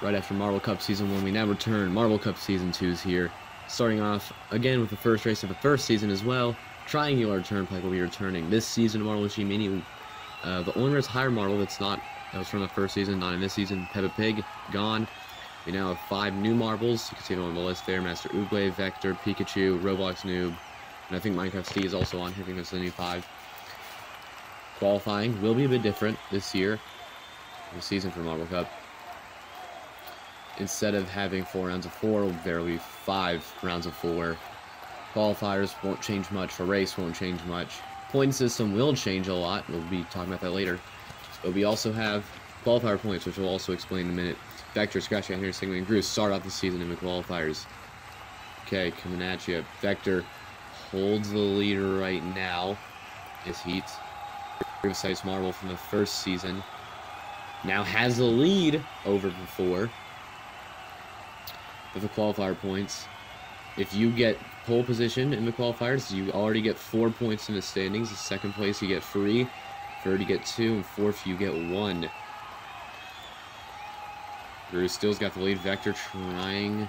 Right after Marble Cup Season 1, we now return. Marble Cup Season 2 is here. Starting off again with the first race of the first season as well. Triangular Turnpike will be returning this season. Marble Machine Mini. The only race higher marble that was from the first season, not in this season. Peppa Pig, gone. We now have 5 new marbles. You can see them on the list there. Master Oogway, Vector, Pikachu, Roblox Noob. And I think Minecraft Steve is also on here. I think that's the new 5. Qualifying will be a bit different this year. The season for Marble Cup. Instead of having 4 rounds of 4, there will be 5 rounds of 4. Qualifiers won't change much. The race won't change much. Point system will change a lot. We'll be talking about that later. But we also have qualifier points, which we'll also explain in a minute. Vector, Scratchy, here, Segway, and Groove start off the season in the qualifiers. Okay, coming at you. Vector holds the leader right now. His heat. Size marble from the first season. Now has the lead over before. With the qualifier points. If you get pole position in the qualifiers, you already get 4 points in the standings. In second place, you get 3. Third, you get 2. And fourth, you get 1. Drew still's got the lead. Vector trying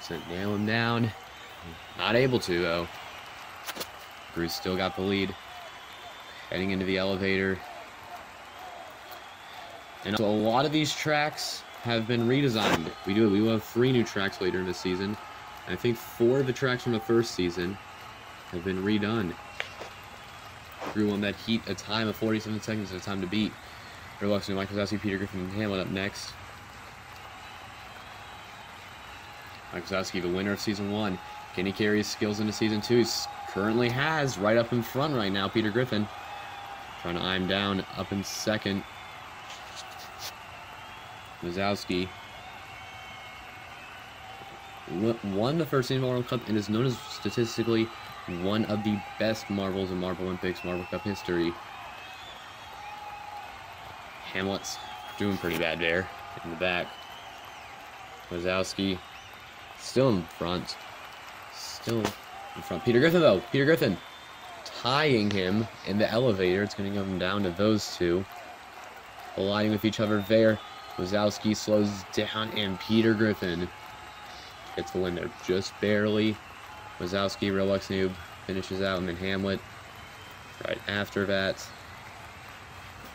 to nail him down. Not able to, though. Drew still got the lead. Heading into the elevator. And so a lot of these tracks have been redesigned. We will have 3 new tracks later in the season. And I think 4 of the tracks from the first season have been redone. Drew won that heat a time of 47 seconds at a time to beat. Roblox and Mike Wazowski, Peter Griffin, and Hamlin up next. Mike Wazowski, the winner of Season 1. Can he carry his skills into Season 2? He currently has, right up in front right now, Peter Griffin. Trying to eye him down, up in second. Wazowski won the first Marble Cup and is known as statistically one of the best marbles in Marble Olympics, Marble Cup history. Hamlet's doing pretty bad there in the back. Wazowski still in front. Still in front. Peter Griffin, though. Peter Griffin tying him in the elevator. It's going to come down to those two. Colliding with each other there. Wazowski slows down, and Peter Griffin gets the win there just barely. Wazowski, Roblox Noob, finishes out, and then Hamlet right after that.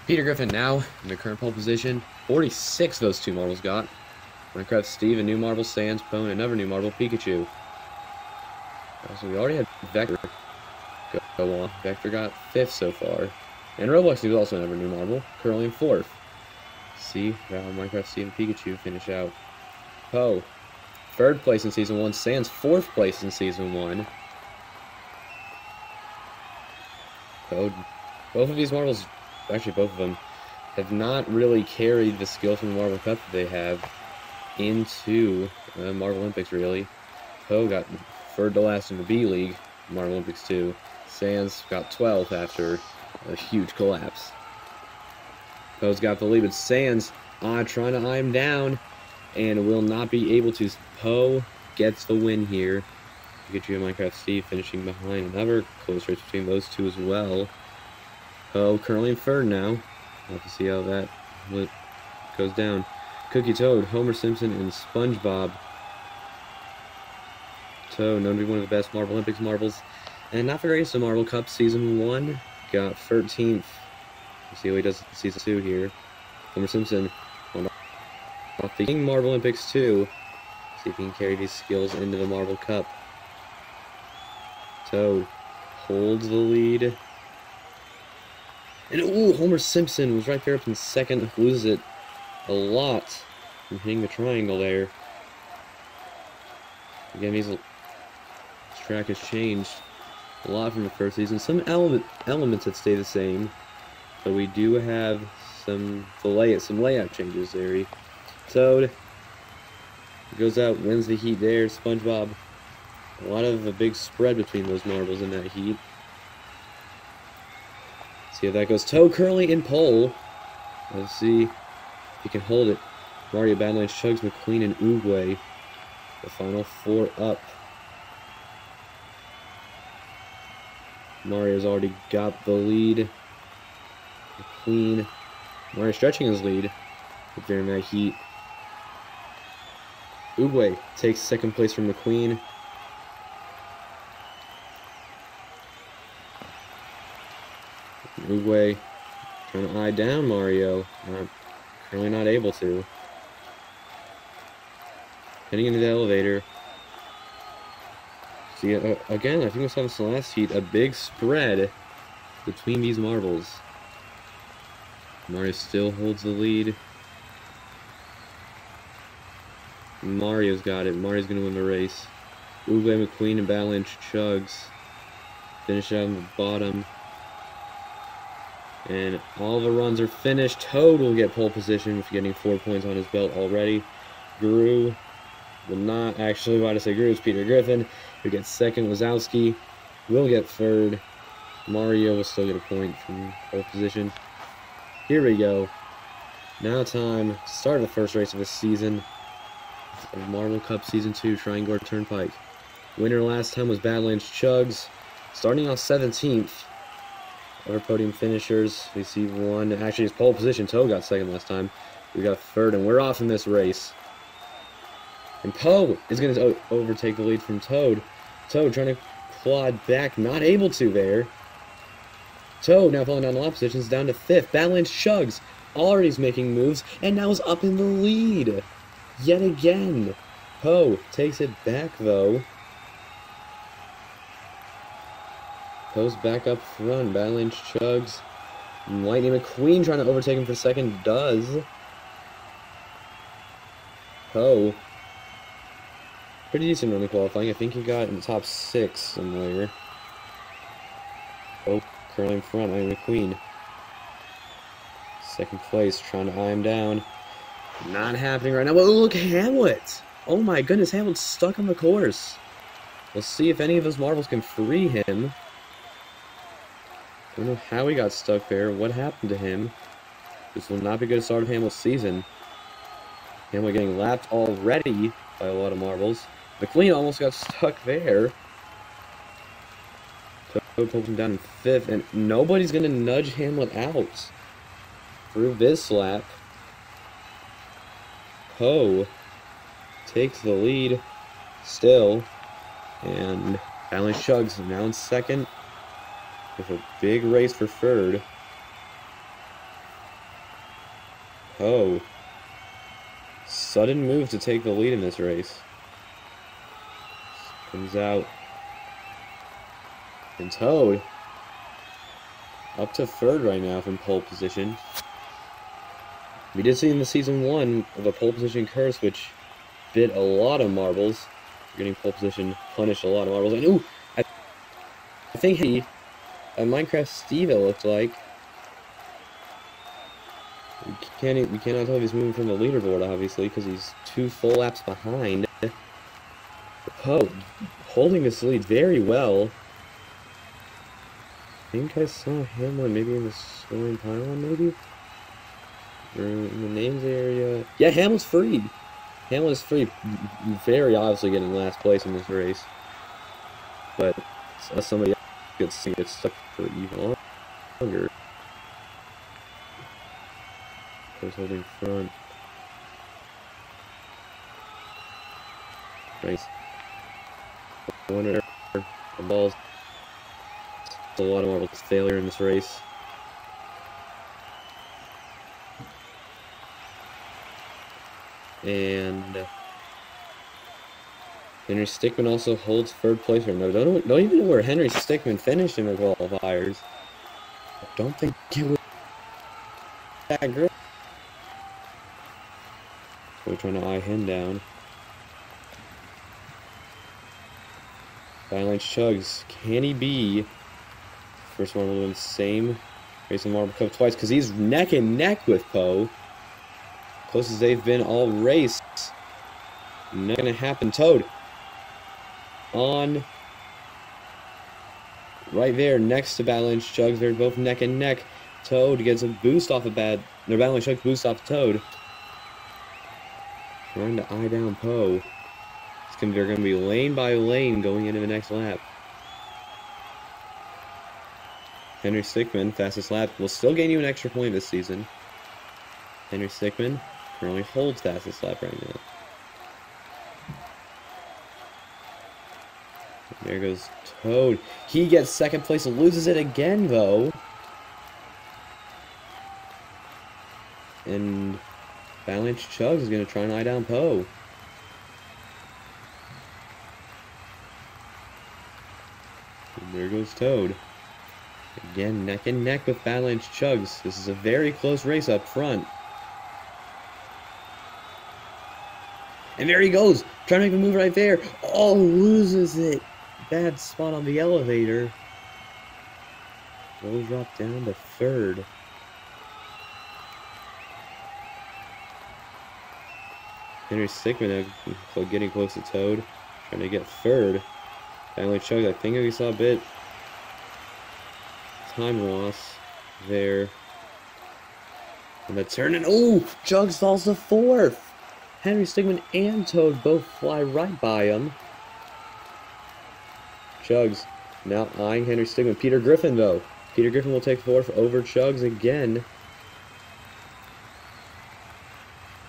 Peter Griffin now in the current pole position. 46 those 2 marbles got. Minecraft Steve, a new marble, Sans, Pone, another new marble, Pikachu. So we already had Vector go on. Vector got 5th so far. And Roblox Noob also another new marble, currently in 4th. See how Minecraft Steve and Pikachu finish out. Poe, 3rd place in Season 1. Sans, 4th place in Season 1. Poe, both of these marbles, actually both of them, have not really carried the skill from the Marble Cup that they have into Marble Olympics, really. Poe got 3rd to last in the B League, Marble Olympics 2. Sans got 12th after a huge collapse. Poe's got the lead, but Sans trying to eye him down and will not be able to. Poe gets the win here. Pikachu and Minecraft Steve finishing behind. Another close race between those two as well. Poe currently in 3rd now. We'll have to see how that goes down. Cookie Toad, Homer Simpson, and SpongeBob. Toad, known to be one of the best Marble Olympics marbles. And not the greatest of Marble Cup. Season 1 got 13th. Let's see how he does in Season 2 here. Homer Simpson off the King Marble Olympics 2. See if he can carry these skills into the Marble Cup. Toad holds the lead. And ooh, Homer Simpson was right there up in 2nd. Loses it a lot from hitting the triangle there. Again, this track has changed a lot from the first season. Some elements that stay the same. But we do have some layout changes there. Toad goes out, wins the heat there. SpongeBob, a lot of a big spread between those marbles in that heat. See how that goes. Toad currently in pole. Let's see if he can hold it. Mario, Badlands, Chugs, McQueen, and Oogway. The final 4 up. Mario's already got the lead. McQueen. Mario stretching his lead during that heat. Uguay takes second place from McQueen. Uguay trying to eye down Mario. Currently not able to. Heading into the elevator. See, again, I think we saw this in the last heat, a big spread between these marbles. Mario still holds the lead. Mario's got it. Mario's going to win the race. Uguay, McQueen, and Avalanche Chugs finish out on the bottom. And all the runs are finished. Toad will get pole position with getting 4 points on his belt already. Guru will not actually want to say Guru. It's Peter Griffin who gets second. Wazowski will get third. Mario will still get a point from pole position. Here we go. Now time to start the first race of the season of Marble Cup Season 2 Triangle Turnpike. Winner last time was Badlands Chugs. Starting off 17th. Our podium finishers, we see one, actually his pole position, Toad got second last time. We got third, and we're off in this race. And Poe is going to overtake the lead from Toad. Toad trying to claw back, not able to there. Toad now falling down the lap positions, down to 5th. Badlands Chugs already is making moves, and now is up in the lead. Yet again. Poe takes it back, though. Poe's back up front. Badlands Chugs. Lightning McQueen trying to overtake him for second. Does. Poe. Pretty decent run in qualifying. I think he got in the top 6 somewhere. Poe currently in front. Lightning McQueen. Second place. Trying to eye him down. Not happening right now. But look, Hamlet. Oh my goodness. Hamlet's stuck on the course. We'll see if any of those marbles can free him. I don't know how he got stuck there, what happened to him. This will not be a good start of Hamlet's season. Hamlet getting lapped already by a lot of marbles. McLean almost got stuck there. Toad pulled him down in 5th, and nobody's going to nudge Hamlet out through this lap. Poe takes the lead still, and Badlands Chugs now in second. With a big race for third. Oh. Sudden move to take the lead in this race. Comes out. And Toad. Up to third right now from pole position. We did see in the Season 1 of a pole position curse, which bit a lot of marbles. Getting pole position punished a lot of marbles. And ooh! I think he... Minecraft Steve, it looked like. We cannot tell if he's moving from the leaderboard, obviously, because he's 2 full laps behind. Poe holding this lead very well. I think I saw Hamlin maybe in the scoring pylon, maybe? Or in the names area. Yeah, Hamlin's free. Hamlin's free. Very obviously getting last place in this race. But somebody gets stuck for even longer. Poe's holding front. Nice. Winner. The balls. A lot of marbles failure in this race. And Henry Stickmin also holds third place right now. Don't even know where Henry Stickmin finished in the qualifiers. I don't think it was that great. So we're trying to eye him down. Badlands Chugs. Can he be first one to win the same race in Marble Cup twice? Because he's neck and neck with Poe. Closest they've been all race. Not gonna happen. Toad on right there next to Badlands Chugs. They're both neck and neck. Toad gets a boost off of Badlands Chugs boost off Toad. Trying to eye down Poe. They're gonna be lane by lane going into the next lap. Henry Stickmin, fastest lap, will still gain you an extra point this season. Henry Stickmin currently holds fastest lap right now. There goes Toad. He gets second place, loses it again, though. And Balance Chugs is going to try and eye down Poe. And there goes Toad. Again, neck and neck with Balance Chugs. This is a very close race up front. And there he goes, trying to make a move right there. Oh, loses it. Bad spot on the elevator. Will drop down to third. Henry Stickman getting close to Toad, trying to get third. Finally Chugs, I think we saw a bit time loss there. And the turn, and oh, Chugs falls to fourth. Henry Stickman and Toad both fly right by him. Chugs now eyeing Henry Stickman. Peter Griffin, though. Peter Griffin will take fourth over Chugs again.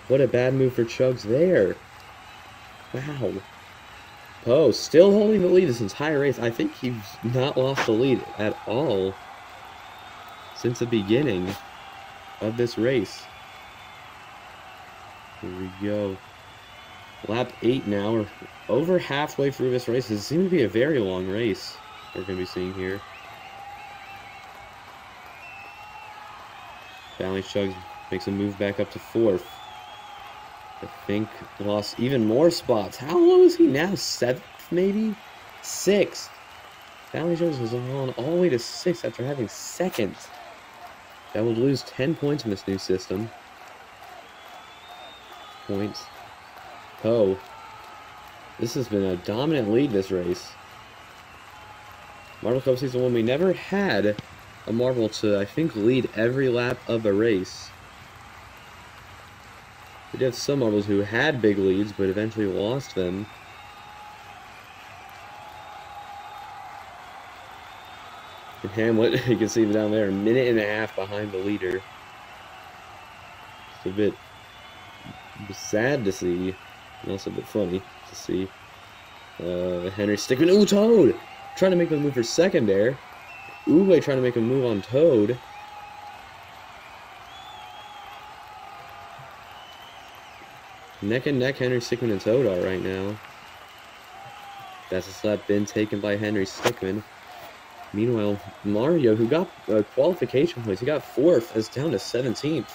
What a bad move for Chugs there. Wow. Poe still holding the lead this entire race. I think he's not lost the lead at all since the beginning of this race. Here we go. Lap 8 now. We're over halfway through this race. This seems to be a very long race we're going to be seeing here. Balance Chugs makes a move back up to fourth. I think lost even more spots. How low is he now? 7th, maybe? 6th. Balance Chugs was on all the way to 6th after having 2nd. That would lose 10 points in this new system. Points. Poe. This has been a dominant lead this race. Marble Cup Season 1, we never had a marble to, I think, lead every lap of a race. We did have some marbles who had big leads, but eventually lost them. And Hamlet, you can see him down there, a minute and a half behind the leader. It's a bit sad to see, and also a bit funny to see. Henry Stickman, ooh, Toad! Trying to make a move for second there. Uwe trying to make a move on Toad. Neck and neck, Henry Stickman and Toad are right now. Fastest lap been taken by Henry Stickman. Meanwhile, Mario, who got qualification points, he got 4th, is down to 17th.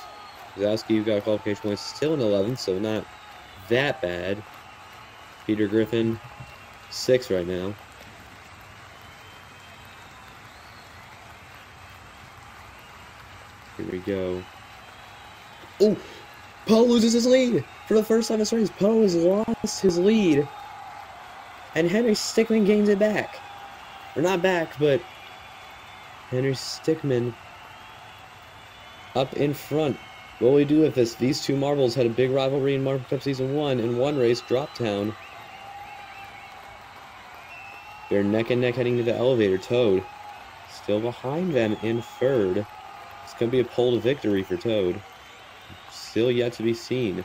Zowski, who got qualification points, still in 11th, so not that bad. Peter Griffin, 6th right now. Here we go. Oh! Poe loses his lead! For the first time in this race, Poe has lost his lead. And Henry Stickman gains it back. Or not back, but Henry Stickman up in front. What will we do with this? These two marbles had a big rivalry in Marble Cup Season 1 in one race, Droptown. They're neck and neck heading to the elevator. Toad still behind them in third. It's going to be a pole to victory for Toad. Still yet to be seen.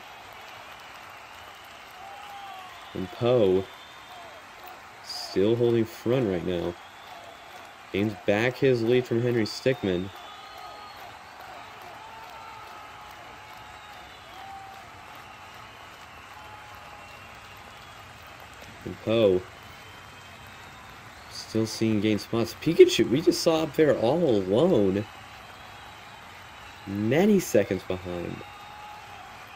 And Poe still holding front right now. Gains back his lead from Henry Stickman. And Poe still seeing gain spots. Pikachu, we just saw up there all alone. Many seconds behind.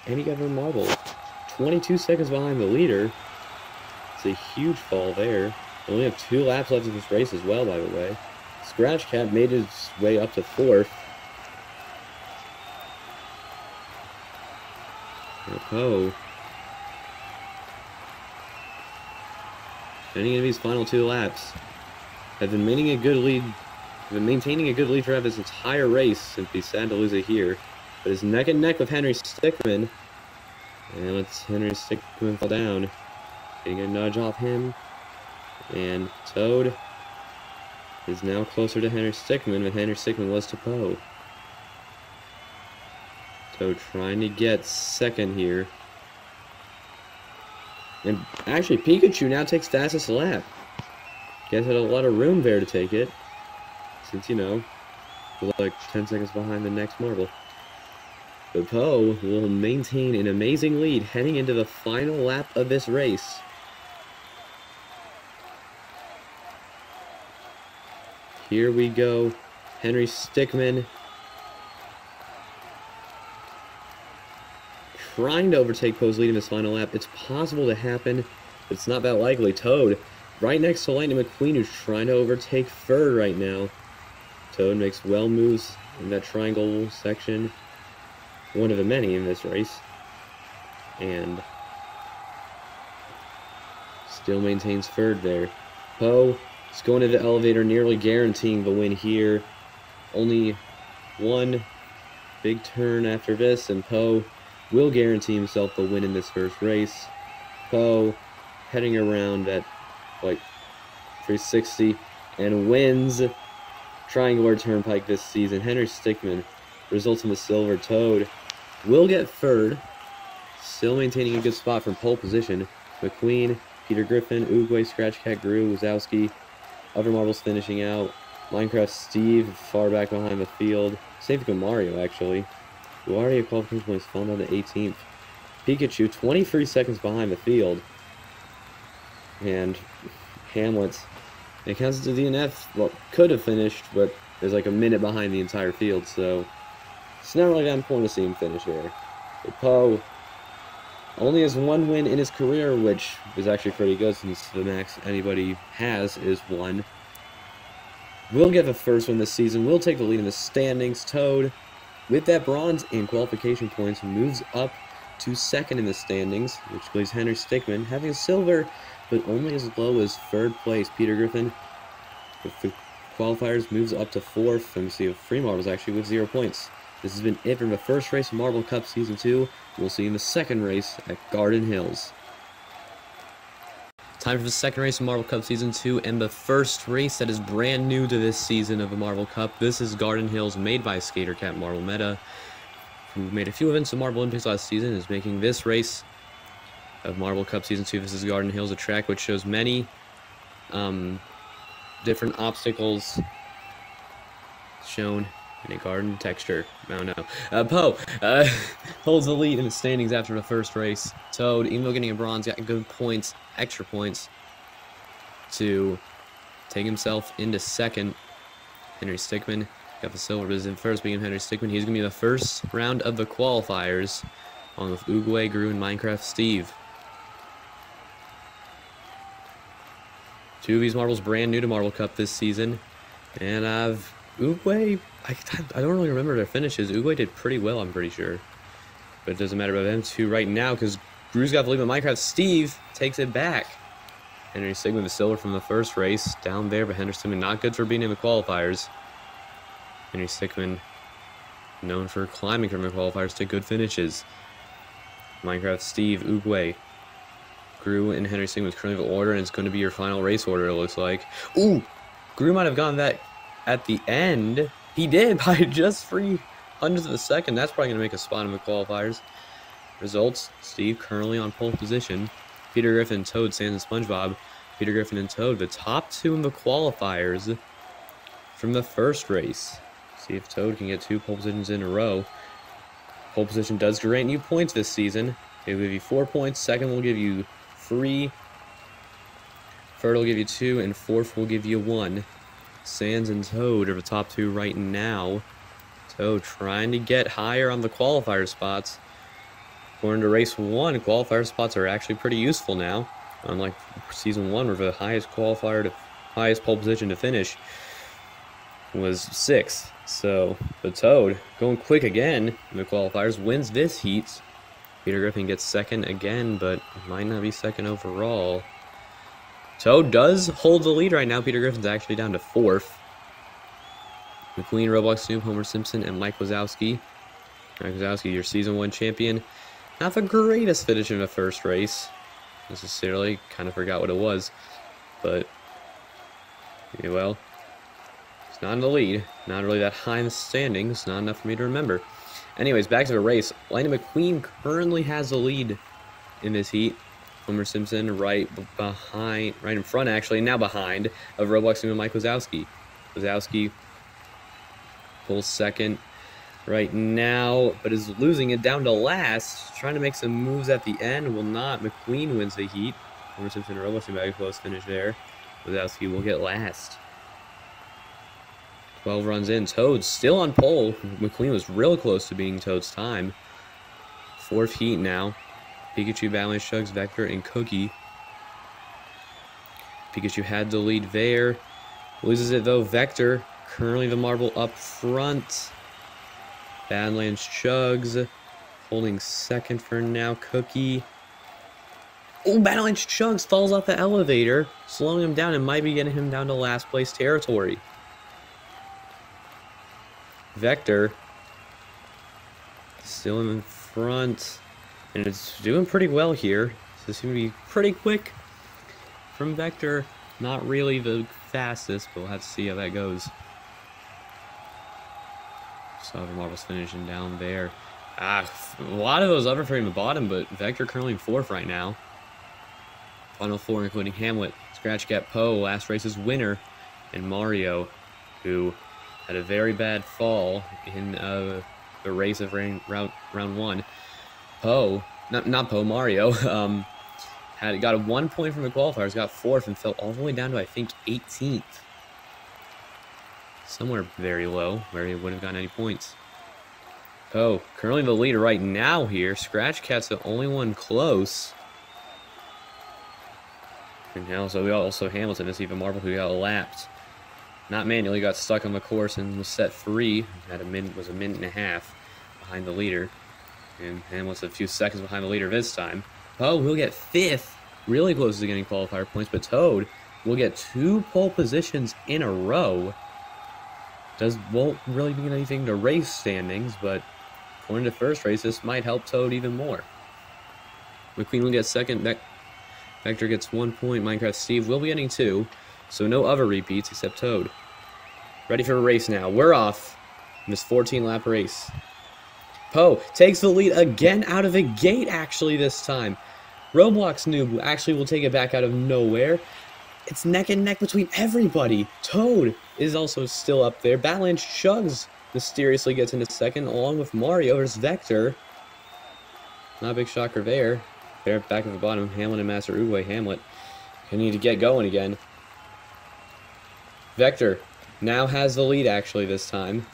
And he got a marble. 22 seconds behind the leader. It's a huge fall there. We only have 2 laps left of this race as well, by the way. Scratch Cat made his way up to 4th. Poe heading into these final 2 laps. Have been maintaining a good lead throughout this entire race. It'd be sad to lose it here. But it's neck and neck with Henry Stickman. And let's Henry Stickman fall down. Getting a nudge off him. And Toad is now closer to Henry Stickman than Henry Stickman was to Poe. Toad trying to get second here. And actually, Pikachu now takes fastest lap. Guys had a lot of room there to take it, since, you know, we're like 10 seconds behind the next marble. But Poe will maintain an amazing lead heading into the final lap of this race. Here we go. Henry Stickmin trying to overtake Poe's lead in this final lap. It's possible to happen, but it's not that likely. Toad right next to Lightning McQueen, who's trying to overtake Ferd right now. Toad makes well moves in that triangle section. One of the many in this race. And still maintains Ferd there. Poe is going to the elevator, nearly guaranteeing the win here. Only one big turn after this, and Poe will guarantee himself the win in this first race. Poe heading around at like 360 and wins Triangular Turnpike this season. Henry Stickmin results in the silver. Toad will get third, still maintaining a good spot from pole position. McQueen, Peter Griffin, Oogway, Scratch Cat, Gru, Wazowski, other marbles finishing out. Minecraft Steve far back behind the field. Save for Mario, actually, who already had qualification points, falling down to 18th. Pikachu 23 seconds behind the field. And Hamlet, it counts to DNF, well, could have finished, but there's like a minute behind the entire field, so it's not really that important to see him finish here. But Poe only has one win in his career, which is actually pretty good since the max anybody has is one. Will get the first one this season, will take the lead in the standings. Toad, with that bronze in qualification points, moves up to second in the standings, which leaves Henry Stickmin having a silver, but only as low as third place. Peter Griffin, with the qualifiers, moves up to fourth. Let me see, free marbles actually with 0 points. This has been it from the first race of Marble Cup Season 2. We'll see you in the second race at Garden Hills. Time for the second race of Marble Cup Season 2, and the first race that is brand new to this season of the Marble Cup. This is Garden Hills, made by Skater Cat Marble Meta, who made a few events of Marble Olympics last season, is making this race of Marble Cup Season 2. This is Garden Hills, a track which shows many different obstacles shown in a garden texture. I don't know. Poe holds the lead in the standings after the first race. Toad, even though getting a bronze, got good points, extra points, to take himself into second. Henry Stickmin got the silver, but is in first, being Henry Stickmin. He's going to be the first round of the qualifiers, along with Oogway, Gru, and Minecraft Steve. Two of these marbles brand new to Marble Cup this season, and Oogway, I don't really remember their finishes. Oogway did pretty well, I'm pretty sure. But it doesn't matter about them two right now, because Gru's got the lead, but Minecraft Steve takes it back. Henry Stickmin, the silver from the first race, down there, but Henry Stickmin not good for being in the qualifiers. Henry Stickmin, known for climbing from the qualifiers to good finishes. Minecraft Steve, Oogway, Gru, and Henry Stickmin with currently the order, and it's going to be your final race order, it looks like. Ooh! Gru might have gotten that at the end. He did by just 300ths of a second. That's probably going to make a spot in the qualifiers. Results: Steve currently on pole position. Peter Griffin, Toad, Sans, and SpongeBob. Peter Griffin and Toad, the top two in the qualifiers from the first race. See if Toad can get 2 pole positions in a row. Pole position does grant you points this season. It will give you 4 points. Second will give you 3. Third will give you 2, and fourth will give you 1. Sans and Toad are the top 2 right now. Toad trying to get higher on the qualifier spots. According to race 1, qualifier spots are actually pretty useful now. Unlike season 1, where the highest qualifier to highest pole position to finish was 6th. So the Toad going quick again in the qualifiers, wins this heat. Peter Griffin gets second again, but might not be second overall. Toad does hold the lead right now. Peter Griffin's actually down to 4th. McQueen, Roblox Snoop, Homer Simpson, and Mike Wazowski. Mike Wazowski, your season 1 champion. Not the greatest finish in the first race, necessarily. Kind of forgot what it was. But, yeah, well, it's not in the lead. Not really that high in the standings. Not enough for me to remember. Anyways, back to the race. Lightning McQueen currently has the lead in this heat. Homer Simpson right in front actually, and now behind of Roblox and Mike Wazowski. Wazowski pulls second right now, but is losing it down to last. Trying to make some moves at the end, will not. McQueen wins the heat. Homer Simpson and Roblox very close finish there. Wazowski will get last. 12 runs in. Toad still on pole. McQueen was real close to being Toad's time. Fourth heat now. Pikachu, Balance, Shugs, Vector, and Cookie. Pikachu had the lead there. Loses it though. Vector, currently the marble up front. Badlands Chugs, holding second for now. Cookie. Oh, Badlands Chugs falls off the elevator, slowing him down and might be getting him down to last place territory. Vector still in front, and it's doing pretty well here. So this is going to be pretty quick from Vector. Not really the fastest, but we'll have to see how that goes. Saw the marbles finishing down there. A lot of those other three in the bottom, but Vector currently in fourth right now. Final four, including Hamlet, Scratch Cat, Poe, last race's winner, and Mario, who had a very bad fall in the race of round one. Poe, not Poe, Mario, got a 1 point from the qualifiers, got fourth, and fell all the way down to I think 18th. Somewhere very low, where he wouldn't have gotten any points. Poe, currently the leader right now here. Scratch Cat's the only one close. And also, we also Hamilton is even Marble, who got lapped. Not manually, got stuck on the course and was set free. Was a minute and a half behind the leader. And Hamilton's a few seconds behind the leader this time. Poe will get fifth, really close to getting qualifier points, but Toad will get 2 pole positions in a row. Won't really mean anything to race standings, but according to first race, this might help Toad even more. McQueen will get second. Vector gets 1 point. Minecraft Steve will be getting 2, so no other repeats except Toad. Ready for a race now. We're off in this 14-lap race. Poe takes the lead again out of the gate, actually, this time. Roblox Noob actually will take it back out of nowhere. It's neck and neck between everybody. Toad is also still up there. Badlands Chugs mysteriously gets into second, along with Mario. There's Vector. Not a big shocker there. They're back at the bottom. Hamlet and Master Uruguay. Hamlet. They need to get going again. Vector now has the lead, actually, this time.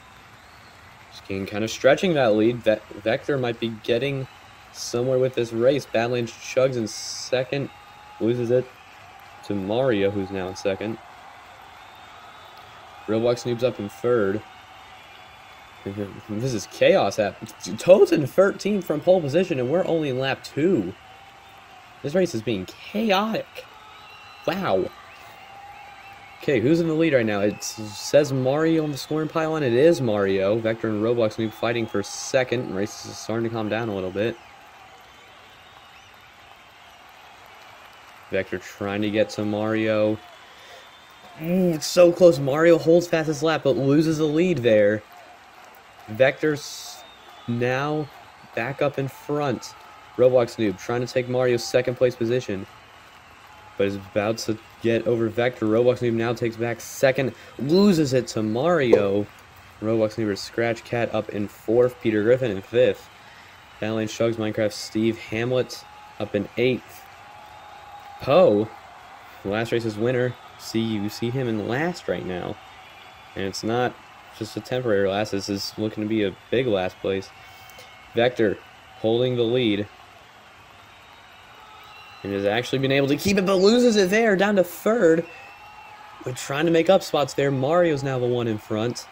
Just kind of stretching that lead. Vector might be getting somewhere with this race. Badlands Chugs in second. Loses it to Mario, who's now in second. Roblox Noob's up in third. This is chaos. Toad's in 13th from pole position, and we're only in lap 2. This race is being chaotic. Wow. Okay, who's in the lead right now? It says Mario on the scoring pylon. It is Mario. Vector and Roblox Noob fighting for second. The race is starting to calm down a little bit. Vector trying to get to Mario. It's so close. Mario holds fastest lap, but loses the lead there. Vector's now back up in front. Roblox Noob trying to take Mario's second place position, but is about to get over Vector. Roblox Noob now takes back second, loses it to Mario. Roblox Noob Scratch Cat up in fourth. Peter Griffin in fifth. Badlands Shugs, Minecraft Steve, Hamlet up in eighth. Poe, last race's winner. You see him in last right now, and it's not just a temporary last. This is looking to be a big last place. Vector holding the lead, and has actually been able to keep it, but loses it there, down to third. We're trying to make up spots there. Mario's now the one in front.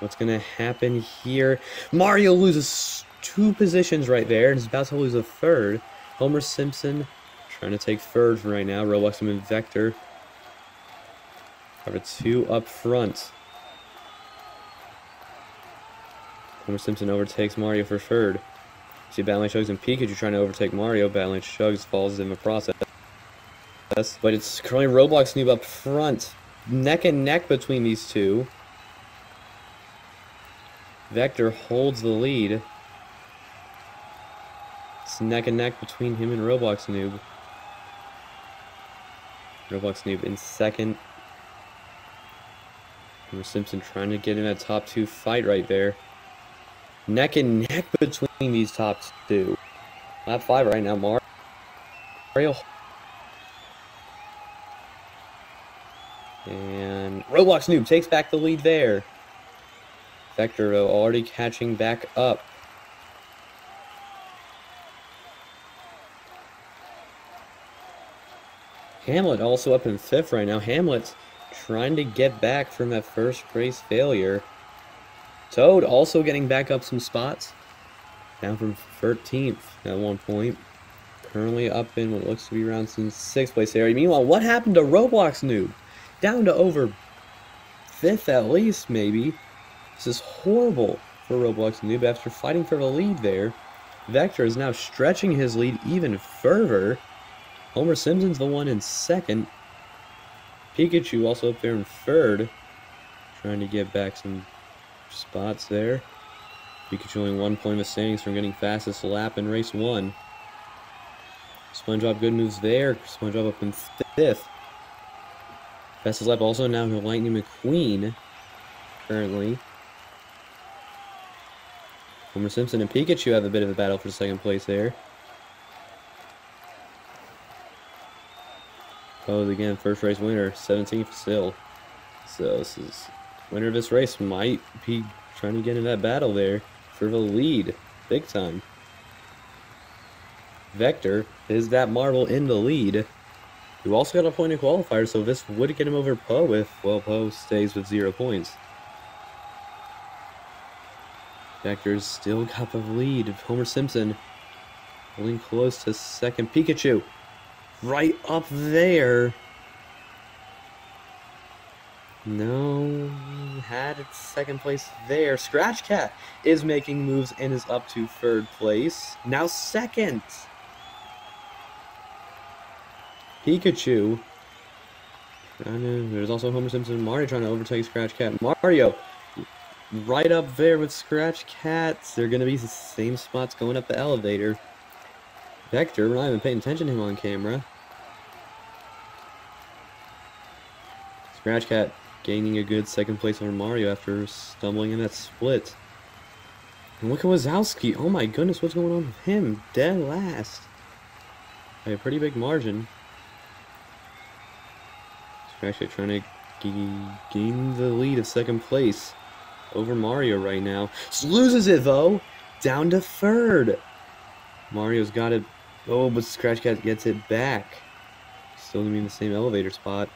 What's going to happen here? Mario loses 2 positions right there, and is about to lose a third. Homer Simpson trying to take third right now. Roblox and Vector. Cover 2 up front. Homer Simpson overtakes Mario for third. See Badlands Shugs and Pikachu trying to overtake Mario. Badlands Shugs falls in the process. But it's currently Roblox Noob up front. Neck and neck between these two. Vector holds the lead. It's neck and neck between him and Roblox Noob. Roblox Noob in second. Homer Simpson trying to get in that top two fight right there. Neck and neck between these top two. Lap 5 right now, Mario. And Roblox Noob takes back the lead there. Vector already catching back up. Hamlet also up in 5th right now. Hamlet's trying to get back from that first race failure. Toad also getting back up some spots. Down from 13th at one point. Currently up in what looks to be around some 6th place area. Meanwhile, what happened to Roblox Noob? Down to over 5th at least, maybe. This is horrible for Roblox Noob after fighting for the lead there. Vector is now stretching his lead even further. Homer Simpson's the one in 2nd. Pikachu also up there in 3rd. Trying to get back some spots there. Pikachu only 1 point of the standings from getting fastest lap in race 1. SpongeBob good moves there. SpongeBob up in 5th. Fastest lap also now to Lightning McQueen. Currently. Homer Simpson and Pikachu have a bit of a battle for 2nd place there. Oh, again, first race winner, 17th still. So this is winner of this race might be trying to get in that battle there for the lead, big time. Vector is that marble in the lead. Who also got a point in qualifier, so this would get him over Poe if, well, Poe stays with 0 points. Vector's still got the lead. Homer Simpson holding close to 2nd. Pikachu right up there. No, had its 2nd place there. Scratch Cat is making moves and is up to 3rd place. Now 2nd. Pikachu. There's also Homer Simpson and Mario trying to overtake Scratch Cat. Mario right up there with Scratch Cats. They're going to be the same spots going up the elevator. Vector, we're not even paying attention to him on camera. Scratch Cat gaining a good 2nd place over Mario after stumbling in that split. And look at Wazowski. Oh my goodness, what's going on with him? Dead last. By a pretty big margin. Scratch Cat trying to gain the lead of 2nd place over Mario right now. Loses it though. Down to 3rd. Mario's got it. Oh, but Scratch Cat gets it back. Still gonna be in the same elevator spot.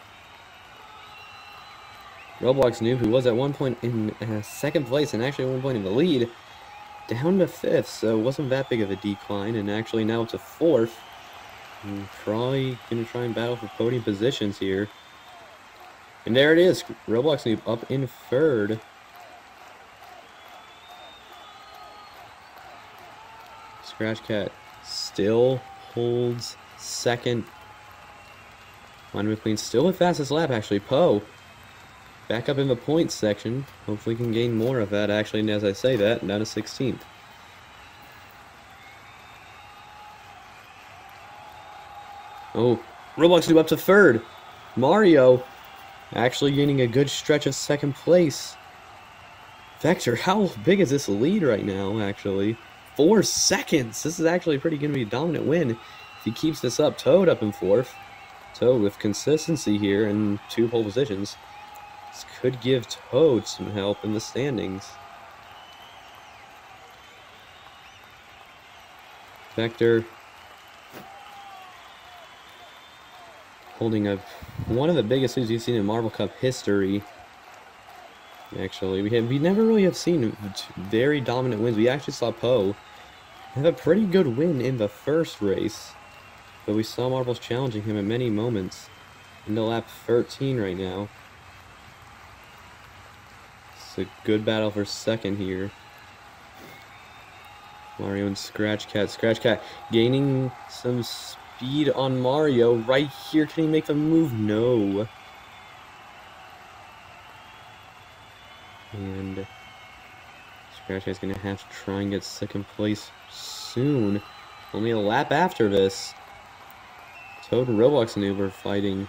Roblox Noob, who was at one point in 2nd place and actually at one point in the lead, down to 5th, so it wasn't that big of a decline, and actually now up to 4th. And probably gonna try and battle for podium positions here. And there it is, Roblox Noob up in 3rd. Scratch Cat still holds 2nd. Lightning McQueen still the fastest lap, actually. Poe back up in the points section. Hopefully can gain more of that, actually, and as I say that, down to 16th. Oh, Roblox Noob up to 3rd. Mario actually gaining a good stretch of 2nd place. Vector, how big is this lead right now, actually? 4 seconds. This is actually pretty going to be a dominant win if he keeps this up. Toad up in 4th. Toad with consistency here in 2 pole positions. This could give Toad some help in the standings. Vector holding up one of the biggest leads we've seen in Marble Cup history. Actually, we never really have seen very dominant wins. We actually saw Poe have a pretty good win in the first race, but we saw Marbles challenging him at many moments. Into lap 13 right now. It's a good battle for 2nd here. Mario and Scratch Cat. Scratch Cat gaining some speed on Mario right here. Can he make the move? No. And Scratch Cat's going to have to try and get 2nd place soon. Only a lap after this. Toad and Roblox Noob are fighting.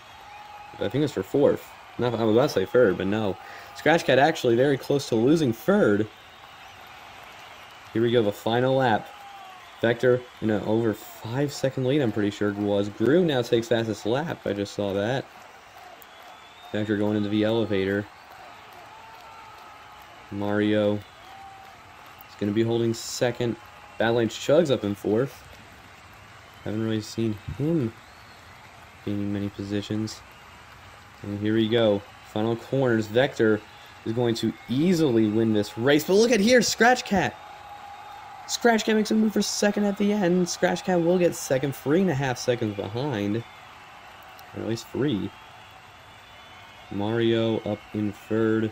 I think it's for fourth. I was about to say third, but no. Scratch Cat actually very close to losing third. Here we go, the final lap. Vector in an over 5-second lead, I'm pretty sure it was. Gru now takes fastest lap. I just saw that. Vector going into the elevator. Mario is going to be holding second. Badlands Chugs up in fourth. Haven't really seen him gaining many positions. And here we go. Final corners. Vector is going to easily win this race. But look at here, Scratch Cat. Scratch Cat makes a move for second at the end. Scratch Cat will get second, 3.5 seconds behind. Or at least 3. Mario up in third.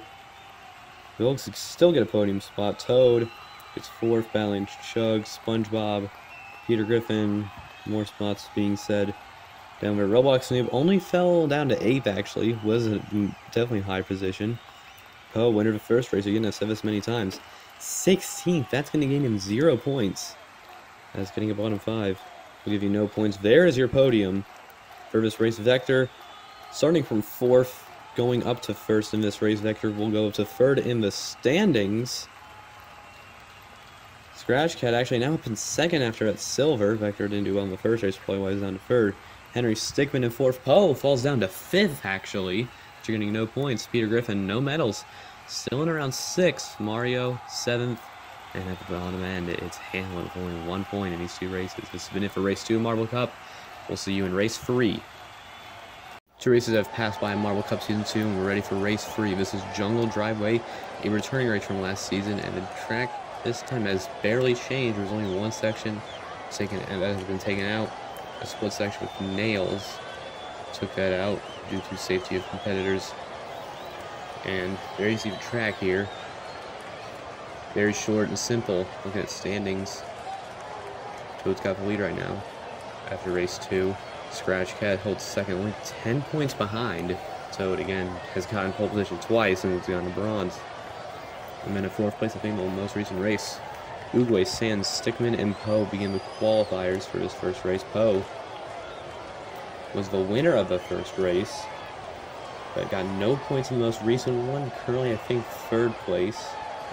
Will still get a podium spot. Toad gets fourth. Badlands Chug, SpongeBob, Peter Griffin. More spots being said. Down where Roblox Noob only fell down to 8th, actually. Was a definitely high position. Poe, winner of the first race. Again, I've said this many times. 16th. That's going to gain him 0 points. That's getting a bottom 5. We'll give you no points. There is your podium for this race. Vector, starting from 4th, going up to 1st in this race. Vector will go up to 3rd in the standings. Scratch Cat actually now up in 2nd after that silver. Vector didn't do well in the first race, probably why he's down to 3rd. Henry Stickman in 4th. Poe falls down to 5th, actually. But you're getting no points. Peter Griffin, no medals. Still in around 6th. Mario, 7th. And at the bottom end, it's Hamlin with only 1 point in these 2 races. This has been it for Race 2 Marble Cup. We'll see you in Race 3. 2 races have passed by in Marble Cup Season 2, and we're ready for Race 3. This is Jungle Driveway, a returning race from last season, and the track this time has barely changed. There's only one section that has been taken out. A split section with nails took that out due to safety of competitors. And there you see the track here. Very short and simple. Looking at standings. Toad's got the lead right now after race 2. Scratch Cat holds second, only 10 points behind. Toad again has gotten pole position twice and has gotten bronze. And then in 4th place, I think, in the most recent race. Uguay, Sands, Stickman, and Poe begin the qualifiers for his first race. Poe was the winner of the first race, but got no points in the most recent one. Currently, I think 3rd place,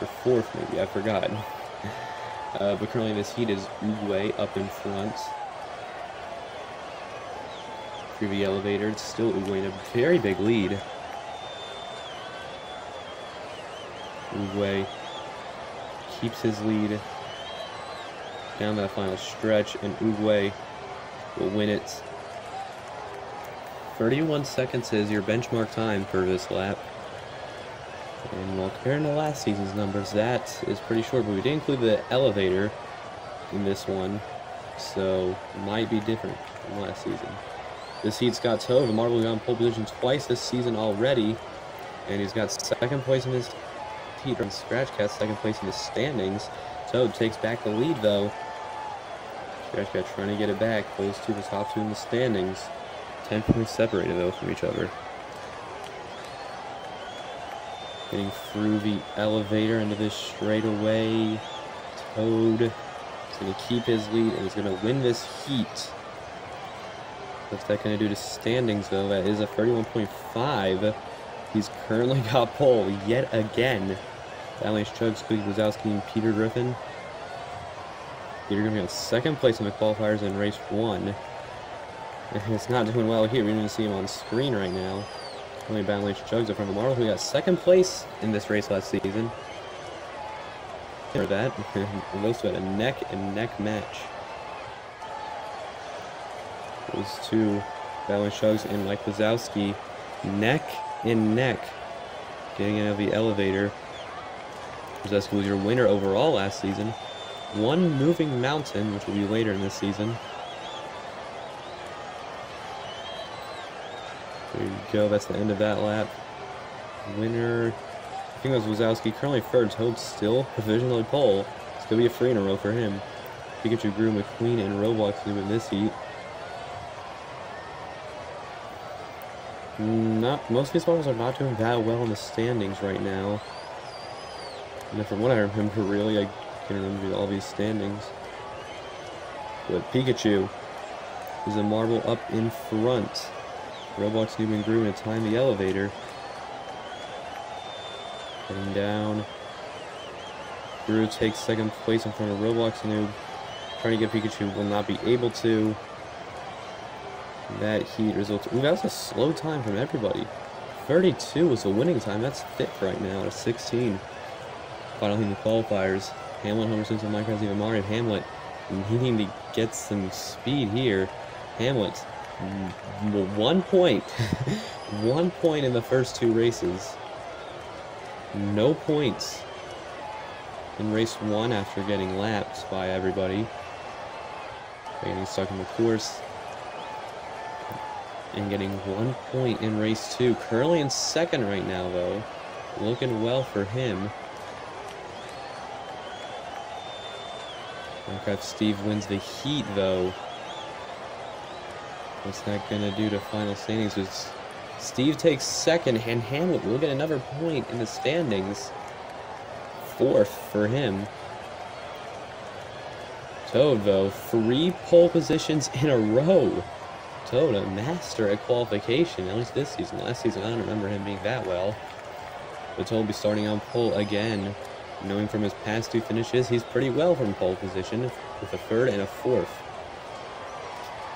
or 4th maybe, I forgot. But currently this heat is Uguay up in front. Through the elevator, it's still Uguay in a very big lead. Uguay keeps his lead down that final stretch, and Uguay will win it. 31 seconds is your benchmark time for this lap. And while comparing to last season's numbers, that is pretty short, but we did include the elevator in this one, so it might be different from last season. This heat's got Toad. The Marble got in pole position twice this season already, and he's got 2nd place in his heat. And Scratch Cat 2nd place in the standings. Toad takes back the lead though. Scratch Cat trying to get it back. Those two, the top 2 in the standings. 10 points separated though from each other. Getting through the elevator into this straightaway. Toad is going to keep his lead and is going to win this heat. What's that going to do to standings though? That is a 31.5. He's currently got pole yet again. Badlands Chug, Squeaky Wazowski, and Peter Griffin. Peter Griffin got 2nd place in the qualifiers in race 1. And it's not doing well here. We don't even see him on screen right now. Only Badlands Chugs up from the Marble, who got 2nd place in this race last season. For that, those two had a neck-and-neck match. Those two, Badlands Chugs and Mike Wazowski, neck and neck, getting out of the elevator. Wazowski was your winner overall last season. One moving mountain, which will be later in this season. There you go, that's the end of that lap. Winner, I think it was Wazowski, currently 3rd. Toad still provisionally pole. It's going to be a 3 in a row for him. Pikachu, Gru, McQueen, and Roblox in this heat. Most of these models are not doing that well in the standings right now. And from what I remember, really, I can't remember all these standings. With Pikachu, there's a marble up in front. Roblox Noob and Gru to time the elevator. Heading down. Gru takes second place in front of Roblox Noob. Trying to get Pikachu, will not be able to. That heat results. Ooh, that was a slow time from everybody. 32 was the winning time. That's 5th right now out of 16. Final in the qualifiers. Hamlet, Homer Simpson, Minecraft, Even Mario, Hamlet needing to get some speed here. Hamlet, 1 point. 1 point in the first 2 races. No points in race 1 after getting lapped by everybody. Getting stuck in the course. And getting 1 point in race 2. Currently in second right now, though. Looking well for him. Minecraft Steve wins the heat, though. What's that gonna do to final standings? Steve takes second, and Hamlet will get another point in the standings. 4th for him. Toad, though, 3 pole positions in a row. Toad, a master at qualification, at least this season. Last season, I don't remember him being that well. But Toad will be starting on pole again. Knowing from his past 2 finishes, he's pretty well from pole position, with a 3rd and a 4th.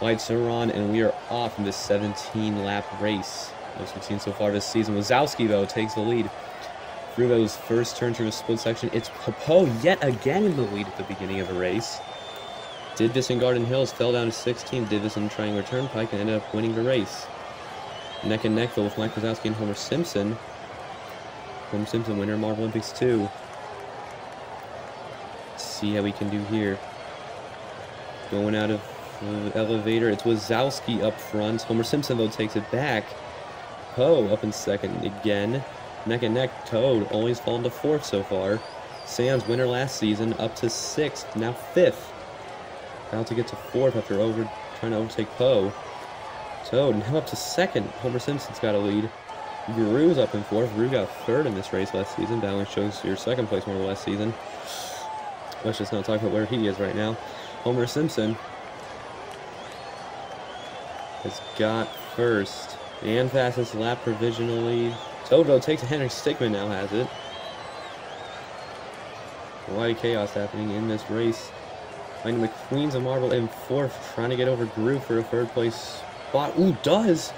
Lights are on, and we are off in this 17-lap race. Most we've seen so far this season. Wazowski, though, takes the lead. Through those first turns through the split section, it's Popo yet again in the lead at the beginning of the race. Did this in Garden Hills, fell down to 16, did this in Triangular Turnpike, and ended up winning the race. Neck and neck, though, with Mike Wazowski and Homer Simpson. Homer Simpson, winner of Marvel Olympics 2. Let's see how we can do here. Going out of the elevator, it's Wazowski up front. Homer Simpson, though, takes it back. Poe up in second again. Neck and neck, Toad, always fallen to 4th so far. Sans, winner last season, up to 6th, now 5th. About to get to 4th after trying to overtake Poe. Toad now up to 2nd. Homer Simpson's got a lead. Gru's up in 4th. Gru got 3rd in this race last season. That only shows your 2nd place more last season. Let's just not talk about where he is right now. Homer Simpson has got 1st and fastest lap provisionally. Toad, though, takes it. Henry Stickmin now has it. A lot of chaos happening in this race. Lightning McQueen's a marble in 4th, trying to get over Gru for a 3rd place spot. Ooh, does!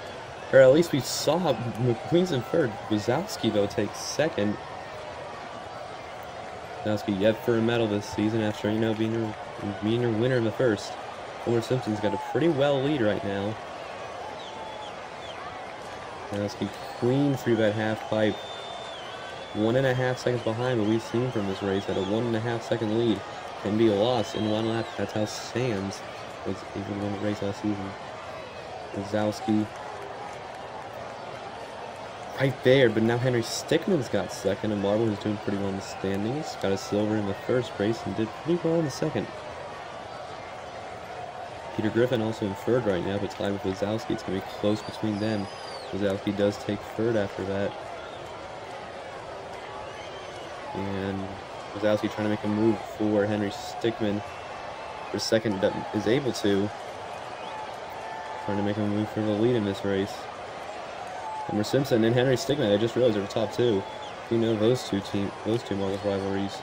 Or at least we saw McQueen's in 3rd. Wazowski, though, takes 2nd. Wazowski yet for a medal this season after, being a winner in the 1st. Homer Simpson's got a pretty well lead right now. Wazowski clean through that half pipe. 1.5 seconds behind, but we've seen from this race at a 1.5 second lead. Can be a loss in 1 lap. That's how Sans was able to win the race last season. Wazowski right there, but now Henry Stickmin's got 2nd, and Marble, who's doing pretty well in the standings. Got a silver in the 1st race and did pretty well in the 2nd. Peter Griffin also in 3rd right now, but tied with Wazowski. It's going to be close between them. Wazowski does take 3rd after that. And Wazowski trying to make a move for Henry Stickmin for 2nd, that is able to. Trying to make a move for the lead in this race. Homer Simpson and Henry Stickmin, I just realized are the top 2. You know those two Marvel rivalries.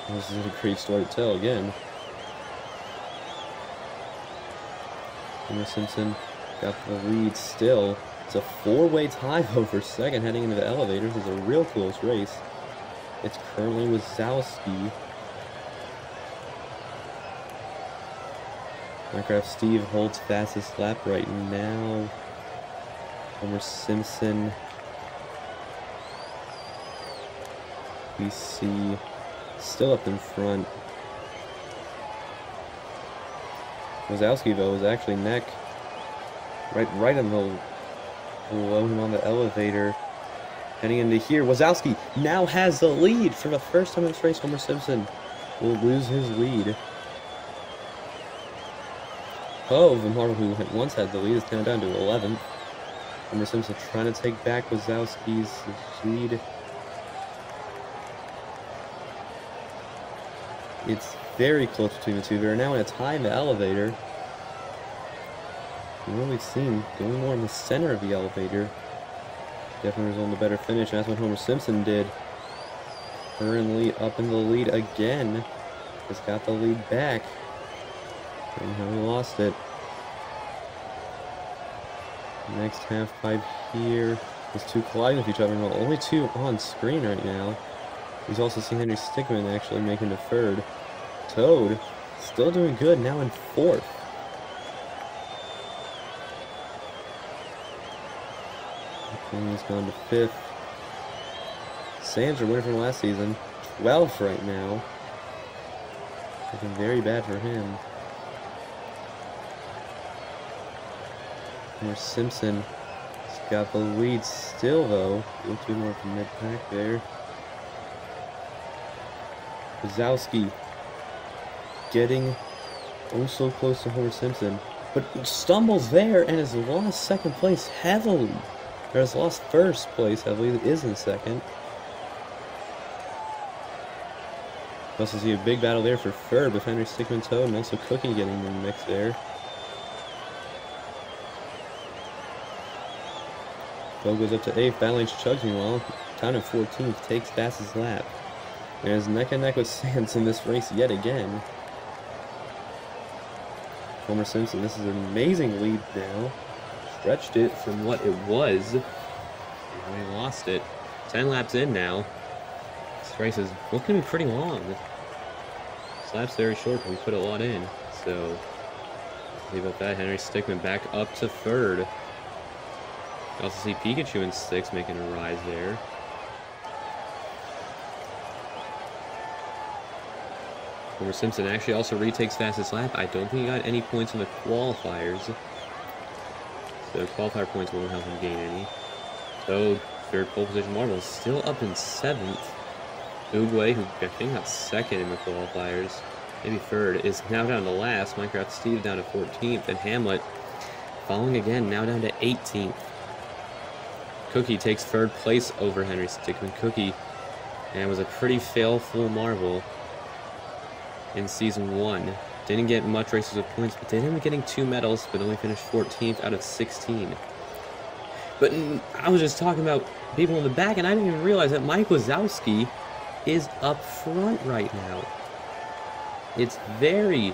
This is a great story to tell again. Homer Simpson got the lead still. It's a 4-way tie though for 2nd heading into the elevators. This is a real close race. It's currently Wazowski. Minecraft Steve holds fastest lap right now. Homer Simpson. We see still up in front. Wazowski, though, is actually neck. Right in the below him on the elevator. Heading into here, Wazowski now has the lead for the first time in this race. Homer Simpson will lose his lead. Oh, the Marvel, who once had the lead, is now down to 11th. Homer Simpson trying to take back Wazowski's lead. It's very close between the two. They're now in a tie in the elevator. From what we've seen, going more in the center of the elevator definitely resulted in a better finish. That's what Homer Simpson did. Currently up in the lead again. Has got the lead back. And how he lost it. Next half pipe here. Those two colliding with each other. Well, only two on screen right now. We've also seen Henry Stickmin actually making the third. Toad still doing good, now in fourth. He's gone to fifth. Sands are winning from last season. 12th right now. Looking very bad for him. Homer Simpson has got the lead still, though. A little too more from mid-pack there. Wazowski getting oh so close to Homer Simpson, but stumbles there and has lost second place heavily. Or has lost first place heavily, that is in second. We also see a big battle there for third with Henry Stickmin, Toad, and also Cookie getting in the mix there. Toad goes up to 8th, battling Chugs meanwhile. Down in 14th, takes fastest lap. There's neck and neck with Sands in this race yet again. Homer Simpson, this is an amazing lead now. Stretched it from what it was. And he lost it. 10 laps in now. This race is looking to be pretty long. This lap's very short, but we put a lot in. So, leave up that. Henry Stickmin back up to third. You also see Pikachu and Sticks making a rise there. Homer Simpson actually also retakes fastest lap. I don't think he got any points in the qualifiers. So qualifier points won't help him gain any. Toad, third pole position Marvel, still up in 7th. Segway, who I think got second in the qualifiers, maybe third, is now down to last. Minecraft Steve down to 14th, and Hamlet following again, now down to 18th. Cookie takes third place over Henry Stickmin. Cookie, and was a pretty failful Marvel in Season 1. Didn't get much races with points, but did end up getting 2 medals, but only finished 14th out of 16. But I was just talking about people in the back, and I didn't even realize that Mike Wazowski is up front right now. It's very,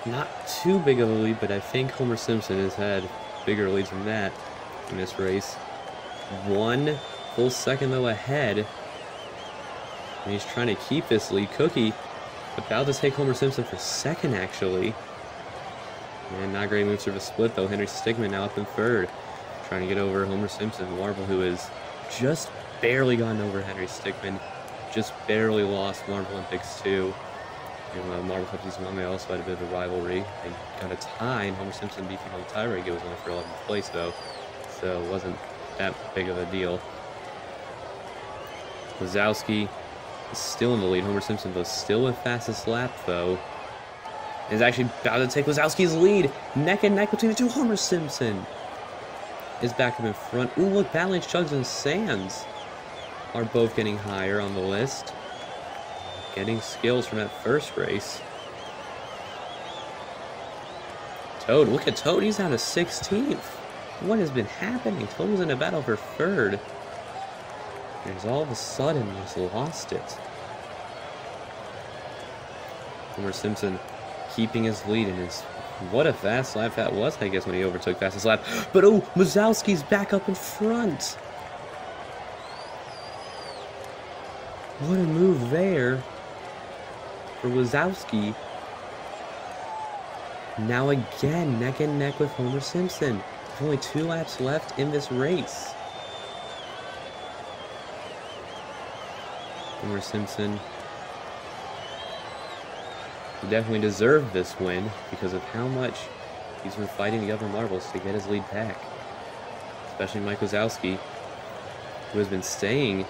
not too big of a lead, but I think Homer Simpson has had bigger leads than that in this race. 1 full second, though, ahead. And he's trying to keep this lead. Cookie about to take Homer Simpson for second, actually. And not great moves through the split, though. Henry Stickmin now up in third. Trying to get over Homer Simpson. Marvel, who has just barely gotten over Henry Stickmin. Just barely lost Marvel Olympics 2. And Marvel Cup Season 1, they also had a bit of a rivalry. They got a tie, and Homer Simpson beat him on the tie break. It was only for 11th place, though. So it wasn't that big of a deal. Wazowski is still in the lead. Homer Simpson, though, still with fastest lap, though. Is actually about to take Wazowski's lead. Neck and neck between the two. Homer Simpson is back up in front. Ooh, look, battling Chugs and Sands are both getting higher on the list. Getting skills from that first race. Toad, look at Toad. He's down to 16th. What has been happening? Toad was in a battle for third. And he's all of a sudden just lost it. Homer Simpson keeping his lead in his... What a fast lap that was, I guess, when he overtook fastest lap. But oh, Wazowski's back up in front. What a move there for Wazowski. Now again, neck and neck with Homer Simpson. There's only 2 laps left in this race. Homer Simpson definitely deserved this win because of how much he's been fighting the other marbles to get his lead back. Especially Mike Wazowski, who has been staying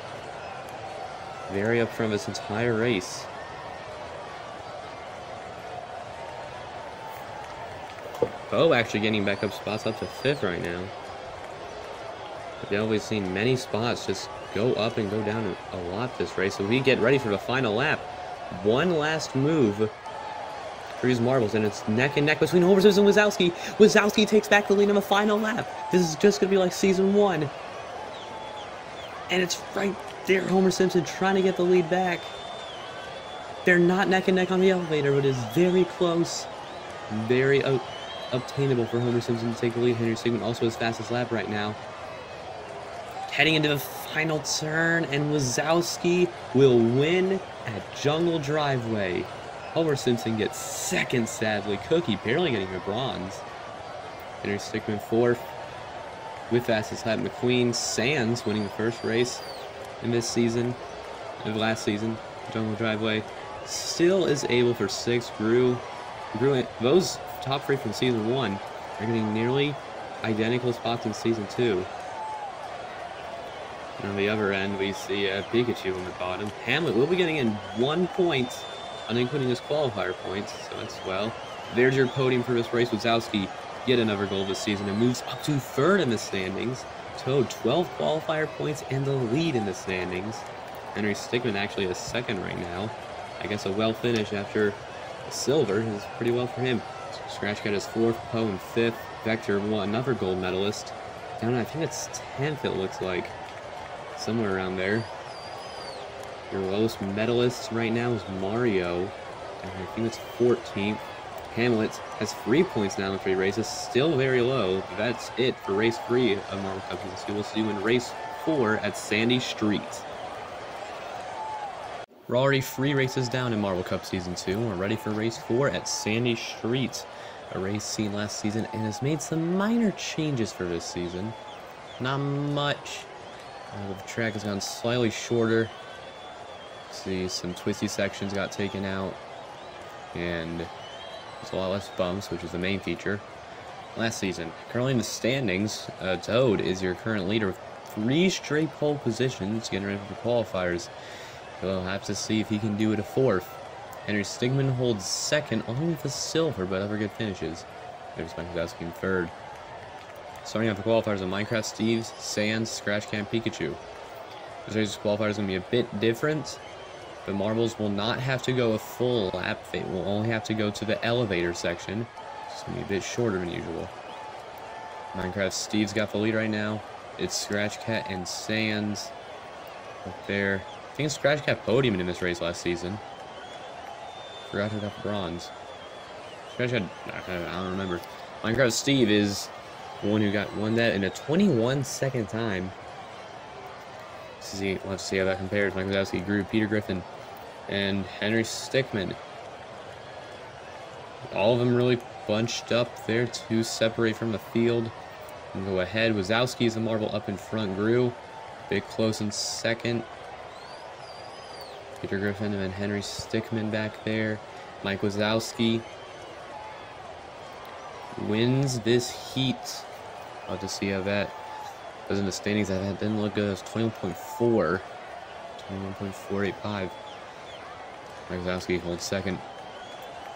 very up front this entire race. Bo actually getting back up spots up to 5th right now. I've always seen many spots just go up and go down a lot this race. So we get ready for the final lap. one last move for these marbles, and it's neck and neck between Homer Simpson and Wazowski. Wazowski takes back the lead on the final lap. This is just going to be like season 1. And it's right there, Homer Simpson trying to get the lead back. They're not neck and neck on the elevator, but it's very close. Very obtainable for Homer Simpson to take the lead. Henry Stigman also his fastest lap right now. Heading into the final turn, and Wazowski will win at Jungle Driveway. Homer Simpson gets second, sadly. Cookie barely getting a bronze. Henry Stickmin 4th with fastest lap. McQueen Sands winning the first race in this season, of last season, Jungle Driveway. Still is able for 6th. Grew. Those top 3 from season 1 are getting nearly identical spots in season 2. And on the other end, we see Pikachu on the bottom. Hamlet will be getting in 1 point, including his qualifier points, so that's well. There's your podium for this race. Wazowski, yet another goal this season, and moves up to 3rd in the standings. Toad, 12 qualifier points and the lead in the standings. Henry Stickmin actually is 2nd right now. I guess a well finish after silver is pretty well for him. Scratch Cat is 4th, Poe in 5th. Vector, another gold medalist. Down, I think it's 10th, it looks like. Somewhere around there. Your lowest medalist right now is Mario. And I think it's 14th. Hamlet has 3 points now in 3 races. Still very low. That's it for race 3 of Marvel Cup Season 2. We'll see you in race 4 at Sandy Street. We're already 3 races down in Marvel Cup Season 2. We're ready for race 4 at Sandy Street. A race seen last season and has made some minor changes for this season. Not much. The track has gone slightly shorter. See, some twisty sections got taken out. And there's a lot less bumps, which is the main feature. Last season, currently in the standings, Toad is your current leader with 3 straight pole positions, getting ready for qualifiers. We'll have to see if he can do it a 4th. Henry Stigman holds 2nd, only with a silver, but other good finishes. There's Mike Wazowski in 3rd. Starting off the qualifiers of Minecraft Steve's, Sans, Scratch Can, Pikachu. This race's qualifier is going to be a bit different. The marbles will not have to go a full lap. They will only have to go to the elevator section. It's going to be a bit shorter than usual. Minecraft Steve's got the lead right now. It's Scratch Cat and Sans up there. I think Scratch Cat podiumed in this race last season. Forgot who got the bronze. Scratch Cat, I don't remember. Minecraft Steve is the one who won that in a 21-second time. We'll have to see how that compares. Mike Wazowski, Grew, Peter Griffin, and Henry Stickmin. All of them really bunched up there to separate from the field and go ahead. Wazowski is the marble up in front. Grew, big close in 2nd. Peter Griffin and then Henry Stickmin back there. Mike Wazowski wins this heat. I'll have to see how that does in the standings. That didn't look good. It was 21.4. 21.485. Mike Wazowski holds 2nd.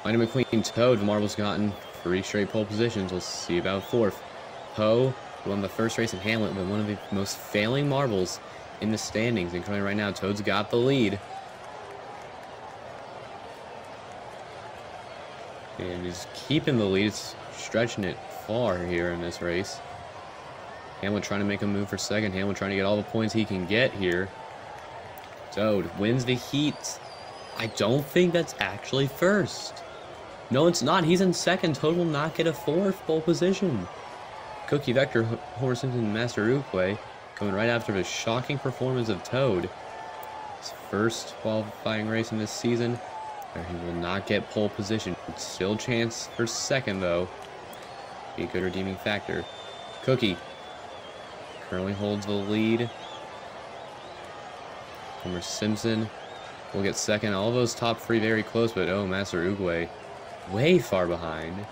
Lightning McQueen, Toad, the marbles gotten 3 straight pole positions. We'll see about 4th. Poe won the first race in Hamlet, but one of the most failing marbles in the standings. And currently right now, Toad's got the lead. And he's keeping the lead. It's stretching it far here in this race. Hamlet trying to make a move for 2nd. Hamlet trying to get all the points he can get here. Toad wins the heat. I don't think that's actually 1st. No, it's not. He's in 2nd. Toad will not get a 4th pole position. Cookie, Vector, Homer Simpson, and Master Ukwe coming right after the shocking performance of Toad. His first qualifying race in this season. He will not get pole position. Still chance for 2nd, though. Be a good redeeming factor. Cookie currently holds the lead. Homer Simpson will get 2nd. All of those top 3 very close, but oh, Master Uguay way far behind.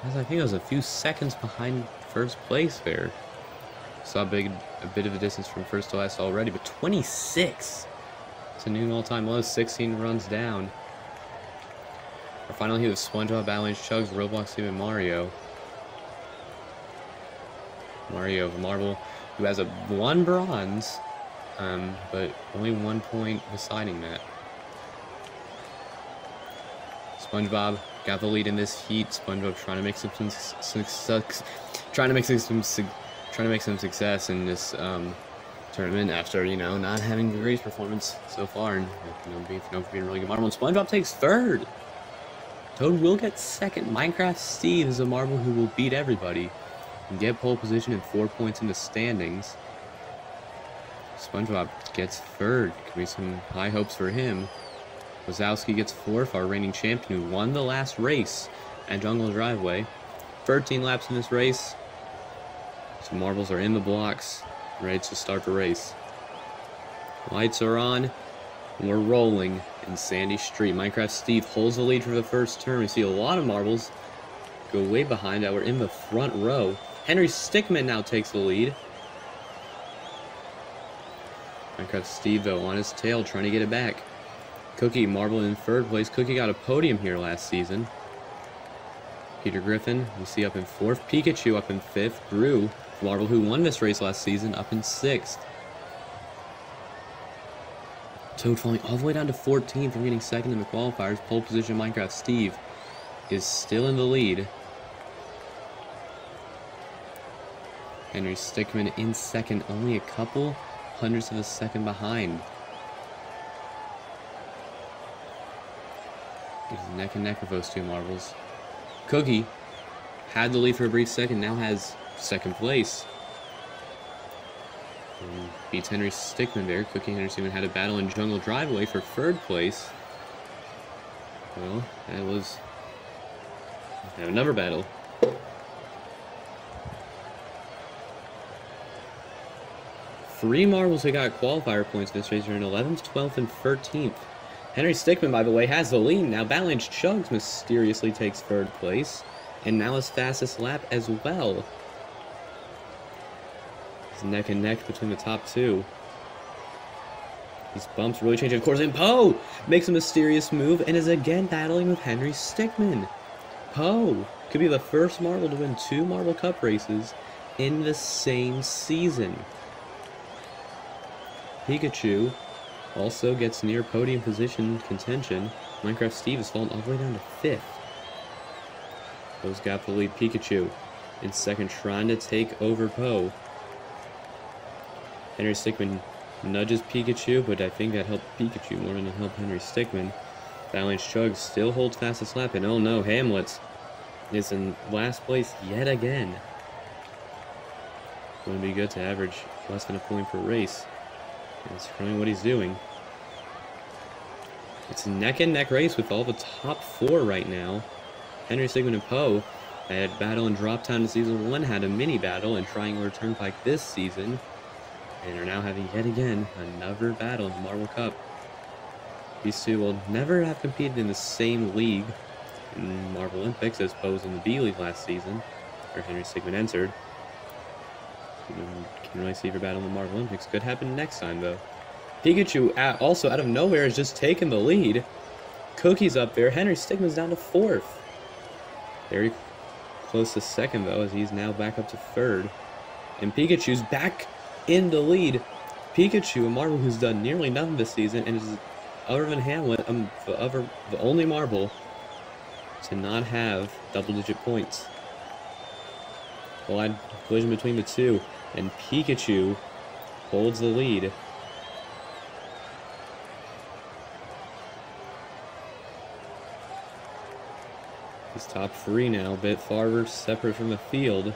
I think it was a few seconds behind 1st place there. Saw a bit of a distance from 1st to last already, but 26. It's a new all-time low, 16 runs down. Our final heat of SpongeBob, Avalanche, Chugs, Roblox, Steve, and Mario. Mario, the marble, who has 1 bronze, but only 1 point deciding that. SpongeBob got the lead in this heat. SpongeBob trying to make some success in this tournament after, you know, not having the greatest performance so far, and being really good marble. And SpongeBob takes third. Toad will get second. Minecraft Steve is a marble who will beat everybody and get pole position and 4 points in the standings. SpongeBob gets third. Could be some high hopes for him. Wazowski gets fourth, our reigning champion who won the last race at Jungle Driveway. 13 laps in this race. Some marbles are in the blocks, ready to start the race. Lights are on, and we're rolling in Sandy Street. Minecraft Steve holds the lead for the first turn. We see a lot of marbles go way behind that. We're in the front row. Henry Stickmin now takes the lead. Minecraft Steve, though, on his tail, trying to get it back. Cookie marble in third place. Cookie got a podium here last season. Peter Griffin, we see up in fourth. Pikachu up in fifth. Drew, marble who won this race last season, up in sixth. Toad falling all the way down to 14 from getting second in the qualifiers. Pole position Minecraft Steve is still in the lead. Henry Stickmin in second, only a couple hundredths of a second behind. He's neck and neck with those two marbles. Cookie had the lead for a brief second, now has second place. And beats Henry Stickmin there. Cookie and Henry Stickmin had a battle in Jungle Driveway for third place. Well, that was another battle. Three marbles who got qualifier points this race are in 11th, 12th, and 13th. Henry Stickmin, by the way, has the lead. Now Balance Chugs mysteriously takes third place, and now his fastest lap as well. It's neck and neck between the top two. These bumps really change, of course, and Poe makes a mysterious move and is again battling with Henry Stickmin. Poe could be the first marble to win 2 Marble Cup races in the same season. Pikachu also gets near podium position contention. Minecraft Steve has fallen all the way down to 5th. Poe's got the lead. Pikachu in second, trying to take over Poe. Henry Stickmin nudges Pikachu, but I think that helped Pikachu more than it helped Henry Stickmin. Balance Chug still holds fastest lap, and oh no, Hamlet is in last place yet again. Wouldn't be good to average less than a point per race. That's probably what he's doing. It's a neck and neck race with all the top 4 right now. Henry Stickmin and Poe had battle in Droptown in season 1, had a mini battle in Triangular Turnpike this season, and are now having yet again another battle in the Marble Cup. These two will never have competed in the same league in Marble Olympics as Poe was in the B League last season, where Henry Stickmin entered. Can really see for battle in the Marble Olympics. Could happen next time, though. Pikachu, also out of nowhere, has just taken the lead. Cookie's up there. Henry Stickmin's down to 4th. Very close to second, though, as he's now back up to 3rd. And Pikachu's back in the lead. Pikachu, a marble who's done nearly nothing this season, and is, other than Hamlet, the only marble to not have double-digit points. Wide collision between the two, and Pikachu holds the lead. He's top 3 now, a bit farther separate from the field.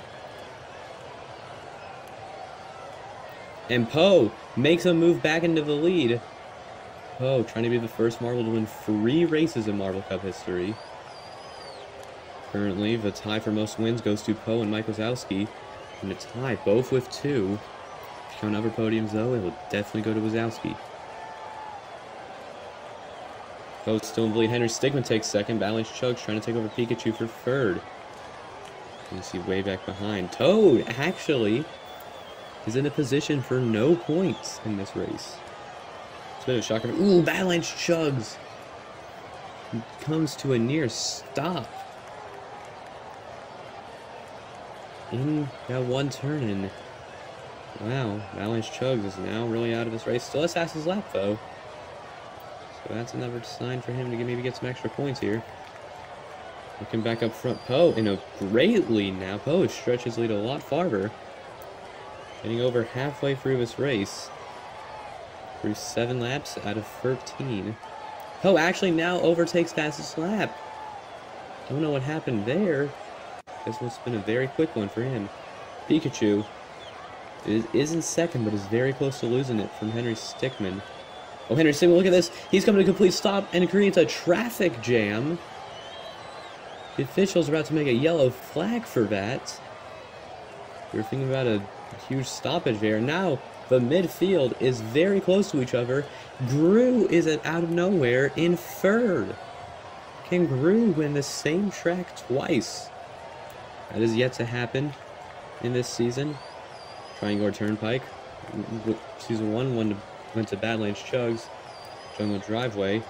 And Poe makes a move back into the lead. Poe trying to be the first marble to win 3 races in Marble Cup history. Currently, the tie for most wins goes to Poe and Mike Wazowski. And a tie, both with 2. If you count other podiums, though, it will definitely go to Wazowski. Poe's still in the lead. Henry Stickmin takes second. Balance Chugs trying to take over Pikachu for 3rd. You see way back behind. Toad, actually, is in a position for no points in this race. It's a bit of a shocker. Ooh, Balance Chugs comes to a near stop. In that one turn, and wow, Balance Chugs is now really out of this race. Still has fastest lap, though. So that's another sign for him to maybe get some extra points here. Looking back up front, Poe in a great lead now. Poe stretches lead a lot farther. Getting over halfway through this race. Through 7 laps out of 13. Poe actually now overtakes fastest lap. Don't know what happened there. This must have been a very quick one for him. Pikachu is in second, but is very close to losing it from Henry Stickmin. Oh, Henry Stickmin, look at this. He's coming to a complete stop and creates a traffic jam. The officials are about to make a yellow flag for that. We were thinking about a huge stoppage there. Now, the midfield is very close to each other. Gru is out of nowhere in third. Can Gru win the same track twice? That is yet to happen in this season. Triangle Turnpike. Season 1 went to Badlands Chugs. Jungle Driveway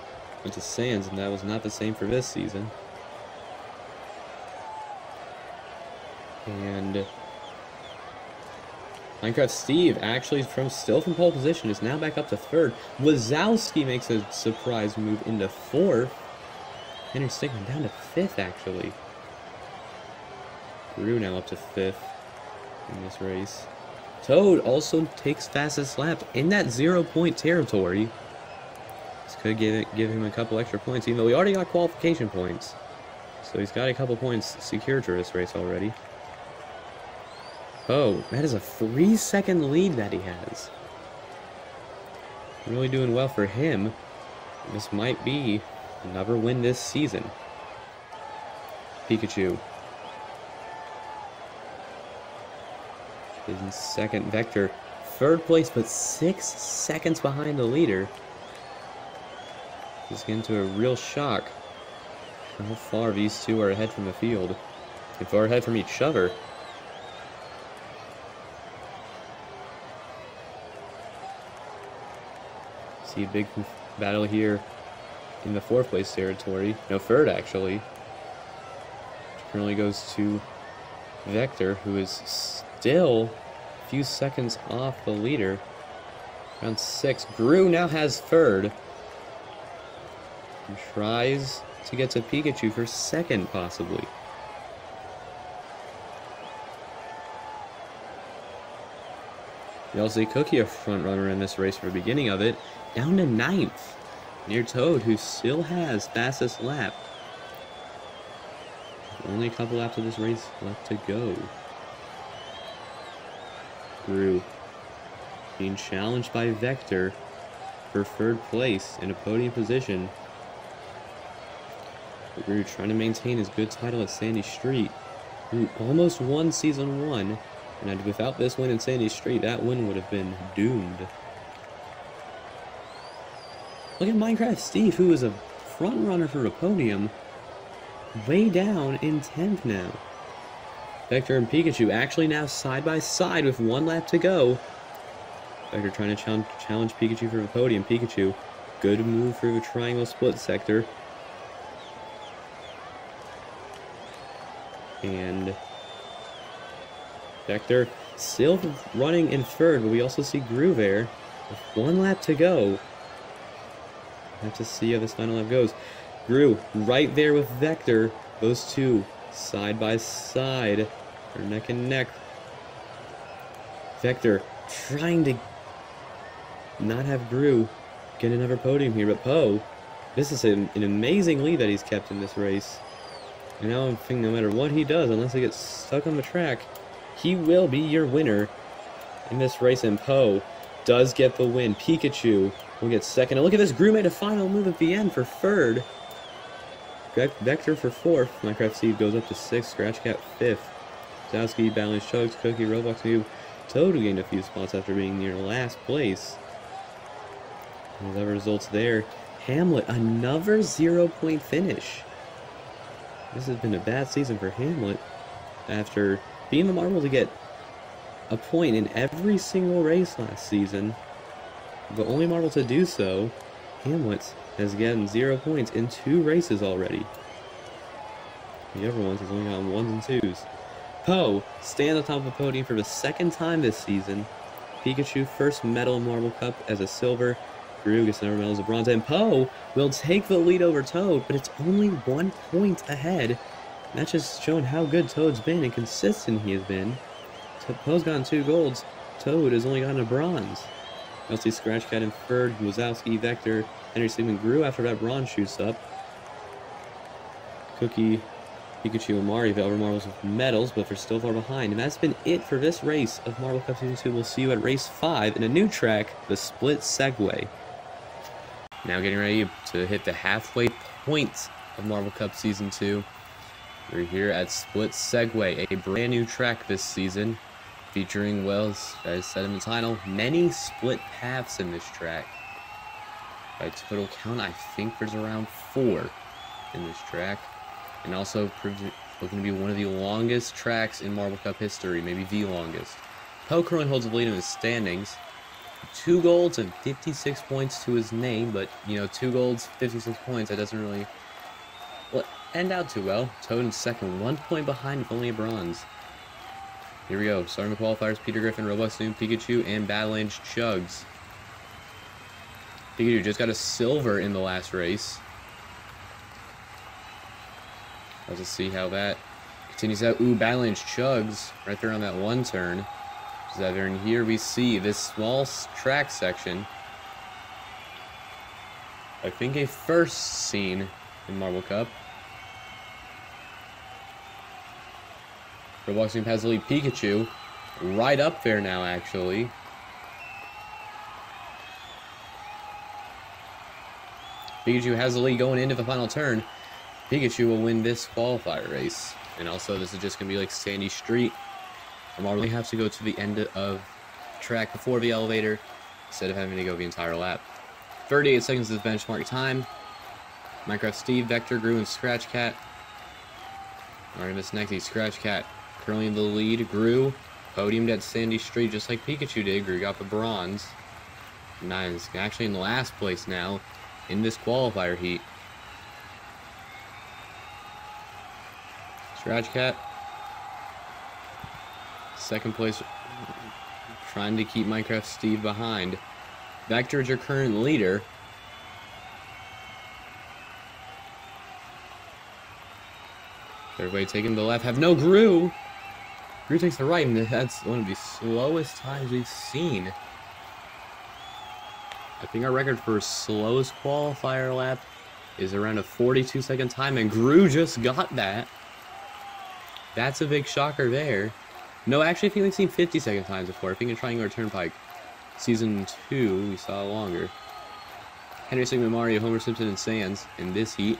went to Sands, and that was not the same for this season. And Minecraft Steve, actually still from pole position, is now back up to third. Wazowski makes a surprise move into fourth. Henry Stickmin down to fifth, actually. Gru now up to fifth in this race. Toad also takes fastest lap in that 0-point territory. This could give him a couple extra points, even though he already got qualification points. So he's got a couple points secured for this race already. Oh, that is a 3-second lead that he has. Really doing well for him. This might be another win this season. Pikachu is in second. Vector, third place, but 6 seconds behind the leader. He's getting to a real shock how far these two are ahead from the field. If far ahead from each other. See a big battle here in the 4th place territory. No, third actually. Which currently goes to Vector, who is still a few seconds off the leader. Round 6. Gru now has third. And tries to get to Pikachu for second, possibly. You also see Cookie, a front runner in this race for the beginning of it, down to 9th, near Toad, who still has fastest lap. Only a couple laps of this race left to go. Gru being challenged by Vector for third place in a podium position. Gru trying to maintain his good title at Sandy Street. Gru almost won Season 1. And without this win in Sandy Street, that win would have been doomed. Look at Minecraft Steve, who is a front runner for a podium, way down in 10th now. Vector and Pikachu actually now side by side with 1 lap to go. Vector trying to challenge Pikachu for the podium. Pikachu, good move through the triangle split sector. And Vector still running in third, but we also see Gru there with 1 lap to go. Have to see how this final lap goes. Gru right there with Vector. Those two side by side. They're neck and neck. Vector trying to not have Gru get another podium here, but Poe, this is an amazing lead that he's kept in this race. And now I'm thinking no matter what he does, unless he gets stuck on the track, he will be your winner in this race, and Poe does get the win. Pikachu will get second. And look at this, Gru made a final move at the end for third. Vector for fourth. Minecraft Steve goes up to 6th. Scratch Cat 5th. Zowski, Balance Chugs, Cookie, Roblox Noob. Toad gained a few spots after being near last place. And the results there. Hamlet, another 0-point finish. This has been a bad season for Hamlet after being the marble to get a point in every single race last season. The only marble to do so, Hamlet has gotten 0 points in 2 races already. The other ones has only gotten 1s and 2s. Poe stands on top of the podium for the 2nd time this season. Pikachu first medal in Marble Cup as a silver. Gru gets another medal as a bronze. And Poe will take the lead over Toad, but it's only 1 point ahead That's just showing how good Toad's been and consistent he has been. Poe's gotten 2 golds. Toad has only gotten a bronze. You'll see Scratch Cat inferred, Wazowski, Vector, Henry Sigmund grew after that bronze shoots up. Cookie, Pikachu, and Mario Velvet Marbles with medals, but they're still far behind. And that's been it for this race of Marble Cup Season 2. We'll see you at race 5 in a new track, the Split Segway. Now getting ready to hit the halfway point of Marble Cup Season 2. We're here at Split Segway, a brand new track this season, featuring, well, as I said in the title, many split paths in this track. By total count, I think there's around 4 in this track. And also looking to be one of the longest tracks in Marble Cup history, maybe the longest. Poe currently holds the lead in the standings. 2 golds and 56 points to his name, but, you know, 2 golds, 56 points, that doesn't really end out too well. Toad in second, 1 point behind with only a bronze. Here we go, starting the qualifiers, Peter Griffin, Roblox Noon, Pikachu, and Battle Age Chugs. Pikachu just got a silver in the last race. Let's see how that continues out. Ooh, Battle Age Chugs right there on that 1 turn. And here we see this small track section. I think a first seen in Marble Cup. Roblox Noon has the lead. Pikachu right up there now, actually. Pikachu has the lead going into the final turn. Pikachu will win this qualifier race. And also, this is just going to be like Sandy Street. I'm already have to go to the end of track before the elevator instead of having to go the entire lap. 38 seconds is the benchmark time. Minecraft Steve, Vector, Gru, and Scratch Cat. Alright, this next is Scratch Cat. Currently in the lead. Gru podiumed at Sandy Street just like Pikachu did. Gru got the bronze. Nice. Actually in last place now in this qualifier heat. Scratch Cat. Second place, trying to keep Minecraft Steve behind. Vector is your current leader. Everybody taking the left. Have no Gru. Gru takes the right, and that's one of the slowest times we've seen. I think our record for slowest qualifier lap is around a 42-second time, and Gru just got that. That's a big shocker there. No, actually, I think we've seen 50-second times before. I think in Triangular Turnpike Season 2, we saw longer. Henry Sigmund, Mario, Homer Simpson, and Sans in this heat.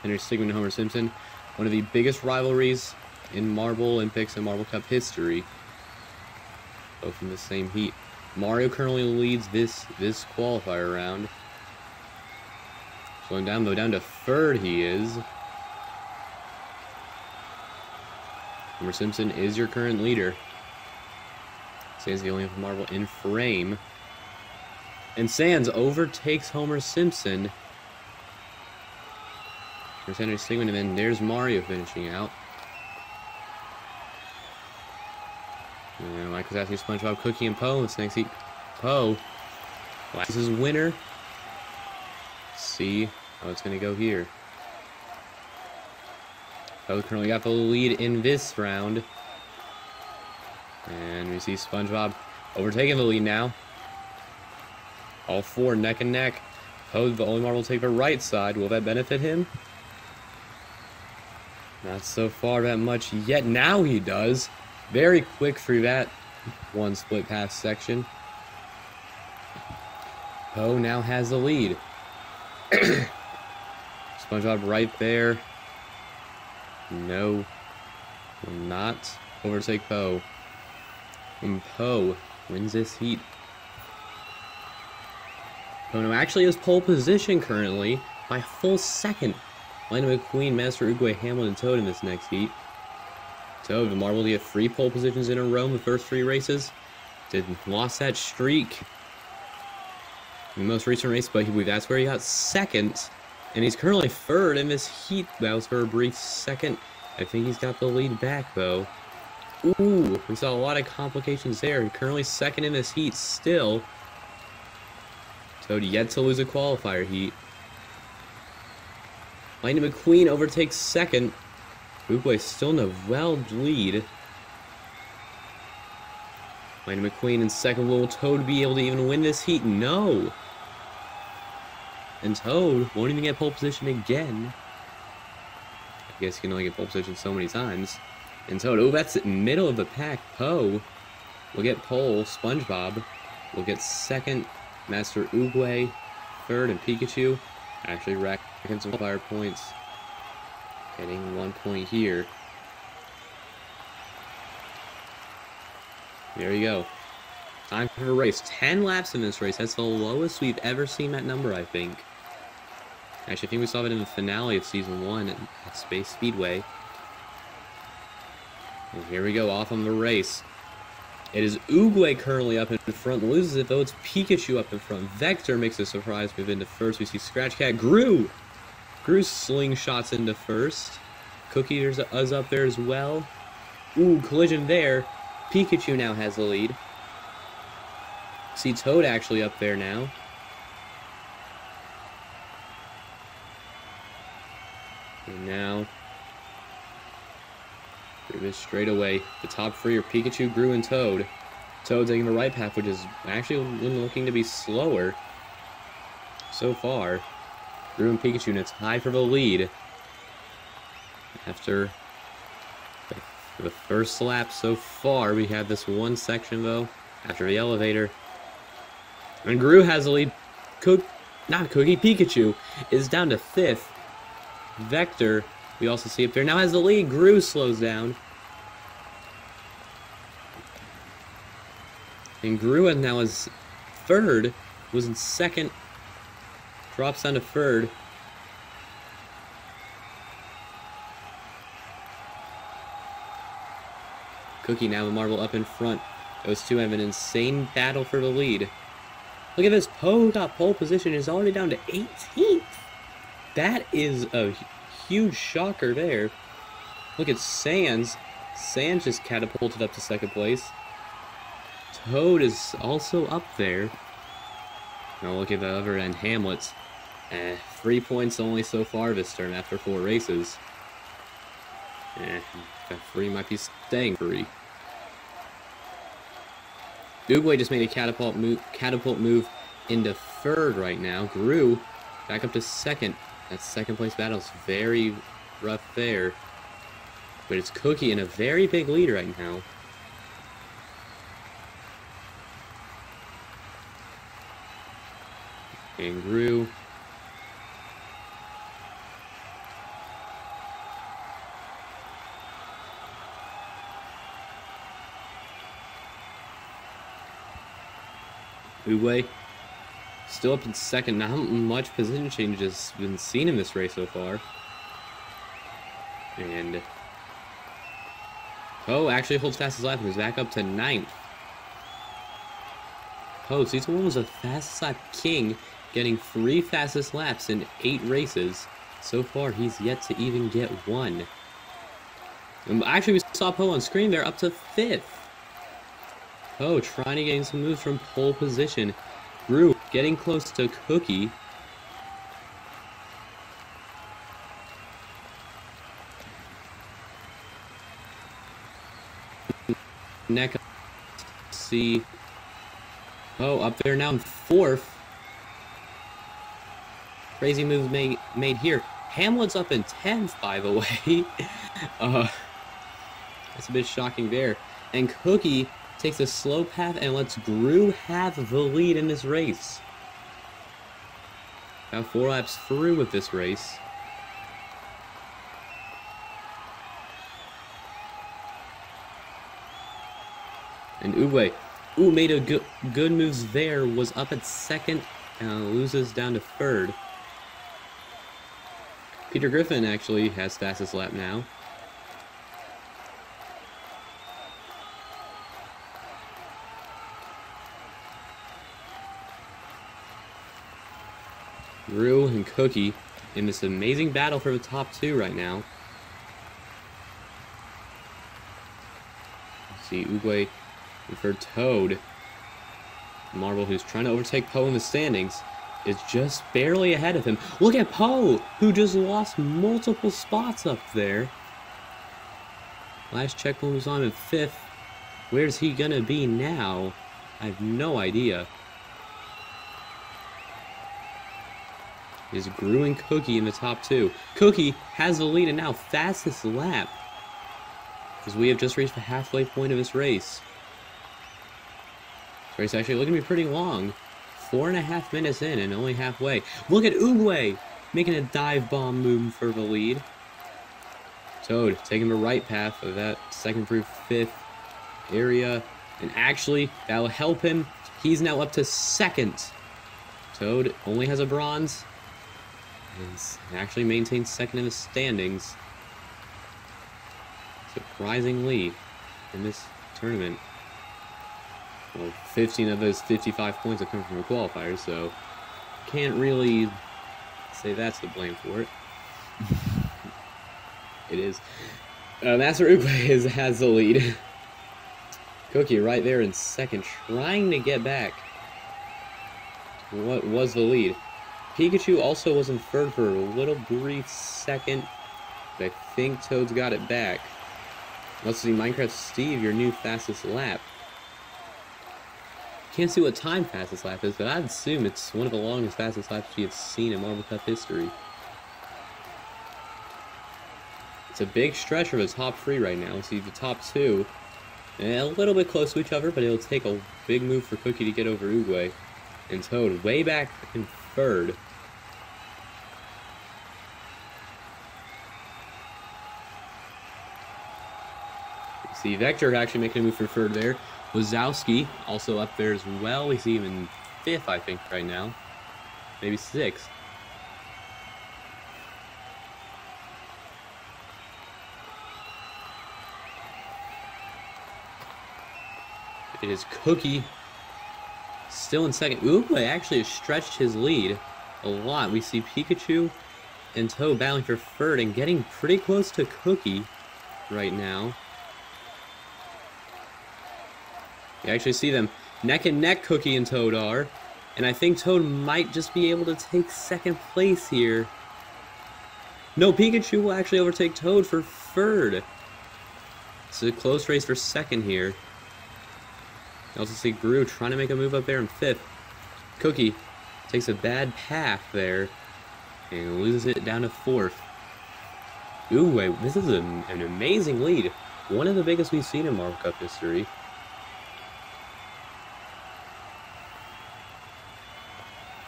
Henry Sigmund and Homer Simpson, one of the biggest rivalries in Marble Olympics and Marble Cup history. Both in the same heat. Mario currently leads this qualifier round. Slowing down, though, down to third he is. Homer Simpson is your current leader. Sans the only marble in frame. And Sans overtakes Homer Simpson. There's Henry Sigmund, and then there's Mario finishing out. And Mike was asking SpongeBob, Cookie, and Poe. This next heat, Poe. This is winner. Let's see how it's going to go here. Poe currently got the lead in this round. And we see SpongeBob overtaking the lead now. All 4 neck and neck. Poe, the only marble, will take the right side. Will that benefit him? Not so far that much yet. Now he does. Very quick through that one split path section. Poe now has the lead. SpongeBob right there. No, will not overtake Poe. And Poe wins this heat. Poe now actually has pole position currently by a full second. Lightning McQueen, Master Uguay, Hamlin, and Toad in this next heat. Toad, the marble to get 3 pole positions in a row in the first 3 races. Lost that streak in the most recent race, but that's where he got second. And he's currently third in this heat. That was for a brief second. I think he's got the lead back, though. Ooh, we saw a lot of complications there. Currently second in this heat still. Toad yet to lose a qualifier heat. Lightning McQueen overtakes second. Uguay still in a well lead. Lightning McQueen in second. Will Toad be able to even win this heat? No! And Toad won't even get pole position again. I guess he can only get pole position so many times. And Toad, oh, that's it, middle of the pack. Poe will get pole. SpongeBob will get second. Master Uguay third, and Pikachu actually racking some fire points. Getting 1 point here. There you go. Time for the race. 10 laps in this race. That's the lowest we've ever seen that number, I think. Actually, I think we saw it in the finale of Season 1 at Space Speedway. And here we go, off on the race. It is Uguay currently up in front, loses it though. It's Pikachu up in front. Vector makes a surprise move into first. We see Scratch Cat. Gru slingshots into first. Cookie is up there as well. Ooh, collision there. Pikachu now has the lead. See Toad actually up there now. And now, straight away, the top three are Pikachu, Gru, and Toad. Toad taking the right path, which is actually looking to be slower so far. Gru and Pikachu, and it's high for the lead. After the first lap so far, we have this one section, though, after the elevator. And Gru has the lead. Pikachu is down to 5th. Vector, we also see up there, now has the lead. Gru slows down. And Gru now is third, was in second, drops down to third. Cookie now with Marvel up in front. Those two have an insane battle for the lead. Look at this, Poe got pole position, is already down to 18th. That is a huge shocker there. Look at Sans. Sans just catapulted up to second place. Toad is also up there. Now look at the other end, Hamlet's. 3 points only so far this turn after 4 races. That 3 might be staying 3. Uguay just made a catapult move into third right now. Gru back up to second. That second place battle is very rough there. But it's Cookie in a very big lead right now. And Gru. Uguay still up in second. Not much position changes been seen in this race so far. And Poe actually holds fastest lap and is back up to 9th. Poe, Season 1 was a fastest lap king, getting 3 fastest laps in 8 races. So far, he's yet to even get 1. And actually, we saw Poe on screen there up to 5th. Poe trying to gain some moves from pole position. Gru getting close to Cookie. Neck, see. Oh, up there now in 4th. Crazy moves made here. Hamlet's up in 10th, by the way. That's a bit shocking there. And Cookie takes a slow path and lets Gru have the lead in this race. About 4 laps through with this race. And Uguay, made a good moves there, was up at second, loses down to third. Peter Griffin actually has fastest lap now. Gru and Cookie in this amazing battle for the top 2 right now. See Uguay for Toad. Marvel, who's trying to overtake Poe in the standings, is just barely ahead of him. Look at Poe, who just lost multiple spots up there. Last checkpoint was on in 5th. Where's he gonna be now? I have no idea. Is Gru and Cookie in the top 2. Cookie has the lead and now fastest lap. Because we have just reached the halfway point of this race. This race actually looking to be pretty long. 4.5 minutes in and only halfway. Look at Segway making a dive bomb move for the lead. Toad taking the right path of that 2nd through 5th area. And actually, that will help him. He's now up to 2nd. Toad only has a bronze. And actually maintains 2nd in the standings. Surprisingly, in this tournament. Well, 15 of those 55 points have come from the qualifiers, so can't really say that's the blame for it. It is. Master Segway has the lead. Cookie right there in 2nd, trying to get back to what was the lead. Pikachu also was in 3rd for a little brief second, but I think Toad's got it back. Let's see, Minecraft Steve, your new fastest lap. Can't see what time fastest lap is, but I'd assume it's one of the longest fastest laps we have seen in Marvel Cup history. It's a big stretch of the top 3 right now. See the top 2, a little bit close to each other, but it'll take a big move for Cookie to get over Segway. And Toad way back in 3rd. See Vector actually making a move for 3rd there. Wazowski also up there as well. He's even 5th, I think, right now. Maybe 6th. It is Cookie still in 2nd. Segway actually has stretched his lead a lot. We see Pikachu and Toad battling for 3rd and getting pretty close to Cookie right now. You actually see them neck and neck, Cookie and Toad are. And I think Toad might just be able to take 2nd place here. No, Pikachu will actually overtake Toad for 3rd. It's a close race for 2nd here. You also see Gru trying to make a move up there in 5th. Cookie takes a bad path there and loses it down to 4th. Segway, this is an amazing lead. One of the biggest we've seen in Marvel Cup history.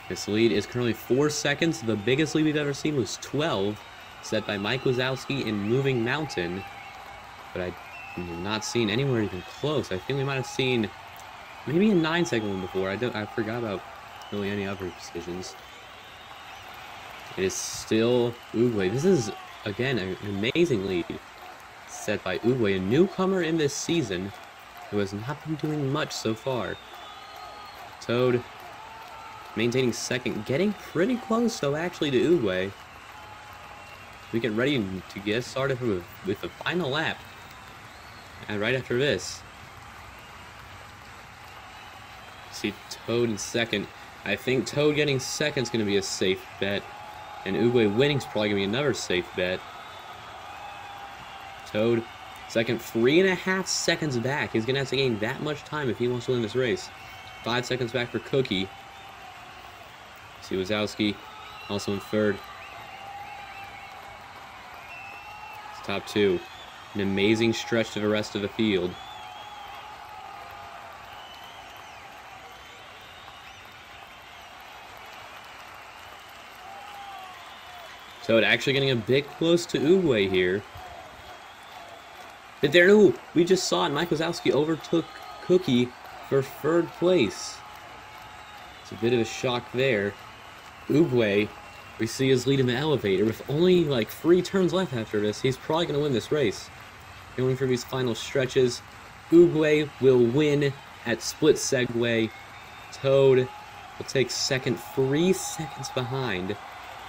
This lead is currently 4 seconds. The biggest lead we've ever seen was 12, set by Mike Wazowski in Moving Mountain. But I've not seen anywhere even close. I think we might have seen maybe a 9-second one before. I forgot about really any other decisions. It is still Segway. This is, again, an amazing lead set by Segway, a newcomer in this season who has not been doing much so far. Toad maintaining 2nd, getting pretty close though actually to Segway. We get ready to get started with the final lap. And right after this, see Toad in 2nd. I think Toad getting 2nd is going to be a safe bet, and Segway winning is probably going to be another safe bet. Toad 2nd, 3.5 seconds back. He's going to have to gain that much time if he wants to win this race. 5 seconds back for Cookie. See Wazowski also in 3rd. It's top 2. An amazing stretch to the rest of the field. Toad actually getting a bit close to Segway here. But there, ooh, we just saw it. Mike Wazowski overtook Cookie for 3rd place. It's a bit of a shock there. Segway, we see his lead in the elevator with only like 3 turns left after this. He's probably going to win this race. Going for these final stretches. Segway will win at split Segway. Toad will take 2nd, 3 seconds behind.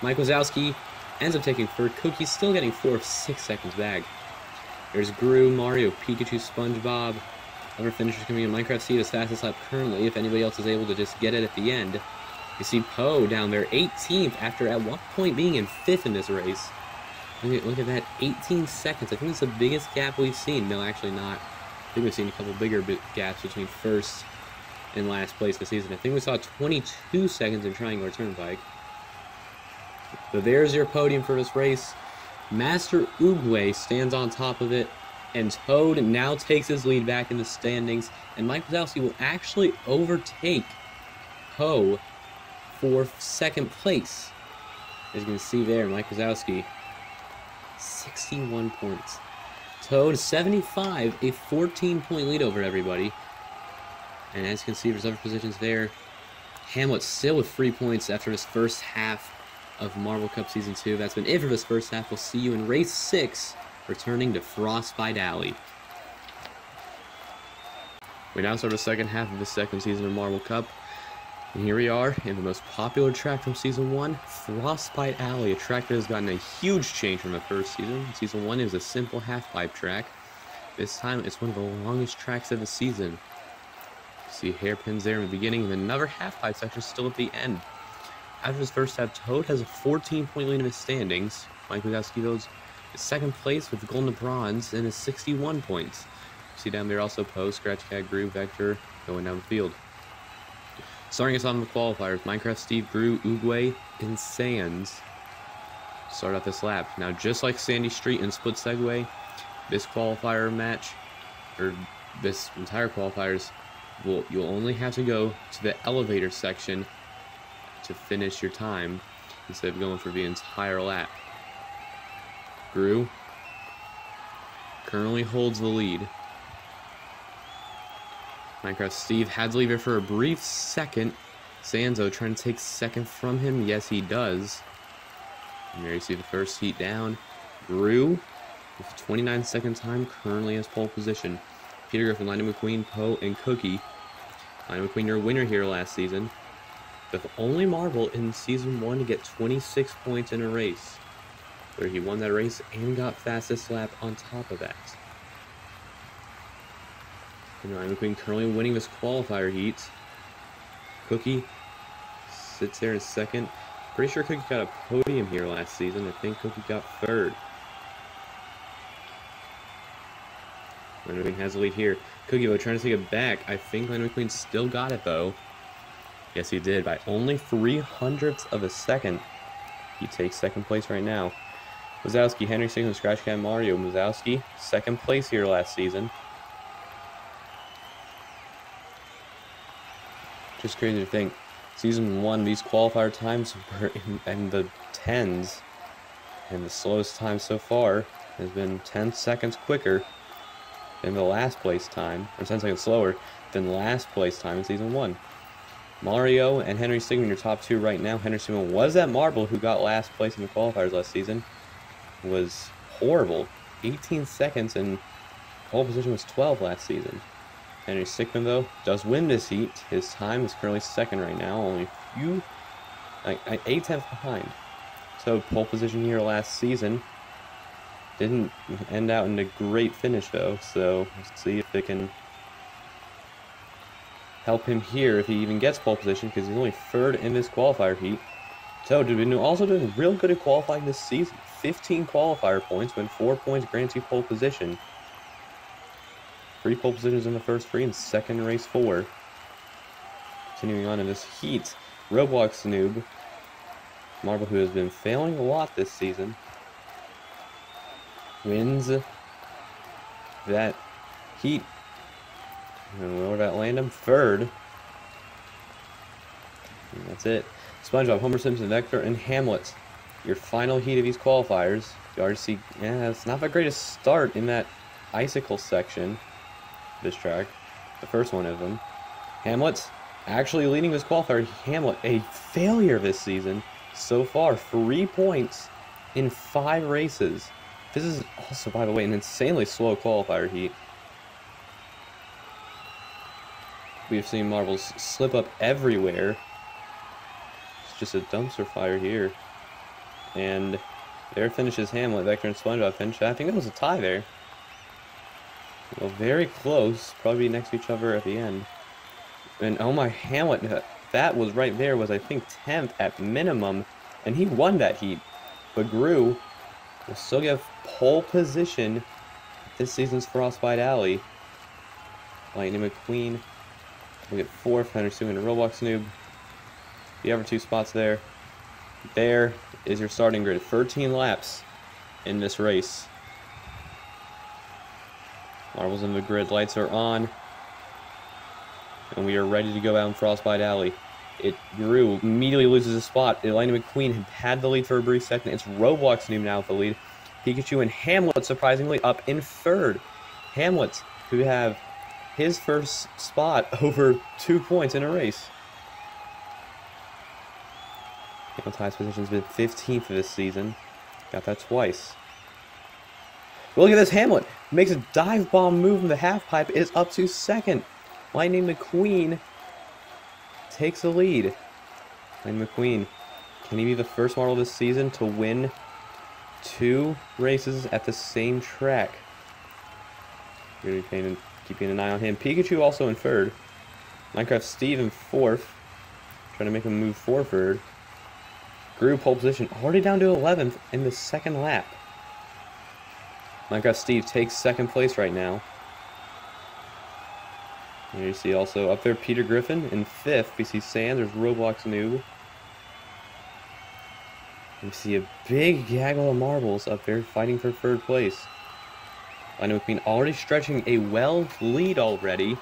Mike Wazowski ends up taking 3rd. Cookie still getting 4th, 6 seconds back. There's Gru, Mario, Pikachu, SpongeBob. Other finishers coming in. Minecraft Steve is fastest lap currently. If anybody else is able to just get it at the end. You see Poe down there, 18th, after at one point being in 5th in this race. Look at that, 18 seconds. I think it's the biggest gap we've seen. No, actually not. I think we've seen a couple bigger gaps between first and last place this season. I think we saw 22 seconds in Triangle or Turnpike. So there's your podium for this race. Master Oogway stands on top of it, and Toad now takes his lead back in the standings, and Mike Wazowski will actually overtake Poe for second place. As you can see there, Mike Wazowski, 61 points. Toad, 75, a 14-point lead over everybody. And as you can see, there's other positions there. Hamlet still with 3 points after his first half of Marvel Cup Season 2. That's been it for this first half. We'll see you in Race 6, returning to Frostbite Alley. We now start the second half of the second season of Marvel Cup. And here we are in the most popular track from Season 1, Frostbite Alley, a track that has gotten a huge change from the first season. Season 1 is a simple half-pipe track. This time, it's one of the longest tracks of the season. You see hairpins there in the beginning, and another half-pipe section still at the end. After this first half, Toad has a 14-point lead in his standings. Mike Wazowski goes in second place with gold and bronze and is 61 points. You see down there also Poe, Scratch Cat, Groove, Vector going down the field. Starting us on the qualifiers, Minecraft Steve, Gru, Oogway, and Sands start off this lap. Now, just like Sandy Street and Split Segway, this qualifier match, or this entire qualifiers, you'll only have to go to the elevator section to finish your time instead of going for the entire lap. Gru currently holds the lead. Minecraft Steve had to leave it for a brief second. Sanzo trying to take second from him. Yes, he does. And there you see the first heat down. Gru, with 29-second time, currently has pole position. Peter Griffin, Lightning McQueen, Poe, and Cookie. Lightning McQueen, your winner here last season. The only Marvel in Season 1 to get 26 points in a race, where he won that race and got fastest lap on top of that. And Ryan McQueen currently winning this qualifier heat. Cookie sits there in second. Pretty sure Cookie got a podium here last season. I think Cookie got third. Ryan McQueen has the lead here. Cookie, though, trying to take it back. I think Ryan McQueen still got it, though. Yes, he did, by only 0.03 of a second. He takes second place right now. Wazowski, Henry Sigmund, Scratch Cat, Mario. Wazowski, second place here last season. Just crazy to think. Season 1, these qualifier times were in the 10s. And the slowest time so far has been 10 seconds quicker than the last place time. Or 10 seconds slower than last place time in Season 1. Mario and Henry Sigmund, your top two right now. Henry Sigmund was that Marble who got last place in the qualifiers last season. Was horrible. 18 seconds, and pole position was 12 last season. Henry Sigmund, though, does win this heat. His time is currently second right now, only a few, like 8/10 behind. So pole position here last season. Didn't end out in a great finish, though, so let's see if it can help him here if he even gets pole position, because he's only third in this qualifier heat. Toad also doing real good at qualifying this season. 15 qualifier points, when 4 points grants you pole position. 3 pole positions in the first 3 and second race 4. Continuing on in this heat, Roblox Noob, Marble, who has been failing a lot this season, wins that heat. And where did that land him? Third. And that's it. SpongeBob, Homer Simpson, Vector, and Hamlet. Your final heat of these qualifiers. You already see, yeah, it's not the greatest start in that icicle section. This track, the first one of them. Hamlet actually leading this qualifier. Hamlet, a failure this season so far. 3 points in 5 races. This is also, by the way, an insanely slow qualifier heat. We've seen marbles slip up everywhere. It's just a dumpster fire here. And there finishes Hamlet. Vector and SpongeBob finish. I think that was a tie there. Well, very close. Probably next to each other at the end. And oh my, Hamlet, that was right there, was I think 10th at minimum. And he won that heat. But Gru will still get pole position this season's Frostbite Alley. Lightning McQueen will get 4th. Henry Stewart and Roblox Noob. The other 2 spots there. There is your starting grid. 13 laps in this race. Marbles in the grid. Lights are on. And we are ready to go out in Frostbite Alley. It grew, immediately loses a spot. Lightning McQueen had the lead for a brief second. It's Roblox Noob now with the lead. Pikachu and Hamlet surprisingly up in 3rd. Hamlet, who have his first spot over 2 points in a race. Hamlet's highest position has been 15th this season. Got that twice. But look at this, Hamlet makes a dive bomb move in the half pipe. Is up to 2nd. Lightning McQueen takes the lead. Lightning McQueen, can he be the first model this season to win 2 races at the same track? You're going to be keeping an eye on him. Pikachu also in 3rd. Minecraft Steve in 4th. Trying to make him move forward. Grew pole position, already down to 11th in the 2nd lap. Minecraft Steve takes 2nd place right now. And you see also up there Peter Griffin in 5th. We see Sand, there's Roblox Noob. We see a big gaggle of marbles up there fighting for 3rd place. Lightning McQueen already stretching a well lead already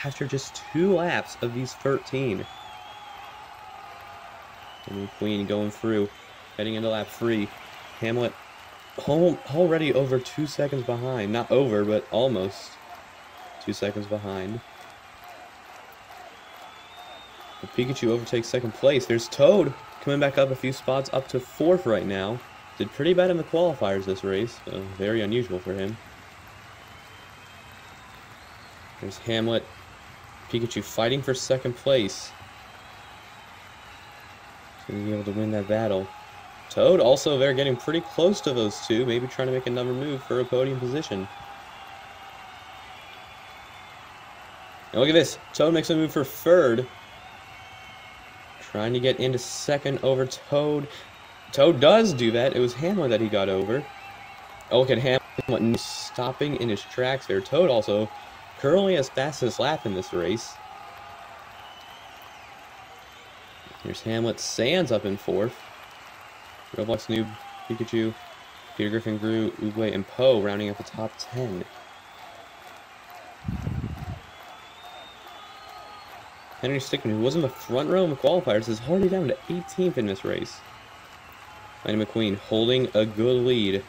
after just 2 laps of these 13. Lightning McQueen going through, heading into lap 3. Hamlet already over 2 seconds behind. Not over, but almost 2 seconds behind. But Pikachu overtakes 2nd place. There's Toad coming back up a few spots, up to 4th right now. Did pretty bad in the qualifiers this race. Very unusual for him. There's Hamlet. Pikachu fighting for 2nd place. He's going to be able to win that battle. Toad also there getting pretty close to those 2. Maybe trying to make another move for a podium position. And look at this. Toad makes a move for 3rd. Trying to get into 2nd over Toad. Toad does do that. It was Hamlet that he got over. Oh, look at Hamlet stopping in his tracks there. Toad also currently his fastest lap in this race. Here's Hamlet. Sands up in 4th. Roblox Noob, Pikachu, Peter Griffin, Gru, Oogway, and Poe rounding up the top 10. Henry Stickman, who was in the front row in the qualifiers, is already down to 18th in this race. Lightning McQueen holding a good lead.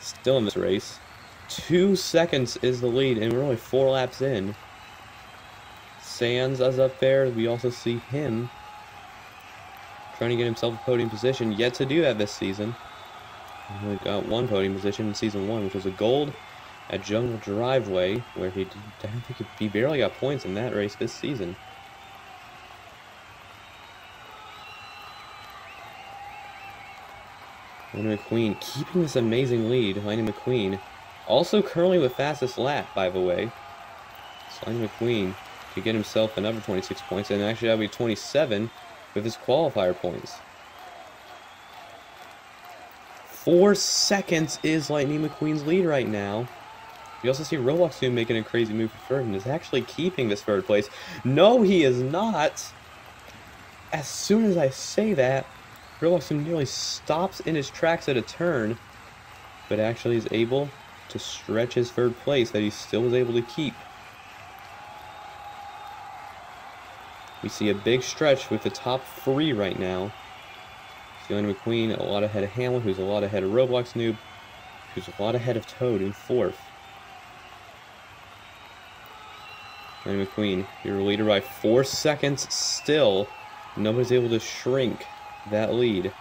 Still in this race. 2 seconds is the lead, and we're only 4 laps in. Sands is up there. We also see him trying to get himself a podium position. Yet to do that this season. He only got 1 podium position in Season 1, which was a gold at Jungle Driveway, where I don't think he barely got points in that race this season. Lightning McQueen keeping this amazing lead. Lightning McQueen also currently the fastest lap, by the way. So Lightning McQueen could get himself another 26 points, and actually that'll be 27 with his qualifier points. 4 seconds is Lightning McQueen's lead right now. You also see Roblox Noob making a crazy move for 3rd and is actually keeping this 3rd place. No, he is not. As soon as I say that, Roblox Noob nearly stops in his tracks at a turn, but actually is able to stretch his 3rd place that he still was able to keep. We see a big stretch with the top 3 right now. Lightning McQueen a lot ahead of Hamlet, who's a lot ahead of Roblox Noob, who's a lot ahead of Toad in 4th. Lightning McQueen, your leader by 4 seconds still. Nobody's able to shrink that lead.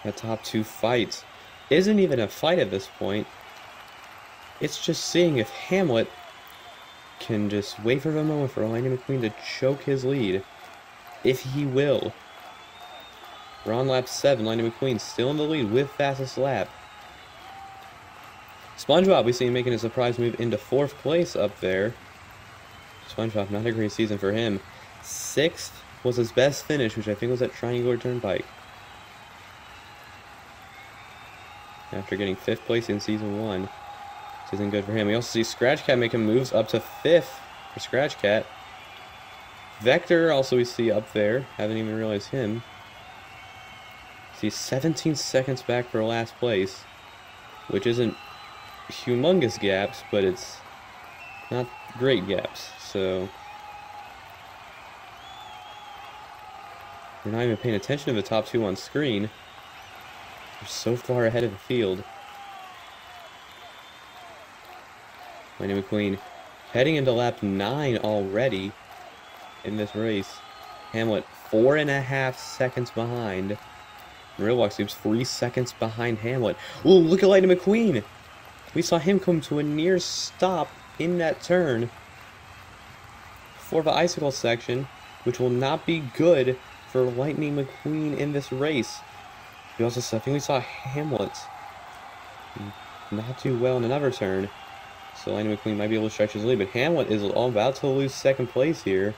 That top 2 fight isn't even a fight at this point. It's just seeing if Hamlet can just wait for the moment for Lightning McQueen to choke his lead. If he will. We're on lap 7. Lightning McQueen still in the lead with fastest lap. SpongeBob, we see him making a surprise move into 4th place up there. SpongeBob, not a great season for him. 6th was his best finish, which I think was at Triangular Turnpike. after getting 5th place in Season 1. This isn't good for him. We also see Scratch Cat making moves up to 5th for Scratch Cat. Vector also we see up there. Haven't even realized him. See 17 seconds back for last place, which isn't humongous gaps, but it's not great gaps. So we're not even paying attention to the top 2 on screen. They're so far ahead of the field. Lightning McQueen heading into lap 9 already in this race. Hamlet 4.5 seconds behind. Roblox Noob's 3 seconds behind Hamlet. Ooh, look at Lightning McQueen! We saw him come to a near stop in that turn for the icicle section, which will not be good for Lightning McQueen in this race. We also saw, I think we saw Hamlet not do well in another turn, so Lightning McQueen might be able to stretch his lead, but Hamlet is all about to lose 2nd place here.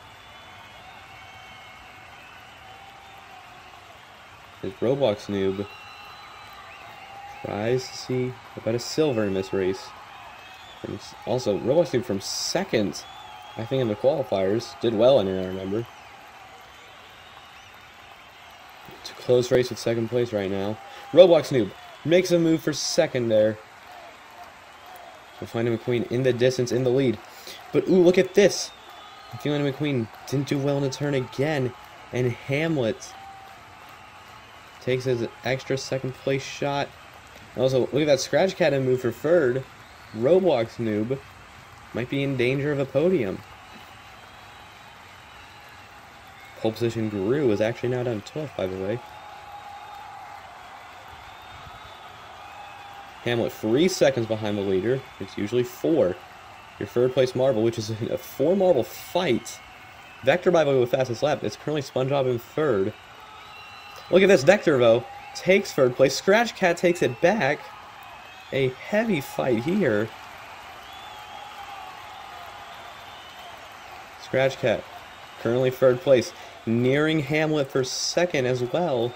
His Roblox Noob tries to see about a silver in this race. And also, Roblox Noob from 2nd, I think, in the qualifiers. Did well in it, I remember. It's a close race with 2nd place right now. Roblox Noob makes a move for 2nd there. We'll find McQueen in the distance, in the lead. But, ooh, look at this! I feel like McQueen didn't do well in the turn again. And Hamlet takes his extra 2nd place shot. Also, look at that Scratch Cat and move for 3rd. Roblox Noob might be in danger of a podium. Pole position Guru is actually now down to 12th, by the way. Hamlet 3 seconds behind the leader. It's usually 4. Your 3rd place marble, which is a 4 marble fight. Vector, by the way, with fastest lap. It's currently SpongeBob in 3rd. Look at this, Vector, though, takes 3rd place. Scratch Cat takes it back. A heavy fight here. Scratch Cat, currently 3rd place. Nearing Hamlet for 2nd as well.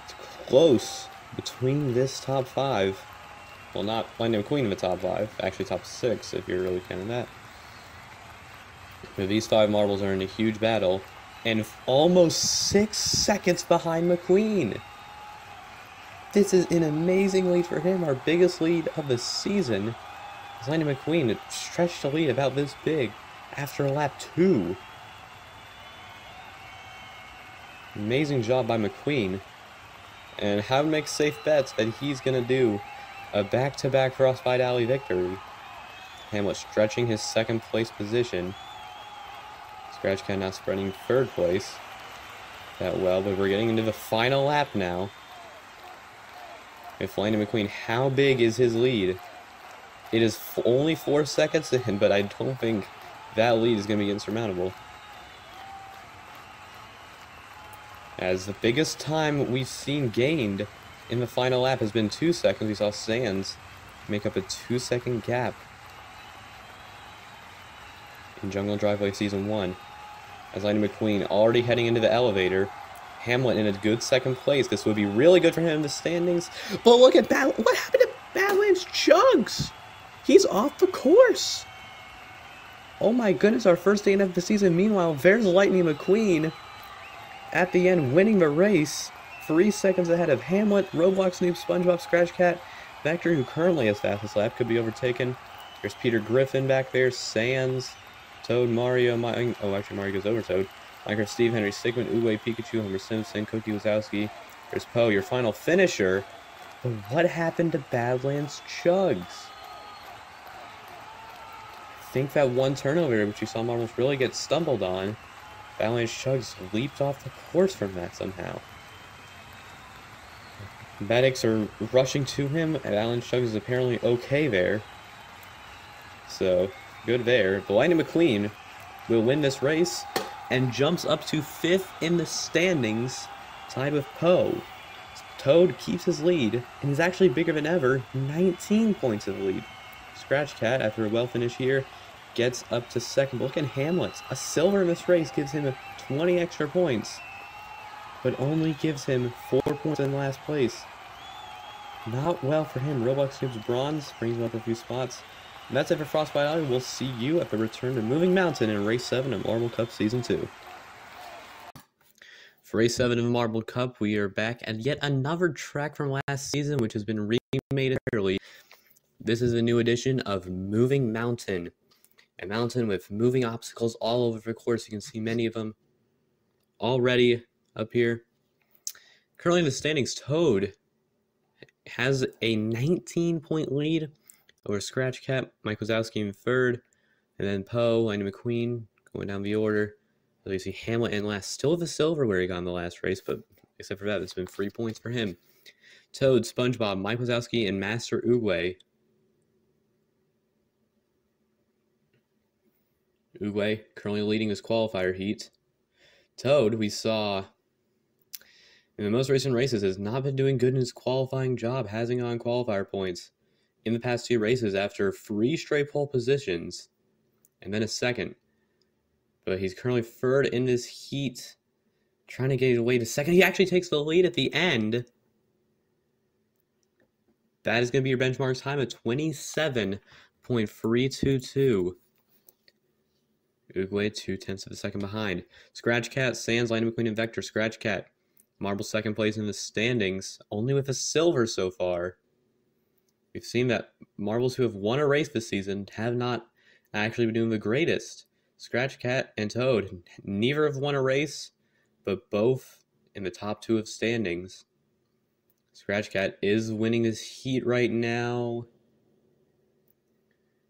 It's close between this top 5. Well, not Lightning McQueen in the top 5. Actually, top 6, if you're really counting that. These 5 marbles are in a huge battle, and almost 6 seconds behind McQueen. This is an amazing lead for him, our biggest lead of the season. As Lightning McQueen stretched the lead about this big after lap 2. Amazing job by McQueen. And how to make safe bets that he's going to do a back-to-back Frostbite Alley victory. Hamlet stretching his 2nd place position. Scratch Cat now spreading 3rd place that well, but we're getting into the final lap now. If Lightning McQueen, how big is his lead? It is only 4 seconds in, but I don't think that lead is going to be insurmountable. As the biggest time we've seen gained in the final lap has been 2 seconds. We saw Sands make up a 2-second gap in Jungle Driveway Season 1. As Lightning McQueen already heading into the elevator. Hamlet in a good 2nd place. This would be really good for him in the standings. But look at what happened to Badlands Chugs? He's off the course. Oh my goodness, our first day of the season. Meanwhile, there's Lightning McQueen at the end winning the race. 3 seconds ahead of Hamlet, Roblox Noob, SpongeBob, Scratch Cat, Vector, who currently has fastest lap, could be overtaken. There's Peter Griffin back there, Sans, Toad, Mario, oh, actually Mario goes over Toad. Minecraft Steve, Henry Sigmund, Uwe, Pikachu, Homer Simpson, Cookie Wazowski. There's Poe, your final finisher. But what happened to Badlands Chugs? I think that one turnover, which you saw Marbles really get stumbled on, Badlands Chugs leaped off the course from that somehow. Medics are rushing to him, and Badlands Chugs is apparently okay there. So, good there. But Lightning McQueen will win this race and jumps up to 5th in the standings, tied with Poe. Toad keeps his lead, and he's actually bigger than ever, 19 points of lead. Scratch Cat, after a well finish here, gets up to 2nd. But look at Hamlet. A silver in this race gives him 20 extra points. but only gives him 4 points in last place. Not well for him. Roblox Noob's bronze brings him up a few spots. And that's it for Frostbite Audio. We'll see you at the return to Moving Mountain in Race 7 of Marble Cup Season 2. For Race 7 of Marble Cup, we are back at yet another track from last season, which has been remade entirely. This is a new edition of Moving Mountain. A mountain with moving obstacles all over the course. You can see many of them already up here. Currently in the standings, Toad has a 19-point lead over Scratch Cat, Mike Wazowski in third, and then Poe, Lightning McQueen going down the order. So you see Hamlet in last, still the silver where he got in the last race, but except for that, it's been 3 points for him. Toad, SpongeBob, Mike Wazowski, and Master Oogway. Oogway currently leading this qualifier heat. Toad, we saw in the most recent races, has not been doing good in his qualifying job, hasn't on qualifier points in the past 2 races after 3 straight pole positions and then a second. But he's currently third in this heat, trying to get his way to second. He actually takes the lead at the end. That is going to be your benchmark time at 27.322. Oogway 0.2 of a second behind. Scratch Cat, Sans, Lightning McQueen, and Vector. Scratch Cat, Marble second place in the standings, only with a silver so far. We've seen that Marbles who have won a race this season have not actually been doing the greatest. Scratch Cat and Toad, neither have won a race, but both in the top 2 of standings. Scratch Cat is winning this heat right now.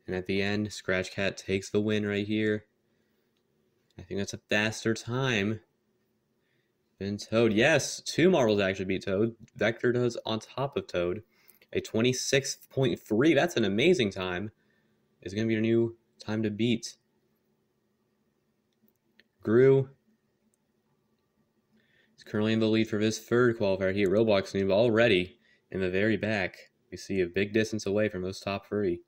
And at the end, Scratch Cat takes the win right here. I think that's a faster time than Toad. Yes, 2 Marbles actually beat Toad. Vector does on top of Toad. A 26.3, that's an amazing time. It's going to be your new time to beat. Gru is currently in the lead for this third qualifier here. Roblox Noob already in the very back. You see a big distance away from those top 3.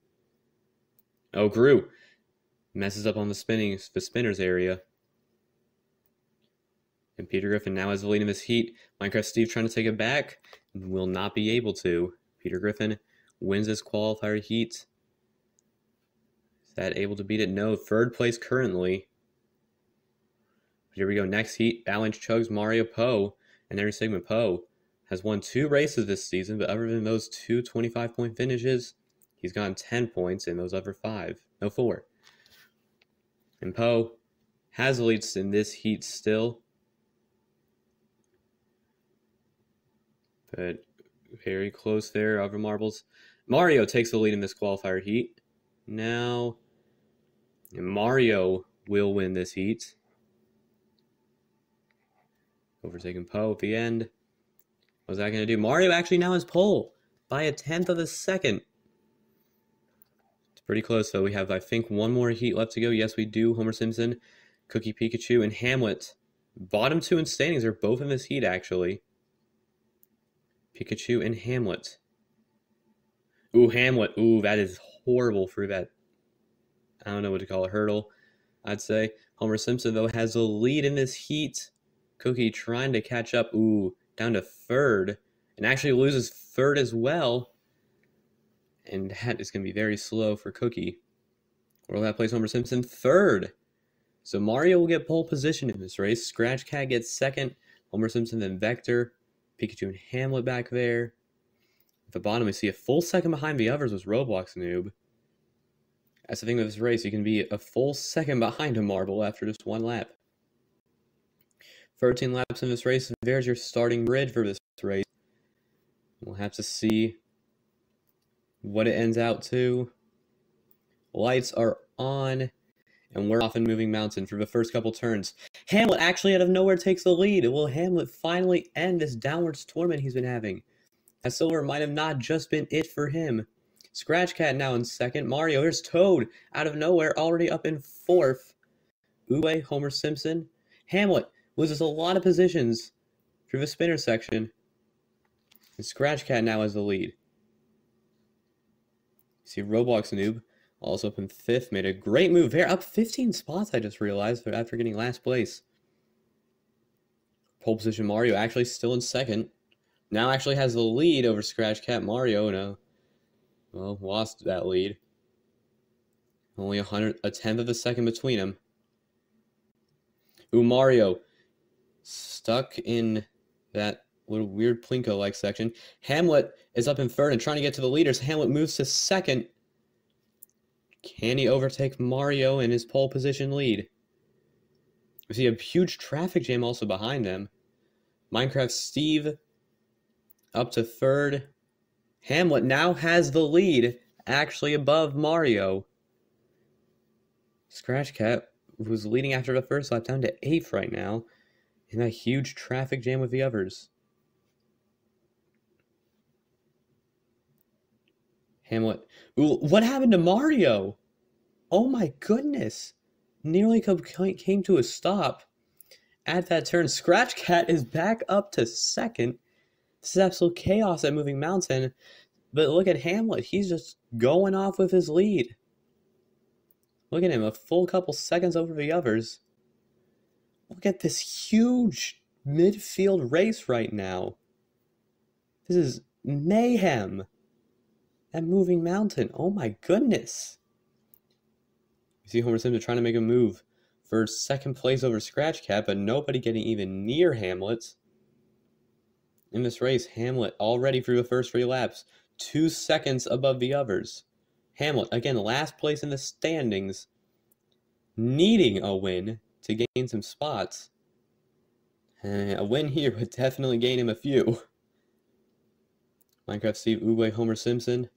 Oh, Gru messes up on the spinners area. And Peter Griffin now has the lead in this heat. Minecraft Steve trying to take it back and will not be able to. Peter Griffin wins this qualifier heat. Is that able to beat it? No. Third place currently. Here we go. Next heat. Avalanche Chugs, Mario, Poe, and there's Sigma. Poe has won 2 races this season, but other than those 2 25-point finishes, he's gotten 10 points in those other 4. And Poe has the leads in this heat still. But very close there, other Marbles. Mario takes the lead in this qualifier heat. Now, Mario will win this heat. Overtaking Poe at the end. What's that going to do? Mario actually now has pole by a 1/10 of a second. It's pretty close, though. We have, I think, 1 more heat left to go. Yes, we do. Homer Simpson, Cookie Pikachu, and Hamlet. Bottom 2 in standings are both in this heat, actually. Pikachu and Hamlet. Ooh, Hamlet. Ooh, that is horrible for that. I don't know what to call it. Hurdle, I'd say. Homer Simpson, though, has the lead in this heat. Cookie trying to catch up. Ooh, down to third. And actually loses third as well. And that is going to be very slow for Cookie. Where will that place Homer Simpson? Third. So Mario will get pole position in this race. Scratch Cat gets second. Homer Simpson, then Vector. Pikachu and Hamlet back there. At the bottom, we see a full second behind the others was Roblox Noob. That's the thing with this race. You can be a full second behind a Marble after just 1 lap. 13 laps in this race. There's your starting grid for this race. We'll have to see what it ends out to. Lights are on, and we're off in Moving Mountain for the first couple turns. Hamlet actually out of nowhere takes the lead. Will Hamlet finally end this downwards torment he's been having? As silver might have not just been it for him. Scratch Cat now in second. Mario, here's Toad out of nowhere, already up in 4th. Uwe, Homer Simpson. Hamlet loses a lot of positions through the spinner section. And Scratch Cat now has the lead. See Roblox Noob also up in 5th. Made a great move there. Up 15 spots, I just realized, after getting last place. Pole position Mario actually still in second. Now actually has the lead over Scratch Cat Mario. No, well, lost that lead. Only a tenth of a second between them. Ooh, Mario stuck in that little weird Plinko-like section. Hamlet is up in third and trying to get to the leaders. Hamlet moves to second. Can he overtake Mario in his pole position lead? We see a huge traffic jam also behind them. Minecraft Steve up to third. Hamlet now has the lead, actually above Mario. Scratch Cat was leading after the first lap, down to 8th right now, in that huge traffic jam with the others. Hamlet. Ooh, what happened to Mario? Oh my goodness. Nearly came to a stop at that turn. Scratch Cat is back up to second. This is absolute chaos at Moving Mountain. But look at Hamlet. He's just going off with his lead. Look at him, a full couple seconds over the others. Look at this huge midfield race right now. This is mayhem at Moving Mountain. Oh my goodness. You see Homer Simpson trying to make a move for second place over Scratch Cat, but nobody getting even near Hamlet. In this race, Hamlet already through the first 3 laps, 2 seconds above the others. Hamlet, again, last place in the standings, needing a win to gain some spots. A win here would definitely gain him a few. Minecraft Steve, Uwe, Homer Simpson.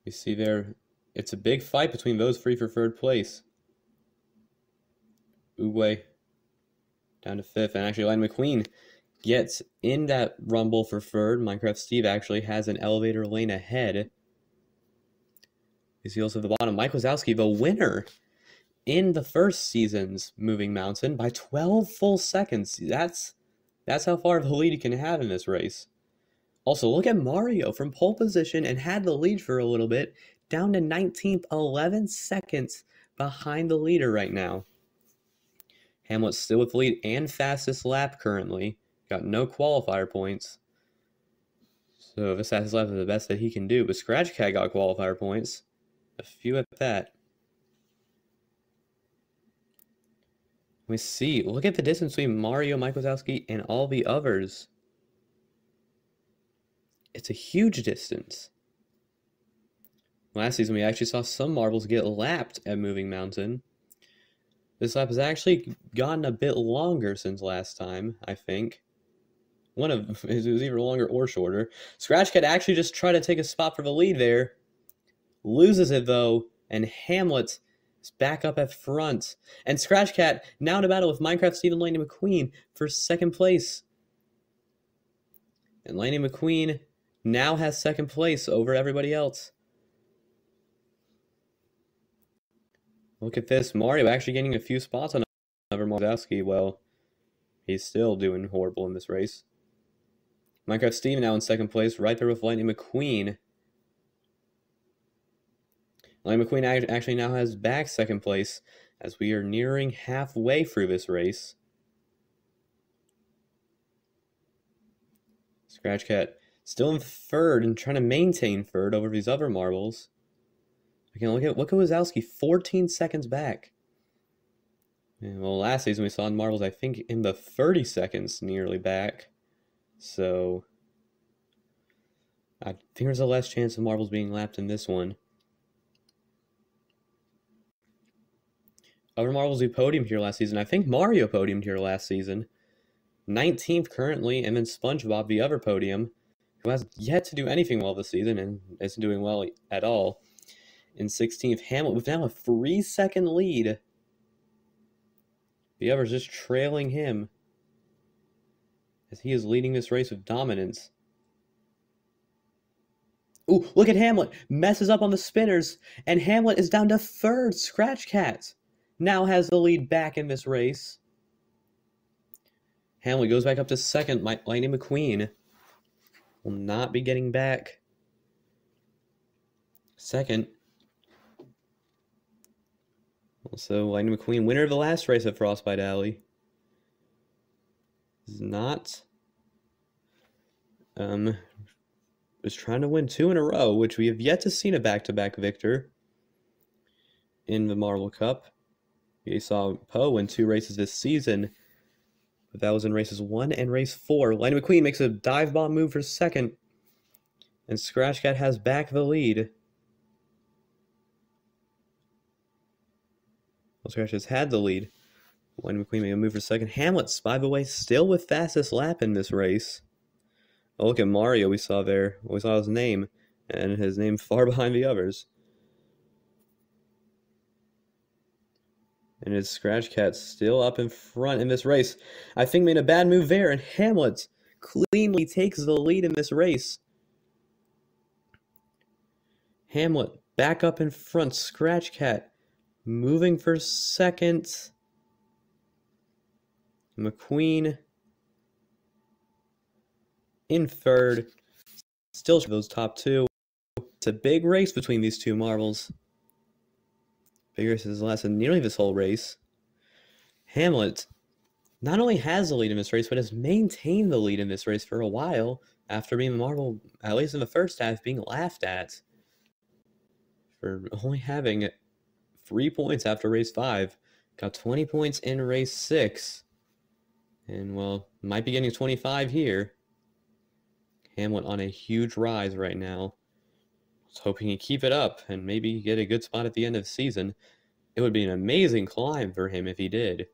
You see there, it's a big fight between those 3 for third place. Uwe down to 5th, and actually Lightning McQueen gets in that rumble for third. Minecraft Steve actually has an elevator lane ahead. You see also at the bottom, Mike Wazowski, the winner in the first season's Moving Mountain by 12 full seconds. That's how far of the lead you can have in this race. Also, look at Mario from pole position and had the lead for a little bit, down to 19th, 11 seconds behind the leader right now. Hamlet still with the lead and fastest lap currently. Got no qualifier points. So the fastest lap is the best that he can do. But Scratch Cat got qualifier points. A few at that. We see, look at the distance between Mario, Mike Wazowski, and all the others. It's a huge distance. Last season, we actually saw some marbles get lapped at Moving Mountain. This lap has actually gotten a bit longer since last time, I think. It was either longer or shorter. Scratch Cat actually just tried to take a spot for the lead there. Loses it, though, and Hamlet is back up at front. And Scratch Cat now in a battle with Minecraft Steve and Lightning McQueen for second place. And Lightning McQueen now has second place over everybody else. Look at this. Mario actually getting a few spots on over Wazowski. Well, he's still doing horrible in this race. Minecraft Steve now in second place, right there with Lightning McQueen. Lightning McQueen actually now has back second place as we are nearing halfway through this race. Scratch Cat still in third and trying to maintain third over these other marbles. Again, look at Wazowski, 14 seconds back. And, well, last season we saw in marbles, I think, in the 30 seconds nearly back. So I think there's a less chance of marbles being lapped in this one. Other marbles who podiumed here last season. I think Mario podiumed here last season. 19th currently, and then SpongeBob, the other podium, who has yet to do anything well this season and isn't doing well at all. In 16th, Hamlet with now a 3-second lead. The others just trailing him as he is leading this race with dominance. Ooh, look at Hamlet. Messes up on the spinners, and Hamlet is down to third. Scratch Cat now has the lead back in this race. Hamlet goes back up to second. Lightning McQueen will not be getting back second. Also, Lightning McQueen, winner of the last race at Frostbite Alley, is not... was trying to win 2 in a row, which we have yet to see a back-to-back victor in the Marvel Cup. We saw Poe win 2 races this season, but that was in races 1 and race 4. Lightning McQueen makes a dive bomb move for second, and Scratch Cat has back the lead. Well, Scratch has had the lead. Lightning McQueen making a move for second. Hamlet's, by the way, still with fastest lap in this race. Oh, look at Mario we saw there. We saw his name, and his name far behind the others. And it's Scratch Cat still up in front in this race. I think made a bad move there, and Hamlet cleanly takes the lead in this race. Hamlet back up in front. Scratch Cat moving for second. McQueen in third. Still those top 2. It's a big race between these 2 marbles. Big race has lasted nearly this whole race. Hamlet not only has the lead in this race, but has maintained the lead in this race for a while after being the marble, at least in the first half, being laughed at for only having 3 points after race 5. Got 20 points in race 6. And, well, might be getting 25 here. Hamlet on a huge rise right now. Was hoping he'd keep it up and maybe get a good spot at the end of the season. It would be an amazing climb for him if he did.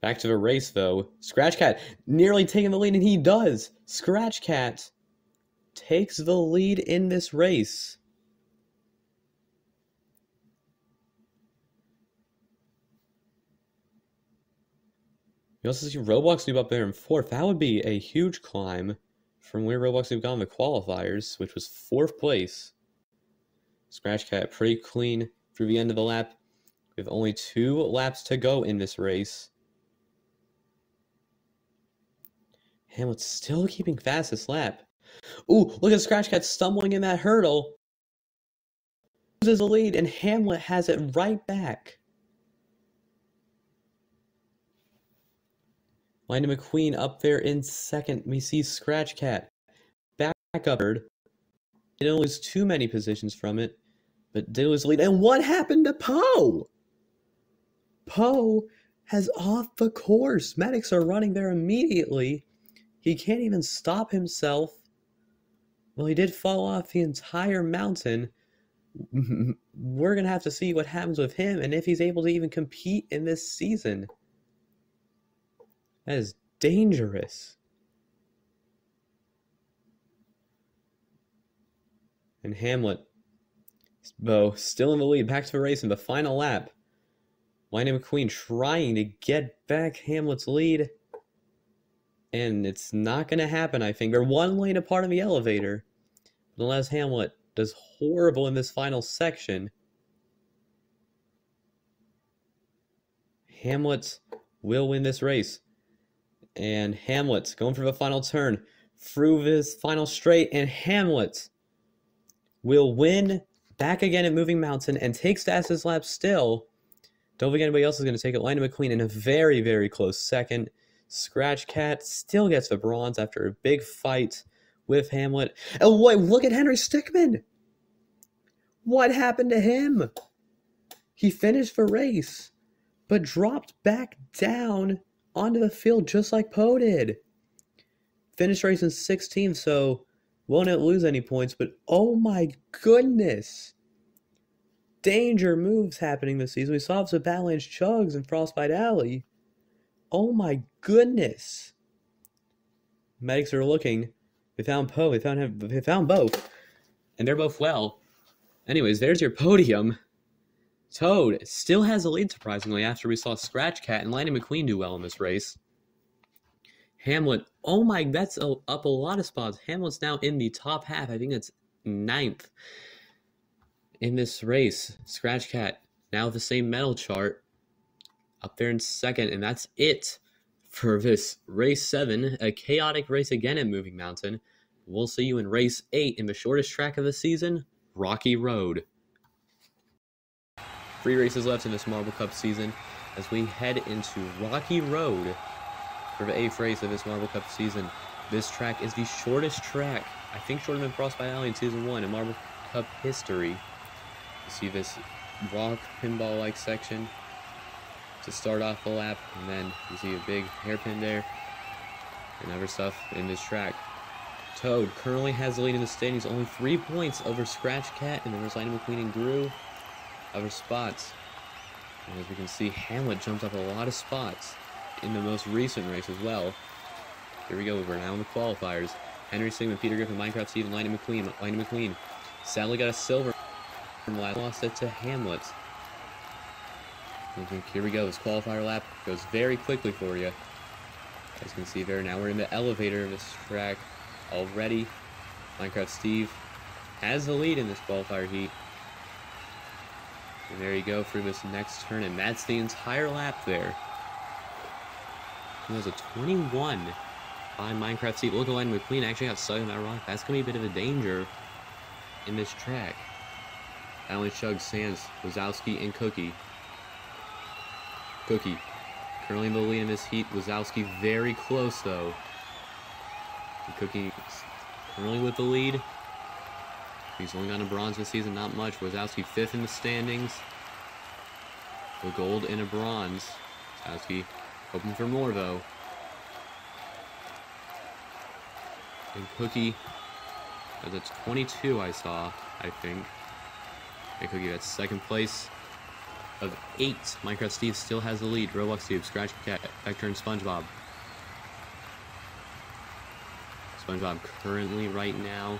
Back to the race, though. Scratch Cat nearly taking the lead, and he does. Scratch Cat takes the lead in this race. You also see Roblox Noob up there in 4th. That would be a huge climb from where Roblox Noob got in the qualifiers, which was 4th place. Scratch Cat pretty clean through the end of the lap. We have only 2 laps to go in this race. Hamlet's still keeping fastest lap. Ooh, look at Scratch Cat stumbling in that hurdle. Loses the lead, and Hamlet has it right back. Lightning McQueen up there in second. We see Scratch Cat back up third. Didn't lose too many positions from it, but did lose the lead. And what happened to Poe? Poe has off the course. Medics are running there immediately. He can't even stop himself. Well, he did fall off the entire mountain. We're going to have to see what happens with him and if he's able to even compete in this season. That is dangerous. And Hamlet, Bo, still in the lead. Back to the race in the final lap. Lightning McQueen trying to get back Hamlet's lead. And it's not going to happen, I think. They're 1 lane apart in the elevator. Unless Hamlet does horrible in this final section. Hamlet will win this race. And Hamlet going for the final turn through this final straight, and Hamlet will win back again at Moving Mountain and takes fastest lap still. Don't think anybody else is going to take it. Lightning McQueen in a very, very close second. Scratch Cat still gets the bronze after a big fight with Hamlet. And wait, look at Henry Stickmin. What happened to him? He finished the race, but dropped back down onto the field just like Poe did. Finished race in 16th, so won't lose any points, but oh my goodness. Danger moves happening this season. We saw some Badlands Chugs in Frostbite Alley. Oh my goodness. Medics are looking. They found Poe. They found him. They found both. And they're both well. Anyways, there's your podium. Toad still has the lead, surprisingly, after we saw Scratch Cat and Lightning McQueen do well in this race. Hamlet, oh my, that's up a lot of spots. Hamlet's now in the top half. I think it's 9th in this race. Scratch Cat, now the same medal chart, up there in 2nd, and that's it for this race 7, a chaotic race again at Moving Mountain. We'll see you in race 8 in the shortest track of the season, Rocky Road. 3 races left in this Marble Cup season as we head into Rocky Road for the 8th race of this Marble Cup season. This track is the shortest track, I think shorter than Frostbite Alley in Season 1 in Marble Cup history. You see this rock pinball-like section to start off the lap, and then you see a big hairpin there and other stuff in this track. Toad currently has the lead in the standings, only 3 points over Scratch Cat, and then there's Lightning McQueen and Gru. Other spots. And as we can see, Hamlet jumped up a lot of spots in the most recent race as well. Here we go, we're now in the qualifiers. Henry Sigmund, Peter Griffin, Minecraft Steve, and Lightning McQueen. Lightning McQueen sadly got a silver from last, lost it to Hamlet. Here we go, this qualifier lap goes very quickly for you. As you can see there, now we're in the elevator of this track already. Minecraft Steve has the lead in this qualifier heat. And there you go through this next turn, and that's the entire lap there. It was a 21 by Minecraft Steve. Look at Lightning McQueen actually got stuck in that rock. That's going to be a bit of a danger in this track. Alan Chug, Sands, Wazowski, and Cookie. Cookie currently in the lead in this heat. Wazowski very close though. And Cookie currently with the lead. He's only got a bronze this season, not much. Wazowski 5th in the standings. A gold and a bronze. Wazowski hoping for more though. And Cookie, that's a 22 I saw, I think. And Cookie, that's 2nd place of 8. Minecraft Steve still has the lead. Roblox Steve, Scratch Cat, Vector, and SpongeBob. SpongeBob currently right now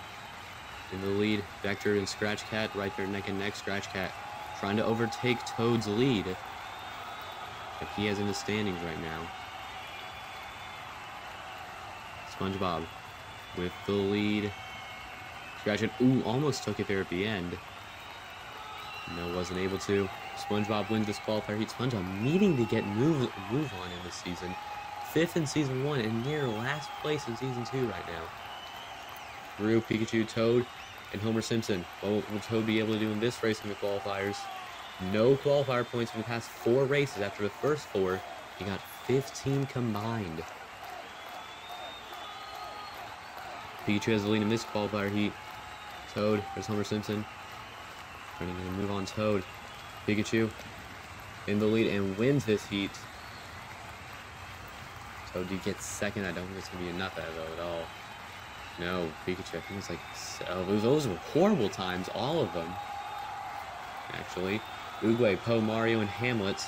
in the lead. Vector and Scratch Cat right there neck and neck. Scratch Cat trying to overtake Toad's lead that he has in the standings right now. SpongeBob with the lead. Scratch Cat, ooh, almost took it there at the end. No, wasn't able to. SpongeBob wins this qualifier heat. SpongeBob needing to get move on in this season. 5th in Season 1 and near last place in Season 2 right now. Gru, Pikachu, Toad, and Homer Simpson. What will Toad be able to do in this race in the qualifiers? No qualifier points in the past 4 races. After the first 4, he got 15 combined. Pikachu has the lead in this qualifier heat. Toad, there's Homer Simpson. Trying to move on Toad. Pikachu in the lead and wins this heat. Toad gets 2nd. I don't think it's going to be enough though at all. No, Pikachu, I think it's like, those were horrible times, all of them. Actually, Oogway, Poe, Mario, and Hamlet.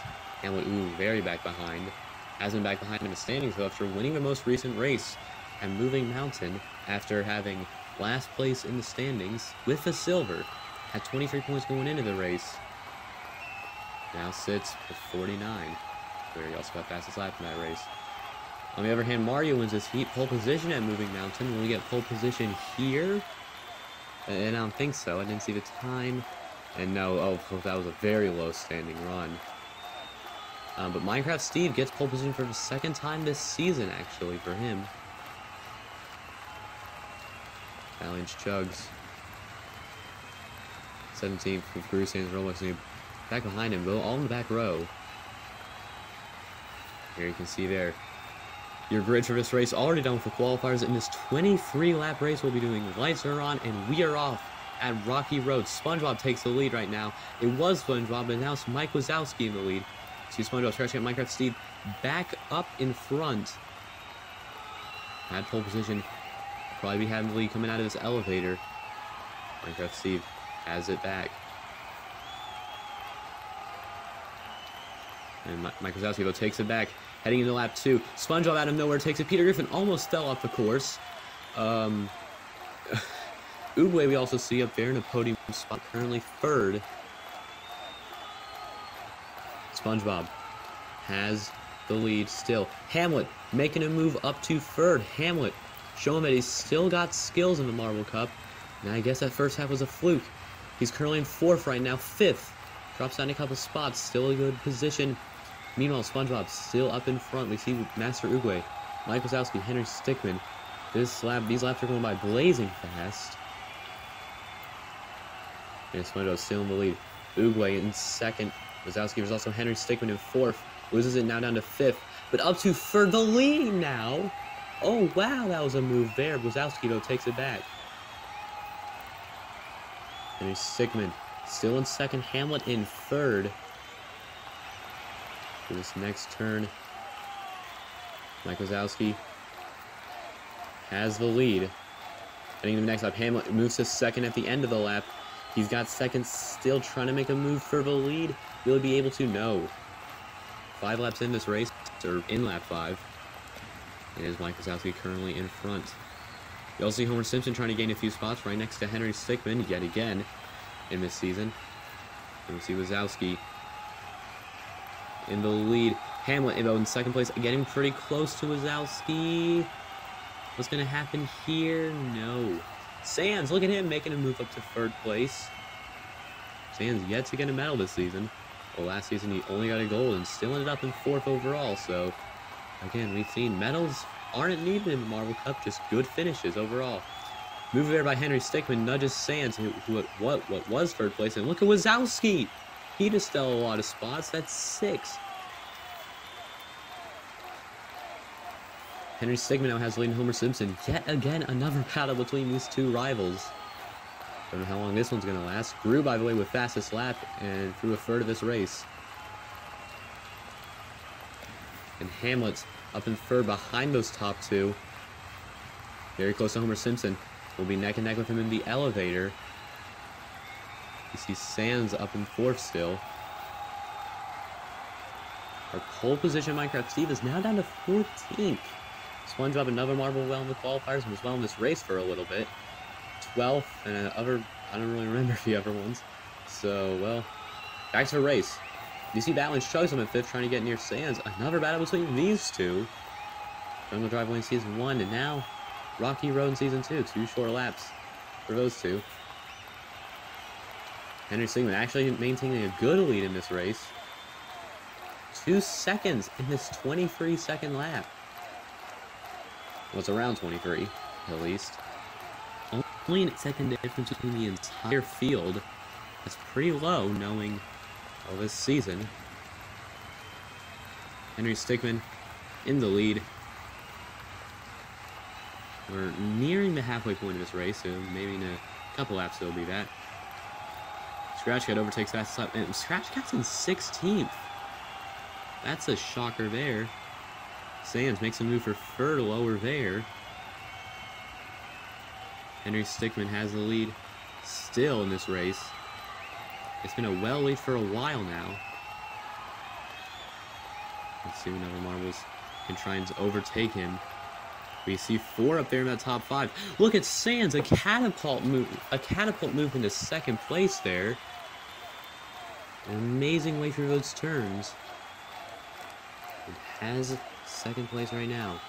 Hamlet, ooh, very back behind. Has been back behind in the standings though after winning the most recent race at Moving Mountain after having last place in the standings with the silver. Had 23 points going into the race. Now sits with 49. Where he also got fastest lap in that race. On the other hand, Mario wins this heat. Pole position at Moving Mountain. Will we get pole position here? And I don't think so. I didn't see the time. And no, oh, that was a very low standing run. But Minecraft Steve gets pole position for the 2nd time this season, actually, for him. Challenge Chugs. 17th with Gru, Sands, Roblox Noob. Back behind him, all in the back row. Here you can see there. Your grid for this race already done with the qualifiers. In this 23-lap race, we'll be doing lights are on and we are off at Rocky Road. SpongeBob takes the lead right now. It was SpongeBob, but now it's Mike Wazowski in the lead. See SpongeBob scratching at Minecraft Steve back up in front. Had pole position. Probably be having the lead coming out of this elevator. Minecraft Steve has it back. And Mike Wazowski, though, takes it back. Heading into lap 2. SpongeBob out of nowhere takes it. Peter Griffin almost fell off the course. Oogway we also see up there in a podium spot, currently 3rd. SpongeBob has the lead still. Hamlet making a move up to 3rd. Hamlet showing that he's still got skills in the Marble Cup. Now I guess that first half was a fluke. He's currently in 4th right now, 5th. Drops down a couple spots, still a good position. Meanwhile, SpongeBob still up in front. We see Master Oogway, Mike Wazowski, Henry Stickmin. These laps are going by blazing fast. And SpongeBob still in the lead. Oogway in 2nd. Wazowski. There's also Henry Stickmin in 4th. Loses it now down to 5th. But up to for the lead now. Oh, wow, that was a move there. Wazowski, though, takes it back. Henry Stickmin still in 2nd. Hamlet in 3rd. For this next turn, Mike Wazowski has the lead. Heading to the next lap, Hamlet moves to 2nd at the end of the lap. He's got 2nd, still trying to make a move for the lead. Will he be able to? No. 5 laps in this race, or in lap 5. It is Mike Wazowski currently in front. You also see Homer Simpson trying to gain a few spots right next to Henry Stickmin yet again in this season. And we see Wazowski in the lead. Hamlet, though, in 2nd place, getting pretty close to Wazowski. What's going to happen here? No. Sands, look at him making a move up to 3rd place. Sands yet to get a medal this season. Well, last season he only got a gold and still ended up in 4th overall. So, again, we've seen medals aren't needed in the Marvel Cup, just good finishes overall. Move there by Henry Stickmin nudges Sands, who what was 3rd place. And look at Wazowski. He just fell a lot of spots. That's 6. Henry Stickmin now has the lead in Homer Simpson. Yet again, another battle between these two rivals. Don't know how long this one's going to last. Grew, by the way, with fastest lap and through a 3rd of this race. And Hamlet's up in 3rd behind those top 2. Very close to Homer Simpson. Will be neck and neck with him in the elevator. You see Sands up in 4th still. Our pole position Minecraft Steve is now down to 14th. SpongeBob, another Marvel well in the qualifiers, and was well in this race for a little bit. 12th, and I don't really remember the other ones. So, well, back to the race. You see Battling Chugs in 5th, trying to get near Sands. Another battle between these two. Jungle Drive Lane Season 1, and now Rocky Road in Season 2. 2 short laps for those two. Henry Stickmin actually maintaining a good lead in this race. 2 seconds in this 23-second lap. Well, it's around 23, at least. Only a second difference between the entire field. That's pretty low, knowing all this season. Henry Stickmin in the lead. We're nearing the halfway point of this race, so maybe in a couple laps it'll be that. Scratch Cat overtakes fastest lap, and Scratch Cat's in 16th. That's a shocker there. Sands makes a move for 3rd, lower there. Henry Stickmin has the lead still in this race. It's been a well lead for a while now. Let's see when other Marbles can try and overtake him. We see 4 up there in that top 5. Look at Sands, a catapult move into 2nd place there. An amazing way through those turns. It has 2nd place right now.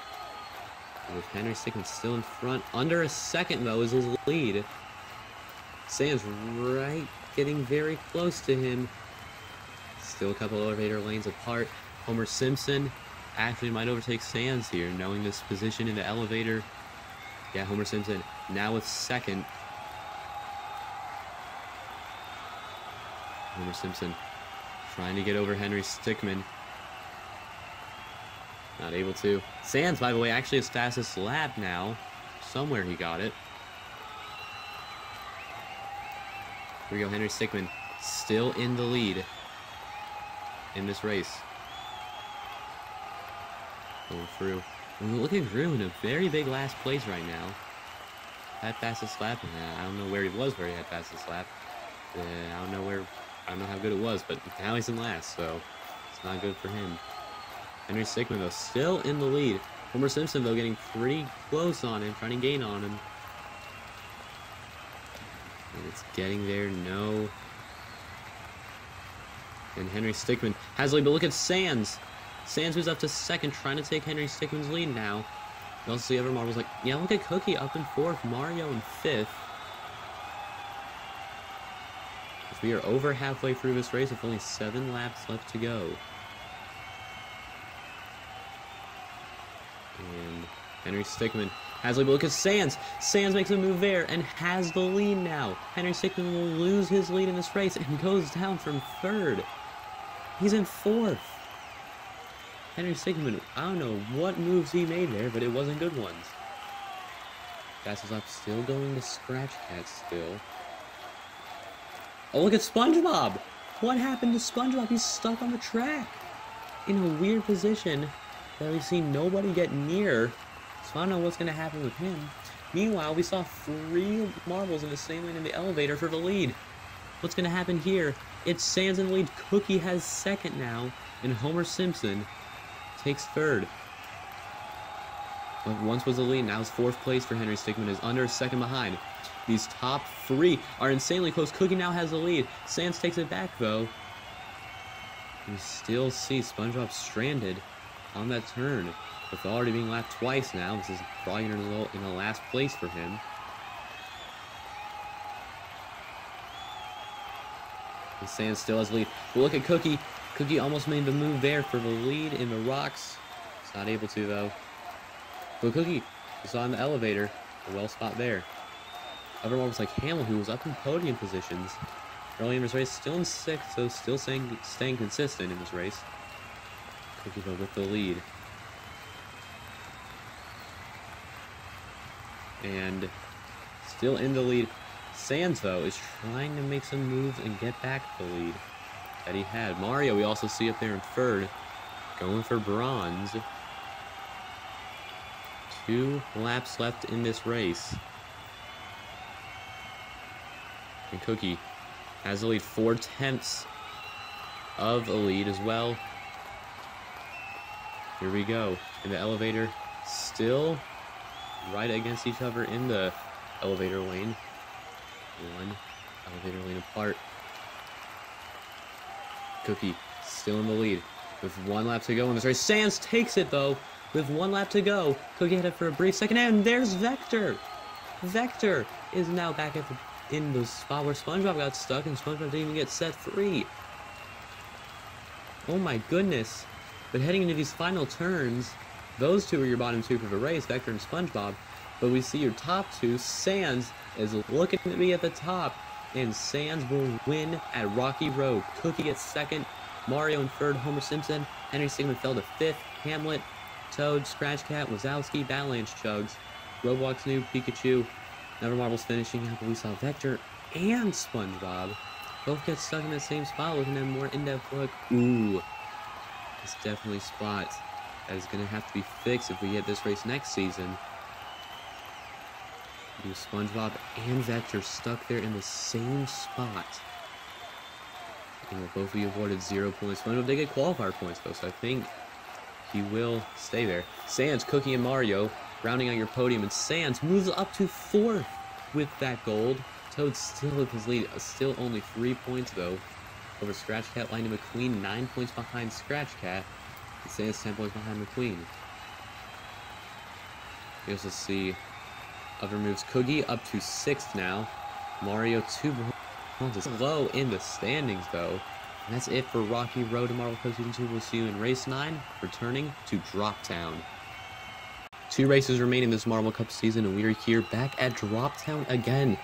With Henry Stickmin still in front. Under a second, though, is his lead. Sands right, getting very close to him. Still a couple elevator lanes apart. Homer Simpson actually might overtake Sands here, knowing this position in the elevator. Yeah, Homer Simpson now with 2nd. Homer Simpson trying to get over Henry Stickmin. Not able to. Sands, by the way, actually his fastest lap now. Somewhere he got it. Here we go, Henry Stickmin still in the lead in this race. Going through. And look at Drew in a very big last place right now. Had fastest lap. I don't know where he was where he had fastest lap. I don't know how good it was, but now he's in last, so it's not good for him. Henry Stickmin, though, still in the lead. Homer Simpson, though, getting pretty close on him, trying to gain on him. And it's getting there, no. And Henry Stickmin has the lead, but look at Sands. Sands moves up to 2nd, trying to take Henry Stickmin's lead now. You also see other Marbles like, yeah, look at Cookie up in 4th, Mario in 5th. We are over halfway through this race with only 7 laps left to go. And Henry Stickmin has the lead. Look at Sands. Sands makes a move there and has the lead now. Henry Stickmin will lose his lead in this race and goes down from 3rd. He's in 4th. Henry Stigman, I don't know what moves he made there, but it wasn't good ones. Fastest lap still going to Scratch Cat still. Oh, look at SpongeBob! What happened to SpongeBob? He's stuck on the track in a weird position that we've seen nobody get near. So I don't know what's going to happen with him. Meanwhile, we saw 3 marbles in the same lane in the elevator for the lead. What's going to happen here? It's Sans in the lead. Cookie has 2nd now, and Homer Simpson takes 3rd. What once was the lead, now is 4th place for Henry Stickmin, is under 2nd behind. These top 3 are insanely close. Cookie now has the lead. Sans takes it back, though. We still see SpongeBob stranded on that turn. With already being lapped twice now, this is probably going to result in a last place for him. And Sans still has the lead. But look at Cookie. Cookie almost made the move there for the lead in the rocks. He's not able to, though. But Cookie was on the elevator. A well spot there. Other marbles like Hamill, who was up in podium positions early in this race, still in 6th, so still staying consistent in this race. Cookie, though, with the lead. And still in the lead. Sans, though, is trying to make some moves and get back the lead that he had. Mario, we also see up there in 3rd, going for bronze. 2 laps left in this race. And Cookie has the lead, 4/10 of a lead as well. Here we go. In the elevator, still right against each other in the elevator lane. 1 elevator lane apart. Cookie still in the lead with 1 lap to go in this race. Sans takes it, though, with 1 lap to go. Cookie had it for a brief second, and there's Vector. Vector is now back in the spot where SpongeBob got stuck, and SpongeBob didn't even get set free. Oh my goodness. But heading into these final turns, those 2 are your bottom 2 for the race, Vector and SpongeBob. But we see your top 2, Sans is looking to be at the top, and Sans will win at Rocky Road. Cookie gets 2nd, Mario in 3rd, Homer Simpson, Henry Stigman fell to 5th, Hamlet, Toad, Scratch Cat, Wazowski, Avalanche Chugs, Roblox Noob, Pikachu, Never Marbles finishing out, but we saw Vector and SpongeBob both get stuck in the same spot, looking at a more in-depth look. Ooh, it's definitely a spot that is going to have to be fixed if we get this race next season. SpongeBob and Vector stuck there in the same spot. And will both be awarded 0 points. SpongeBob did get qualifier points, though, so I think he will stay there. Sans, Cookie, and Mario rounding out your podium, and Sans moves up to 4th with that gold. Toad still with his lead, still only 3 points, though, over Scratch Cat. Lightning McQueen, 9 points behind Scratch Cat, and Sans 10 points behind McQueen. You also see other moves. Cookie up to 6th now. Mario 2 points low in the standings, though. And that's it for Rocky Road to Marvel Cup Season 2. We'll see you in Race 9, returning to Droptown. 2 races remain in this Marvel Cup season, and we are here back at Droptown again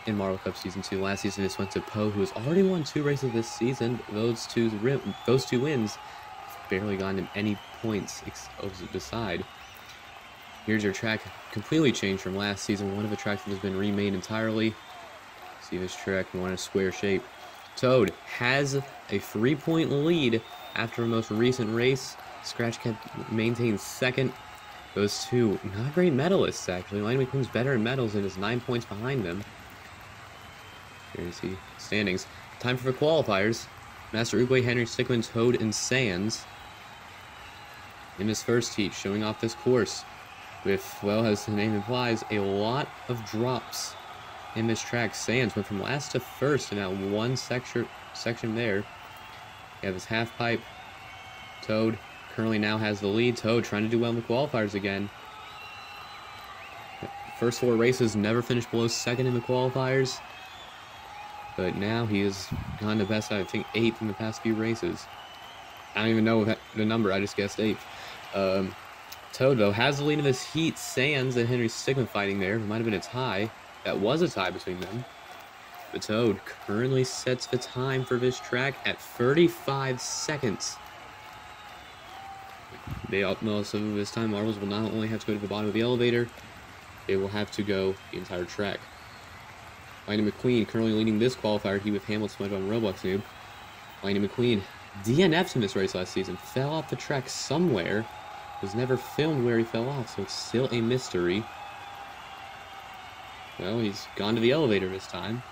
in Marvel Cup Season 2. Last season, this went to Poe, who has already won 2 races this season. Those two wins have barely gotten him any points beside. Here's your track, completely changed from last season. One of the tracks that has been remade entirely. See this track, we want a square shape. Toad has a 3-point lead after the most recent race. Scratch Cat maintains 2nd. Those 2, not great medalists, actually. Lightning McQueen's better in medals and is 9 points behind them. Here you see standings. Time for the qualifiers. Master Oogway, Henry Stickman, Toad, and Sans in this first heat, showing off this course with, well, as the name implies, a lot of drops in this track. Sans went from last to first in that one section there. You have his half pipe. Toad currently now has the lead. Toad trying to do well in the qualifiers again. First 4 races, never finished below 2nd in the qualifiers. But now he has gone to best, I think, 8th in the past few races. I don't even know the number, I just guessed 8th. Toad, though, has the lead in this heat. Sans and Henry Stigman fighting there. It might have been a tie. That was a tie between them. The Toad currently sets the time for this track at 35 seconds. They also this time Marbles will not only have to go to the bottom of the elevator, they will have to go the entire track. Lightning McQueen currently leading this qualifier heat with Hamilton on Roblox Noob. Lightning McQueen DNF'd in this race last season, fell off the track somewhere, was never filmed where he fell off, so it's still a mystery. Well, he's gone to the elevator this time.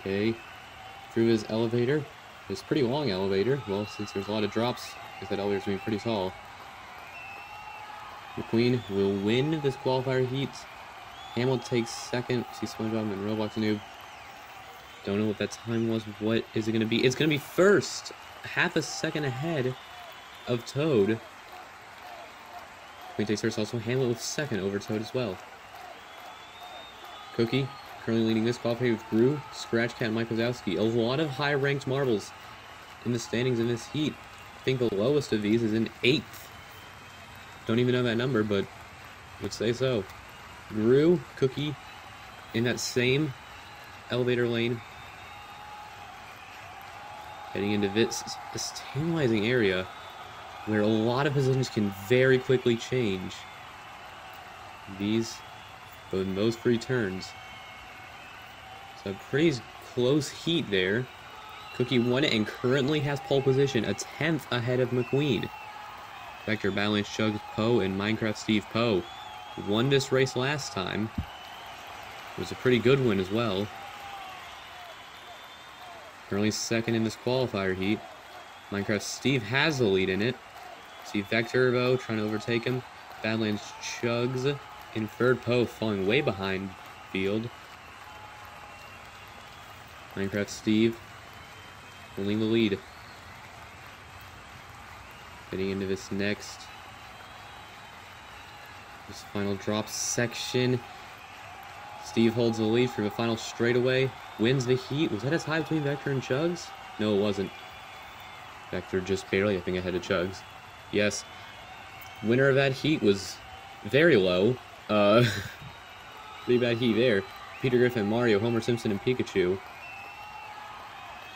Okay, through his elevator. It's a pretty long elevator. Well, since there's a lot of drops, because that elevator's going to be pretty tall. McQueen will win this qualifier heat. Hamilton takes second. See SpongeBob and Roblox Noob. Don't know what that time was. What is it going to be? It's going to be first. Half a second ahead of Toad. McQueen takes first. Also Hamilton with second over Toad as well. Cookie currently leading this qualifier with Gru, Scratch Cat, and Mike Wazowski. A lot of high-ranked marbles in the standings in this heat. I think the lowest of these is in 8th. Don't even know that number, but would say so. Gru, Cookie, in that same elevator lane. Heading into this tantalizing area where a lot of positions can very quickly change. In those free turns. So a pretty close heat there. Cookie won it and currently has pole position, a 10th ahead of McQueen. Vector battling Chugs Poe and Minecraft Steve Poe. Won this race last time. It was a pretty good one as well. Currently second in this qualifier heat. Minecraft Steve has the lead in it. See Vector though trying to overtake him. Badlands Chugs in third. Poe falling way behind field. Minecraft Steve holding the lead. Getting into this final drop section. Steve holds the lead for the final straightaway. Wins the heat. Was that a tie between Vector and Chugs? No, it wasn't. Vector just barely, I think, ahead of Chugs. Yes. Winner of that heat was very low. Pretty bad heat there. Peter Griffin, Mario, Homer Simpson, and Pikachu.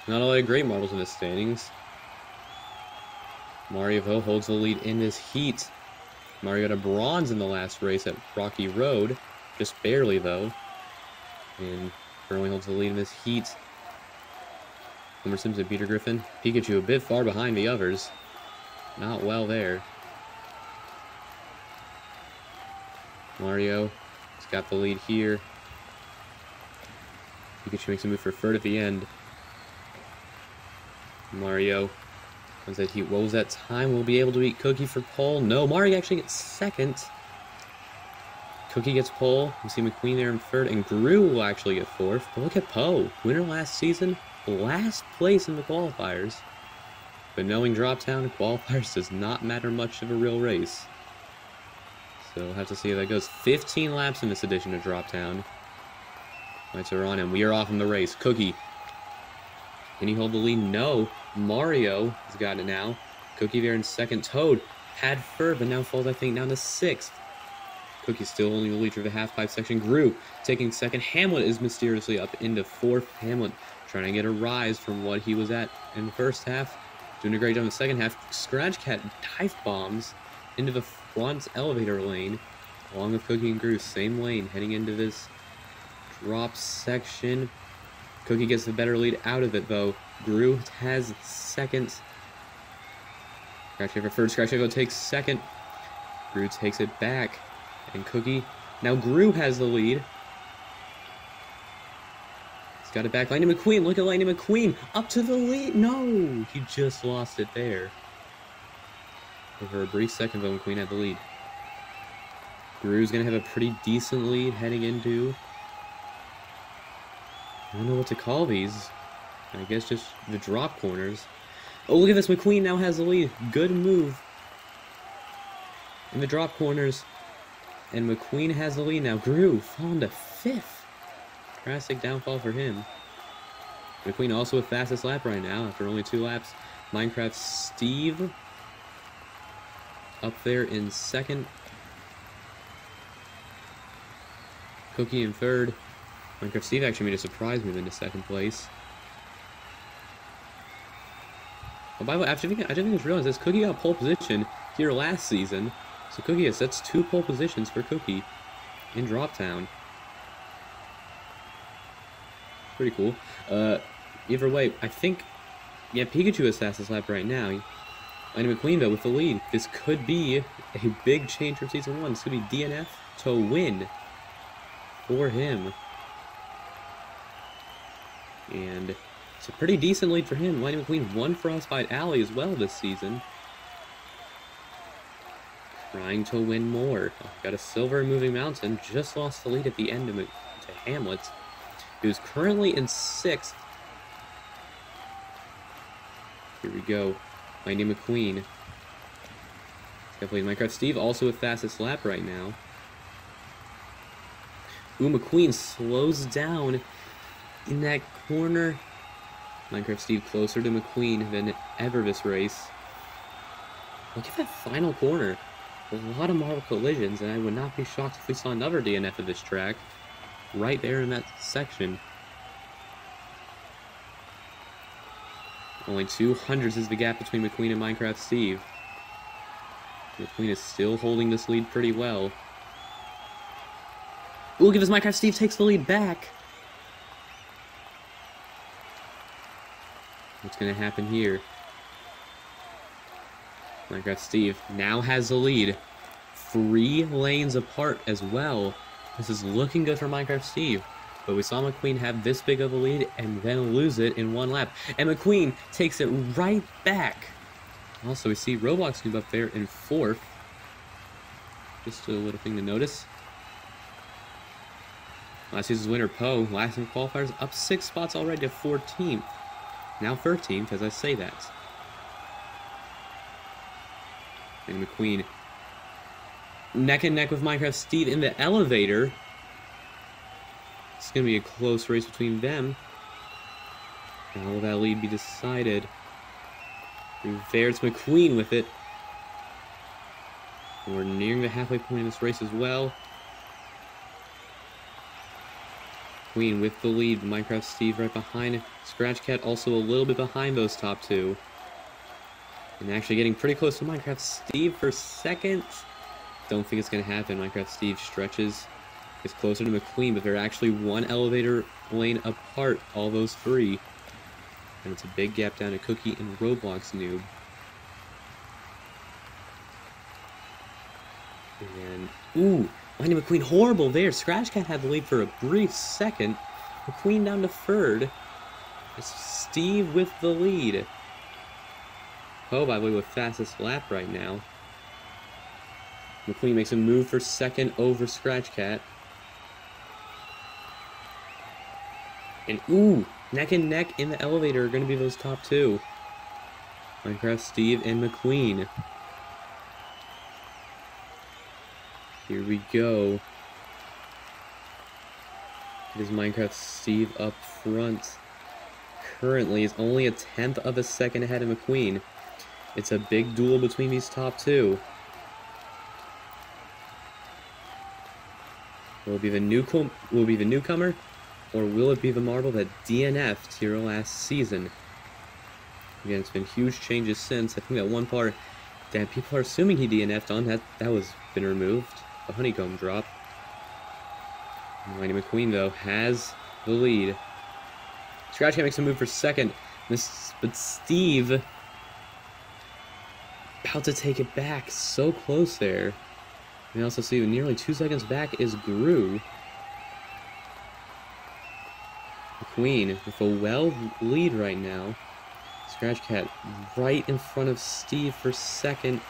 Not a lot of great models in the standings. Mario, though, holds the lead in this heat. Mario got a bronze in the last race at Rocky Road. Just barely, though. And currently holds the lead in this heat. Homer Simpson, Peter Griffin. Pikachu a bit far behind the others. Not well there. Mario has got the lead here. Pikachu makes a move for third at the end. Mario wins that heat. What was that time? We'll be able to beat Cookie for pole. No, Mario actually gets second. Cookie gets pole. You see McQueen there in third, and Gru will actually get fourth. But look at Poe, winner last season, last place in the qualifiers. But knowing Droptown, qualifiers does not matter much of a real race. So we'll have to see how that goes. 15 laps in this edition of Droptown. Lights are on, and we are off in the race. Cookie. Can he hold the lead? No. Mario has got it now. Cookie there in second. Toad had third, but now falls, I think, down to sixth. Cookie still holding the lead through the half-pipe section. Gru taking second. Hamlet is mysteriously up into fourth. Hamlet trying to get a rise from what he was at in the first half. Doing a great job in the second half. Scratch Cat dive bombs into the front elevator lane. Along with Cookie and Gru. Same lane heading into this drop section. Cookie gets the better lead out of it, though. Gru has second. Scratch Cat for third. Scratch Cat takes second. Gru takes it back. And Cookie. Now Gru has the lead. He's got it back. Lightning McQueen. Look at Lightning McQueen. Up to the lead. No. He just lost it there. For a brief second, though, McQueen had the lead. Gru's going to have a pretty decent lead heading into... I don't know what to call these. I guess just the drop corners. Oh, look at this. McQueen now has the lead. Good move in the drop corners. And McQueen has the lead now. Gru falling to fifth. Drastic downfall for him. McQueen also with fastest lap right now after only 2 laps. Minecraft Steve up there in second. Cookie in third. Minecraft Steve actually made a surprise move into second place. Oh, by the way, I just realized this. Cookie got pole position here last season. So Cookie has, that's 2 pole positions for Cookie in Droptown. Pretty cool. Either way, I think, yeah, Pikachu has fastest lap right now. Lightning McQueen, though, with the lead. This could be a big change from Season 1. This could be DNF to win for him. And it's a pretty decent lead for him. Lightning McQueen won Frostbite Alley as well this season. Trying to win more. Oh, got a silver Moving Mountain. Just lost the lead at the end to Hamlet, who's currently in 6th. Here we go. Lightning McQueen. Definitely Minecraft Steve also with fastest lap right now. Ooh, McQueen slows down in that corner. Minecraft Steve closer to McQueen than ever this race. Look at that final corner. A lot of marble collisions, and I would not be shocked if we saw another DNF of this track right there in that section. Only 200s is the gap between McQueen and Minecraft Steve. McQueen is still holding this lead pretty well. Ooh, look at this, Minecraft Steve takes the lead back. What's going to happen here? Minecraft Steve now has the lead. 3 lanes apart as well. This is looking good for Minecraft Steve. But we saw McQueen have this big of a lead and then lose it in 1 lap. And McQueen takes it right back. Also, we see Roblox move up there in 4th. Just a little thing to notice. Last season's winner, Poe, last in qualifiers, up 6 spots already to 14th. Now 13th, as I say that. And McQueen neck and neck with Minecraft Steve in the elevator. It's going to be a close race between them. How will that lead be decided? There's McQueen with it. And we're nearing the halfway point in this race as well. McQueen with the lead. Minecraft Steve right behind. Scratch Cat also a little bit behind those top 2. And actually getting pretty close to Minecraft Steve for second. Don't think it's going to happen. Minecraft Steve stretches. Is closer to McQueen, but they're actually 1 elevator lane apart, all those 3. And it's a big gap down to Cookie and Roblox Noob. And, ooh, Lightning McQueen horrible there. Scratch Cat had the lead for a brief second. McQueen down to 3rd. It's Steve with the lead. Oh, by the way, with fastest lap right now. McQueen makes a move for 2nd over Scratch Cat. And ooh, neck and neck in the elevator are going to be those top 2. Minecraft Steve and McQueen. Here we go. It is Minecraft Steve up front. Currently is only a 1/10 of a second ahead of McQueen. It's a big duel between these top 2. Will it be the newcomer? Or will it be the marble that DNF'd here last season? Again, it's been huge changes since. I think that one part that people are assuming he DNF'd on, that was been removed. The honeycomb drop. Lightning McQueen, though, has the lead. Scratch Cat makes a move for 2nd. But Steve about to take it back. So close there. We also see nearly 2 seconds back is Gru. McQueen with a well lead right now. Scratch Cat right in front of Steve for 2nd.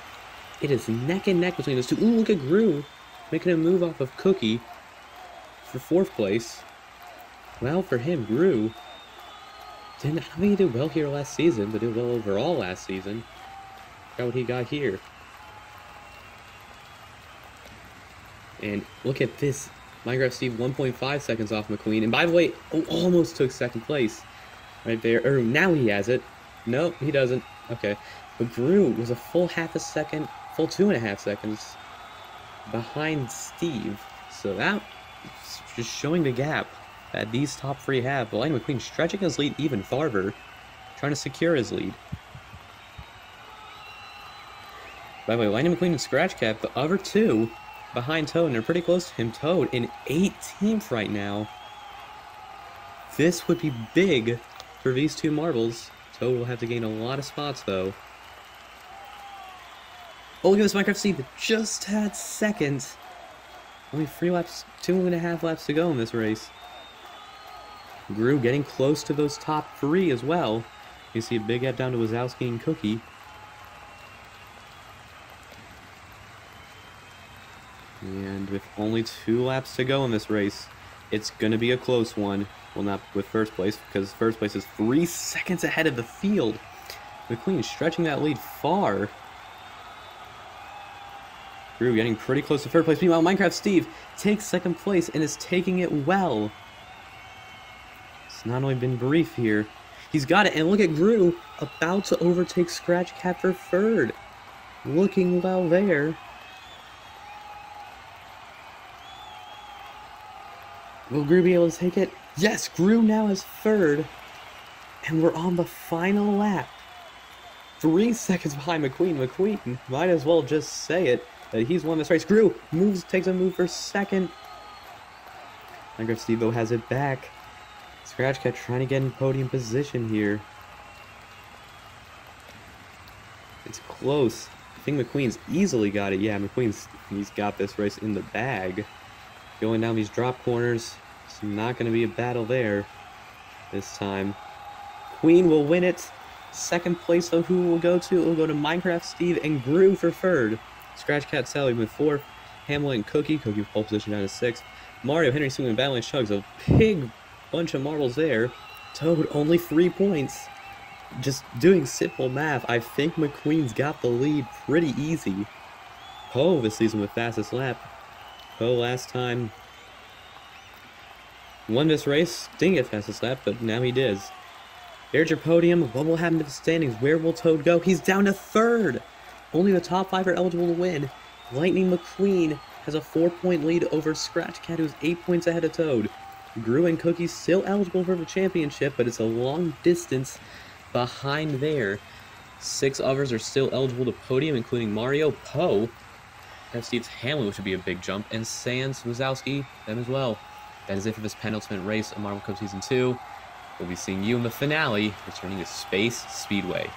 It is neck and neck between those 2. Ooh, look at Gru making a move off of Cookie for 4th place. Well, for him, Gru I don't think he did well here last season, but did well overall last season. Look at what he got here. And look at this. Minecraft Steve 1.5 seconds off McQueen. And by the way, almost took 2nd place. Right there. Or now he has it. Nope, he doesn't. Okay. But Gru was a full 1/2 second, full 2.5 seconds behind Steve. So that just showing the gap that these top three have. But Lightning McQueen stretching his lead even farther, trying to secure his lead. By the way, Lightning McQueen and Scratch Cat, the other two behind Toad, and they're pretty close to him. Toad in 18th right now. This would be big for these two marbles. Toad will have to gain a lot of spots, though. Oh, look at this Minecraft Steve. Just had second. Only 2.5 laps to go in this race. Gru getting close to those top three as well. You see a big gap down to Wazowski and Cookie. And with only 2 laps to go in this race, it's going to be a close one. Well, not with first place, because first place is 3 seconds ahead of the field. McQueen stretching that lead far. Gru getting pretty close to third place. Meanwhile, Minecraft Steve takes second place and is taking it well. It's not only been brief here. He's got it, and look at Gru about to overtake Scratch Cat for third. Looking well there. Will Gru be able to take it? Yes, Gru now is third. And we're on the final lap. 3 seconds behind McQueen. McQueen might as well just say it that he's won this race. Gru takes a move for second. Minecraft Steve though has it back. Scratch Cat trying to get in podium position here. It's close. I think McQueen's easily got it. Yeah, he's got this race in the bag. Going down these drop corners. It's not going to be a battle there this time. Queen will win it. Second place, though, who will go to? It will go to Minecraft Steve and Gru for third. Scratch Cat Sally with fourth. Hamlet and Cookie. Cookie with pole position down to sixth. Mario, Henry, Sue, and Battling Chugs. A big bunch of marbles there. Toad, only 3 points. Just doing simple math, I think McQueen's got the lead pretty easy. Poe this season with fastest lap. Poe last time won this race, didn't get fastest lap, but now he does. There's your podium. What will happen to the standings? Where will Toad go? He's down to third. Only the top 5 are eligible to win. Lightning McQueen has a 4-point lead over Scratch Cat, who's 8 points ahead of Toad. Gru and Cookie still eligible for the championship, but it's a long distance behind there. 6 others are still eligible to podium, including Mario, Poe, Steve's Hamlet, which would be a big jump, and Sans, Wazowski, them as well. That is it for this penultimate race of Marble Cup Season 2. We'll be seeing you in the finale, returning to Space Speedway.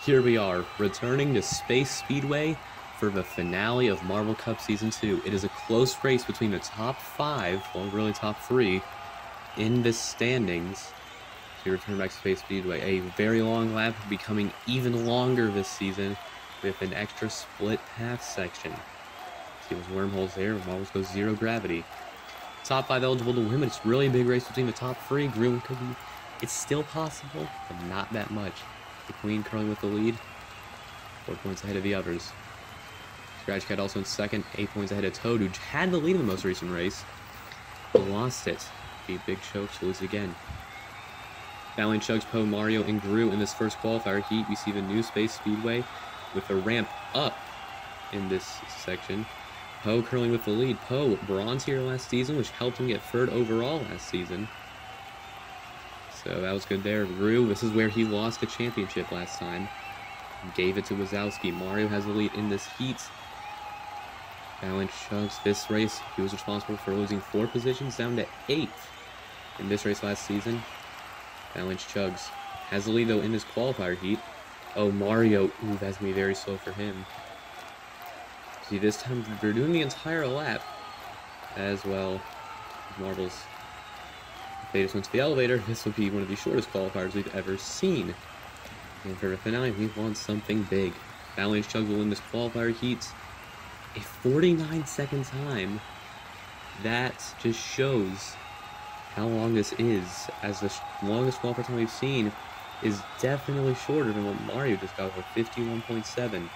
Here we are, returning to Space Speedway for the finale of Marble Cup Season 2. It is a close race between the top 5, well, really top 3, in the standings. To return back to Space Speedway. A very long lap, becoming even longer this season, with an extra split path section. See those wormholes there, marbles go 0 gravity. Top 5 eligible to win, but it's really a big race between the top 3. Gru and Cookie, it's still possible, but not that much. The Queen curling with the lead, 4 points ahead of the others. Scratch Cat also in second, 8 points ahead of Toad, who had the lead in the most recent race, but lost it. Be a big choke to lose again. Battling Chugs, Poe, Mario, and Gru in this first qualifier heat. We see the new Space Speedway with a ramp up in this section. Poe curling with the lead. Poe, bronze here last season, which helped him get third overall last season. So that was good there. Gru, this is where he lost the championship last time. Gave it to Wazowski. Mario has the lead in this heat. Battling Chugs, this race, he was responsible for losing 4 positions down to 8th in this race last season. Battling Chugs has the lead, though, in this qualifier heat. Oh, Mario. Ooh, that's going to be very slow for him. See, this time they're doing the entire lap as well. Marbles. If they just went to the elevator, this will be one of the shortest qualifiers we've ever seen. And for the finale, we want something big. Battling Chugs will win this qualifier heat. A 49-second time. That just shows how long this is, as the longest qualifier time we've seen is definitely shorter than what Mario just got with 51.7.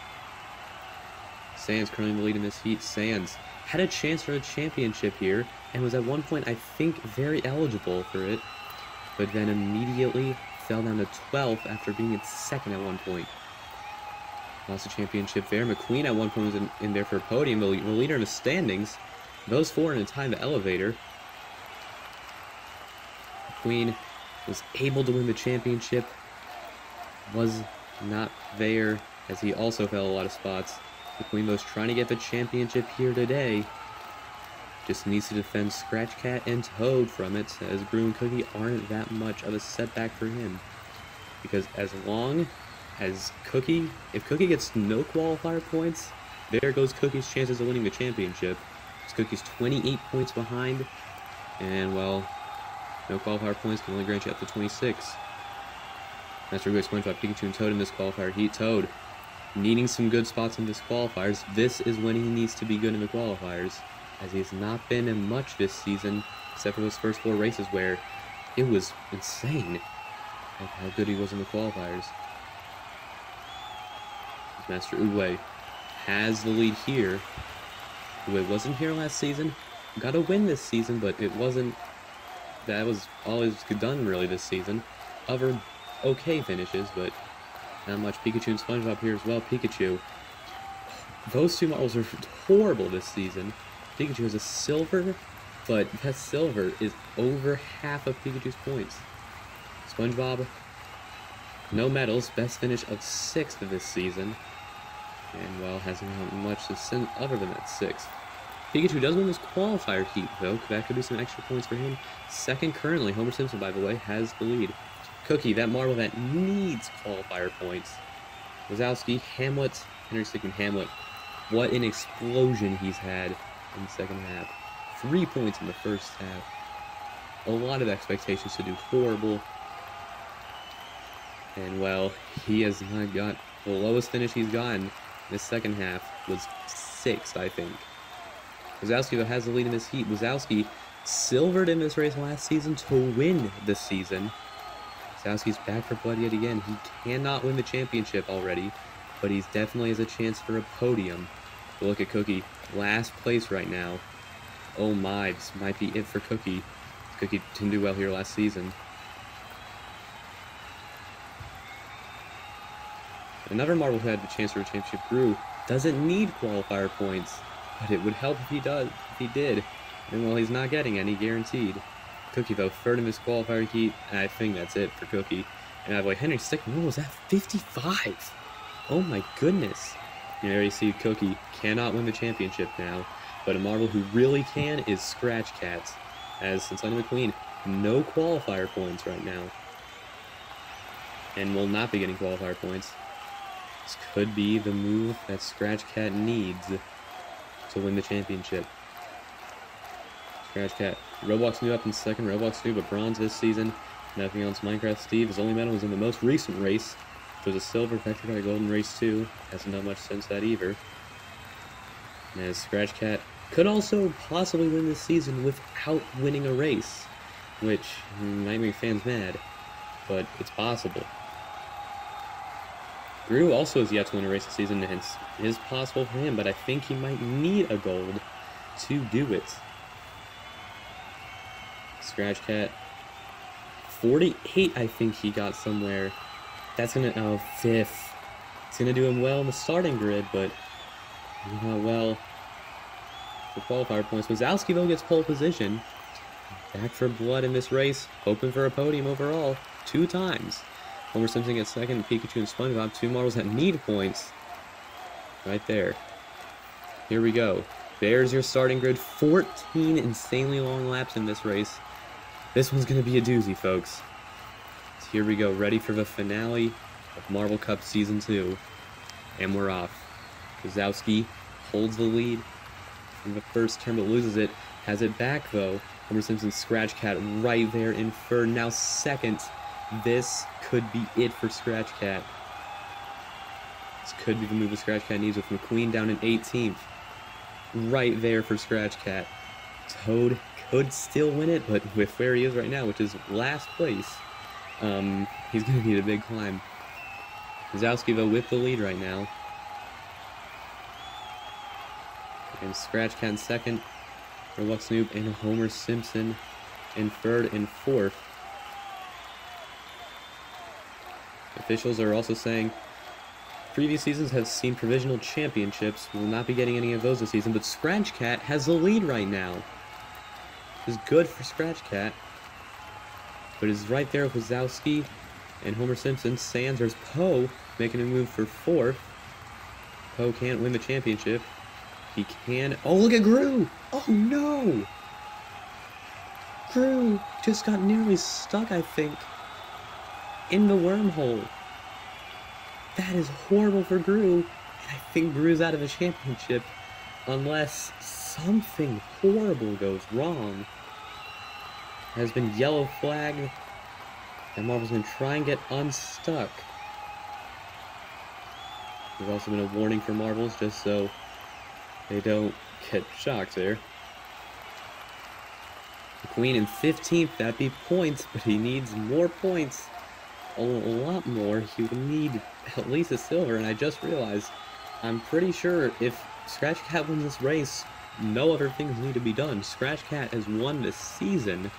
Sans currently the lead in this heat. Sans had a chance for a championship here, and was at one point, I think, very eligible for it, but then immediately fell down to 12th after being in second at one point. Lost the championship there. McQueen at one point was in there for a podium, the leader in the standings. those four in a time the elevator. Queen was able to win the championship. Was not there, as he also fell a lot of spots. McQueen was trying to get the championship here today. Just needs to defend Scratch Cat and Toad from it, as Brew and Cookie aren't that much of a setback for him. Because as long as if Cookie gets no qualifier points, there goes Cookie's chances of winning the championship. As Cookie's 28 points behind, and well, no qualifier points can only grant you up to 26. That's where we go SpongeBob, Pikachu, and Toad in this qualifier heat. Toad needing some good spots in this qualifiers. This is when he needs to be good in the qualifiers, as he has not been in much this season, except for those first 4 races where it was insane how good he was in the qualifiers. Master Uwe has the lead here. Uwe wasn't here last season. Got a win this season, but it wasn't. That was all he's done really this season. Other okay finishes, but not much. Pikachu and SpongeBob here as well. Pikachu. Those two models are horrible this season. Pikachu has a silver, but that silver is over half of Pikachu's points. SpongeBob, no medals, best finish of 6th of this season. And, well, hasn't had much to send other than that 6th. Pikachu does win this qualifier heat, though. That could be some extra points for him. Second currently, Homer Simpson, by the way, has the lead. Cookie, that marble that needs qualifier points. Wazowski, Hamlet, Henry Stickmin, Hamlet. What an explosion he's had in the second half. 3 points in the first half. A lot of expectations to do horrible. And, well, he has not got the lowest finish he's gotten in the second half was 6th, I think. Wazowski, though, has the lead in this heat. Wazowski silvered in this race last season to win this season. Wazowski's back for blood yet again. He cannot win the championship already, but he definitely has a chance for a podium. But look at Cookie, last place right now. Oh my, this might be it for Cookie. Cookie didn't do well here last season. Another marble who had the chance for a championship, Brew, doesn't need qualifier points, but it would help if he did. And well, he's not getting any, guaranteed. Cookie, though, 3rd in this qualifier heat, and I think that's it for Cookie. And I have like Henry Stickmin, what was that? 55! Oh my goodness. You already see Cookie cannot win the championship now, but a marble who really can is Scratch Cat, as Sunshine McQueen, no qualifier points right now. And will not be getting qualifier points. This could be the move that Scratch Cat needs to win the championship. Scratch Cat. Roblox Noob up in 2nd. Roblox Noob a bronze this season. Nothing else. Minecraft Steve. His only medal was in the most recent race, which was a silver. Vector got a golden race too. Hasn't done much since that either. And as Scratch Cat could also possibly win this season without winning a race, which might make fans mad, but it's possible. Brew also has yet to win a race this season, and it is possible for him, but I think he might need a gold to do it. Scratch Cat, 48 I think he got somewhere. That's gonna, 5th. It's gonna do him well in the starting grid, but not well for qualifier points. Wazowski, though, gets pole position. Back for blood in this race, hoping for a podium overall, 2 times. Homer Simpson gets 2nd, Pikachu and SpongeBob, 2 models that need points. Right there. Here we go. There's your starting grid. 14 insanely long laps in this race. This one's going to be a doozy, folks. So here we go, ready for the finale of Marble Cup Season 2. And we're off. Wazowski holds the lead in the first turn, but loses it. Has it back, though. Homer Simpson's Scratch Cat right there in 3rd. Now 2nd. This could be it for Scratch Cat. This could be the move the Scratch Cat needs, with McQueen down in 18th. Right there for Scratch Cat. Toad could still win it, but with where he is right now, which is last place, he's going to need a big climb. Wazowski, though, with the lead right now. And Scratch Cat in 2nd. Roblox Noob and Homer Simpson in 3rd and 4th. Officials are also saying previous seasons have seen provisional championships. We'll not be getting any of those this season, but Scratch Cat has the lead right now. It's good for Scratch Cat, but is right there with Wazowski and Homer Simpson. Sands, there's Poe making a move for 4th. Poe can't win the championship. He can. Oh, look at Gru! Oh no! Gru just got nearly stuck, I think, in the wormhole. That is horrible for Gru, and I think Gru's out of the championship unless something horrible goes wrong. Has been yellow flagged, and Marvel's gonna try and get unstuck. There's also been a warning for Marvels just so they don't get shocked there. McQueen in 15th, that'd be points, but he needs more points. A lot more. He would need at least a silver, and I just realized I'm pretty sure if Scratch Cat wins this race, no other things need to be done. Scratch Cat has won this season.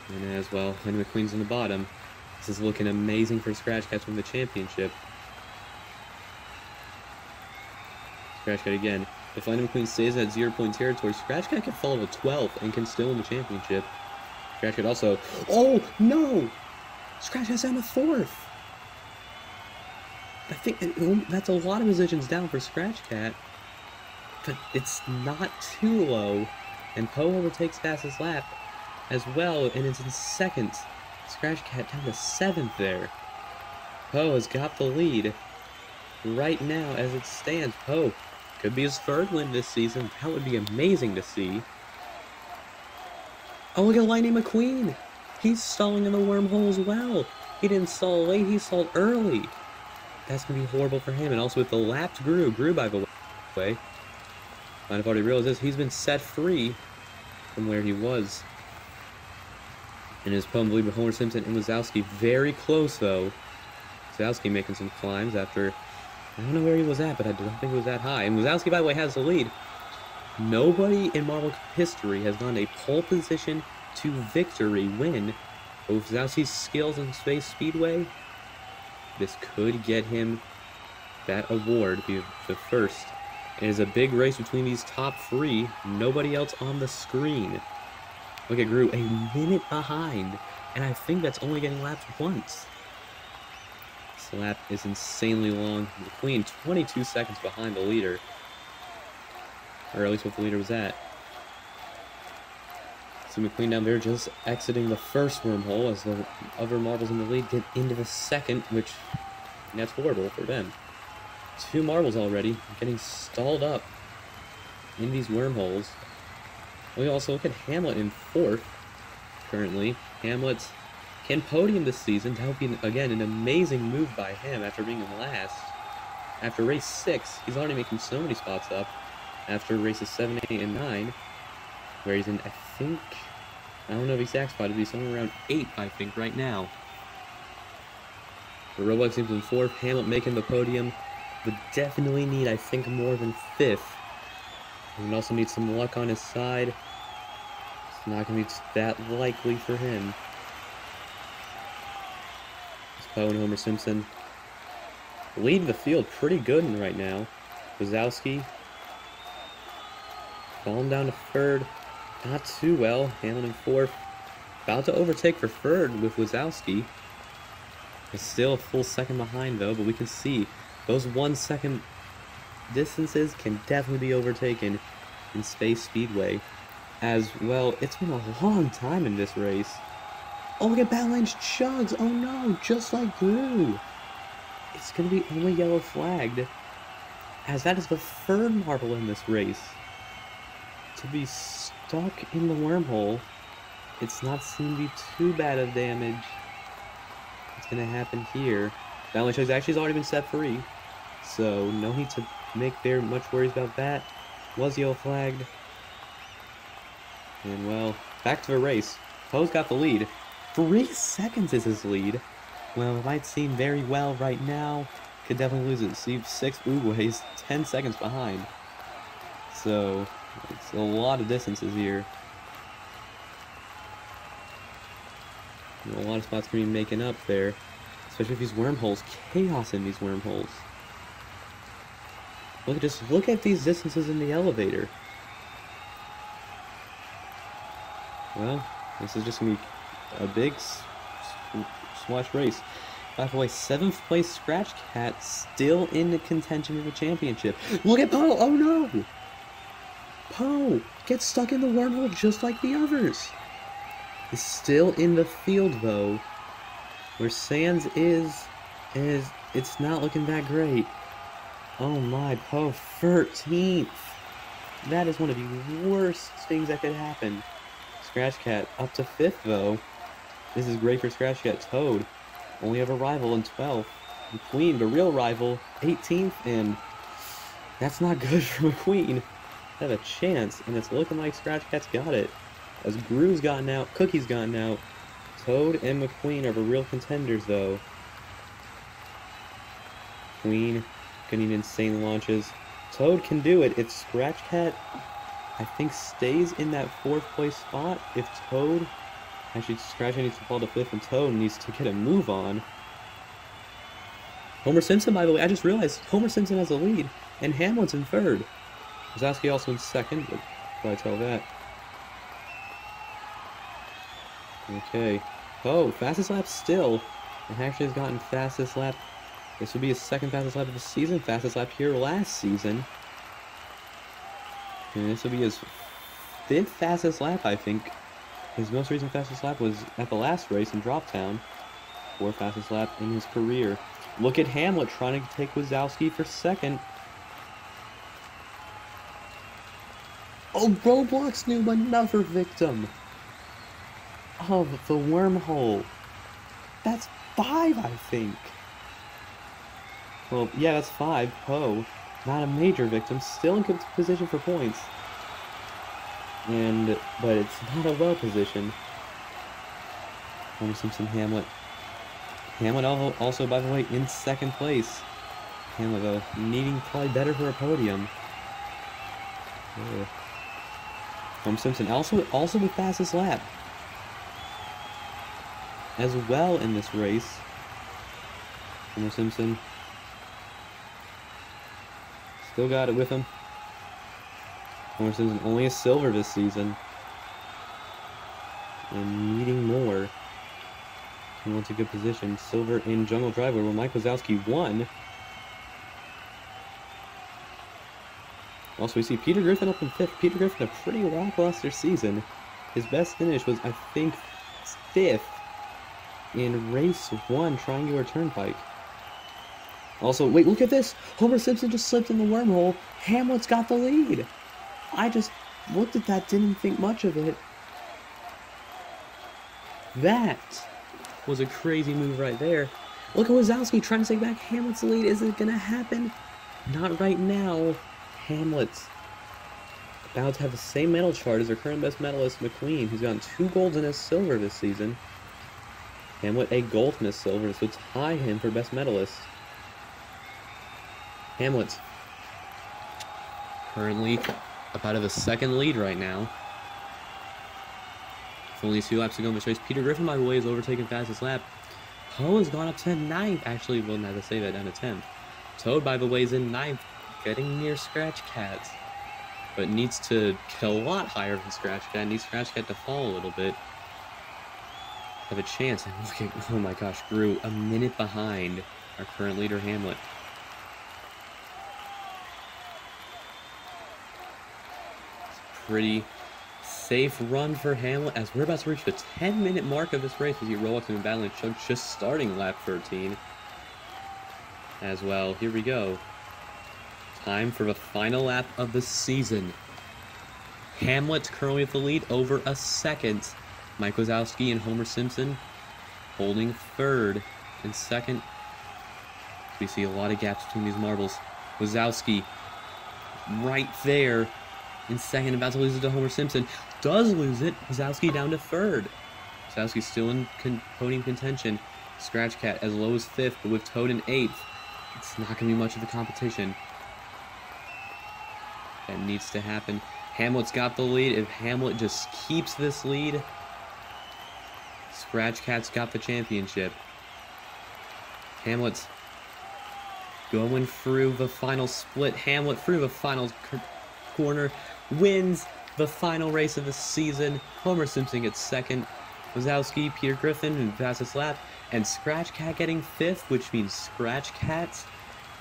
And as well, when McQueen's in the bottom, this is looking amazing for Scratch Cat to win the championship. Scratch Cat again. If Lightning McQueen stays at 0-point territory, Scratch Cat can fall to 12th and can still win the championship. Scratch Cat also... Oh, no! Scratch Cat's down to 4th! I think that's a lot of positions down for Scratch Cat. But it's not too low. And Poe overtakes fastest lap as well, and it's in 2nd. Scratch Cat down to 7th there. Poe has got the lead. Right now, as it stands, Poe could be his 3rd win this season. That would be amazing to see. Oh, look at Lightning McQueen. He's stalling in the wormhole as well. He didn't stall late, he stalled early. That's going to be horrible for him. And also with the lapped Gru, by the way, might have already realized this, he's been set free from where he was. And his Poe lead with Homer Simpson and Wazowski very close, though. Wazowski making some climbs after... I don't know where he was at, but I don't think it was that high. And Wazowski, by the way, has the lead. Nobody in Marvel history has gone a pole position to victory win. But with Wazowski's skills in Space Speedway, this could get him that award, be the first. It is a big race between these top 3. Nobody else on the screen. Look at Gru, a minute behind. And I think that's only getting lapped once. This lap is insanely long. McQueen 22 seconds behind the leader. Or at least what the leader was at. So McQueen down there just exiting the first wormhole as the other Marvels in the lead get into the 2nd, which that's horrible for them. 2 Marvels already getting stalled up in these wormholes. We also look at Hamlet in 4th currently. Hamlet can podium this season. That would be, again, an amazing move by him after being in last. After race 6, he's already making so many spots up. After races 7, 8, and 9, where he's in, I think, I don't know if he's exact spot, it'd be somewhere around 8, I think, right now. The Roblox seems in 4th, Hamlet making the podium, would definitely need, I think, more than 5th. And also need some luck on his side. It's not going to be that likely for him. It's Poe and Homer Simpson lead the field pretty good right now. Wazowski falling down to 3rd. Not too well. Hamlet in 4th. About to overtake for 3rd with Wazowski. It's still a full 2nd behind though, but we can see those 1 second distances can definitely be overtaken in Space Speedway. As well, it's been a long time in this race. Oh, look at Battlelands Chugs! Oh no, just like Gru! It's going to be only yellow flagged, as that is the 3rd Marvel in this race. To be stuck in the wormhole, it's not seeming to be too bad of damage. What's going to happen here? Battlelands Chugs actually has already been set free, so no need to make very much worries about that. Was yellow flagged. And well, back to the race. Poe's got the lead. 3 seconds is his lead. Well, it might seem very well right now. Could definitely lose it. See, 6th Uguay's 10 seconds behind. So, it's a lot of distances here. A lot of spots can be making up there. Especially with these wormholes. Chaos in these wormholes. Just look at these distances in the elevator. Well, this is just going to be a big swash race. By the way, 7th place Scratch Cat still in the contention of the championship. Look at Poe! Oh no! Poe gets stuck in the wormhole just like the others. Is still in the field though. Where Sans is it's not looking that great. Oh my, Poe 13th. That is one of the worst things that could happen. Scratch Cat up to 5th though. This is great for Scratch Cat. Toad only have a rival in 12th. McQueen, the real rival, 18th, and that's not good for McQueen. They have a chance, and it's looking like Scratch Cat's got it. As Gru's gotten out, Cookie's gotten out. Toad and McQueen are the real contenders though. McQueen getting insane launches. Toad can do it if Scratch Cat, I think, stays in that 4th place spot. If Toad, actually Scratch Cat needs to fall to 5th and Toad needs to get a move on. Homer Simpson, by the way, I just realized Homer Simpson has a lead, and Hamlet's in 3rd. Wazowski also in 2nd, but why tell that? Okay. Oh, fastest lap still. And actually has gotten fastest lap. This would be his 2nd fastest lap of the season. Fastest lap here last season. And this will be his 5th fastest lap, I think. His most recent fastest lap was at the last race in Droptown. 4th fastest lap in his career. Look at Hamlet trying to take Wazowski for 2nd. Oh, Roblox knew another victim of the wormhole. That's 5, I think. Well, yeah, that's 5. Poe, not a major victim, still in good position for points. But it's not a well position. Homer Simpson, Hamlet. Hamlet also, by the way, in 2nd place. Hamlet, though, needing probably better for a podium. Homer Simpson, also the fastest lap. As well in this race. Homer Simpson still got it with him. Homer Simpson only a silver this season. And needing more. He wants a good position. Silver in Jungle Driveway where Mike Wazowski won. Also, we see Peter Griffin up in 5th. Peter Griffin, a pretty lackluster season. His best finish was, I think, 5th in race 1, Triangular Turnpike. Also, wait, look at this! Homer Simpson just slipped in the wormhole. Hamlet's got the lead! I just looked at that, didn't think much of it. That was a crazy move right there. Look at Wazowski trying to take back Hamlet's lead. Is it gonna happen? Not right now. Hamlet's about to have the same medal chart as their current best medalist, McQueen, who's gotten 2 golds and a silver this season. Hamlet a gold and a silver, so tie him for best medalist. Hamlet currently up out of the 2nd lead right now. With only 2 laps to go in this race. Peter Griffin, by the way, is overtaken fastest lap. Poe has gone up to 9th. Actually, well, now to say that, down to 10th. Toad, by the way, is in 9th. Getting near Scratch Cat. But needs to get a lot higher than Scratch Cat. Needs Scratch Cat to fall a little bit. Have a chance. And look at, oh my gosh, Gru a minute behind our current leader, Hamlet. It's a pretty safe run for Hamlet as we're about to reach the 10-minute mark of this race as you roll up to him battling Chug just starting lap 13. As well, here we go. Time for the final lap of the season. Hamlet currently at the lead over a 2nd. Mike Wazowski and Homer Simpson holding 3rd and 2nd. We see a lot of gaps between these marbles. Wazowski right there in 2nd, about to lose it to Homer Simpson. Does lose it. Wazowski down to 3rd. Wazowski still in podium contention. Scratch Cat as low as 5th, but with Toad in 8th. It's not going to be much of a competition. That needs to happen. Hamlet's got the lead. If Hamlet just keeps this lead, Scratch Cat's got the championship. Hamlet's going through the final split. Hamlet through the final corner, wins the final race of the season. Homer Simpson gets second. Wazowski, Peter Griffin in the fastest lap, and Scratch Cat getting fifth, which means Scratch Cat,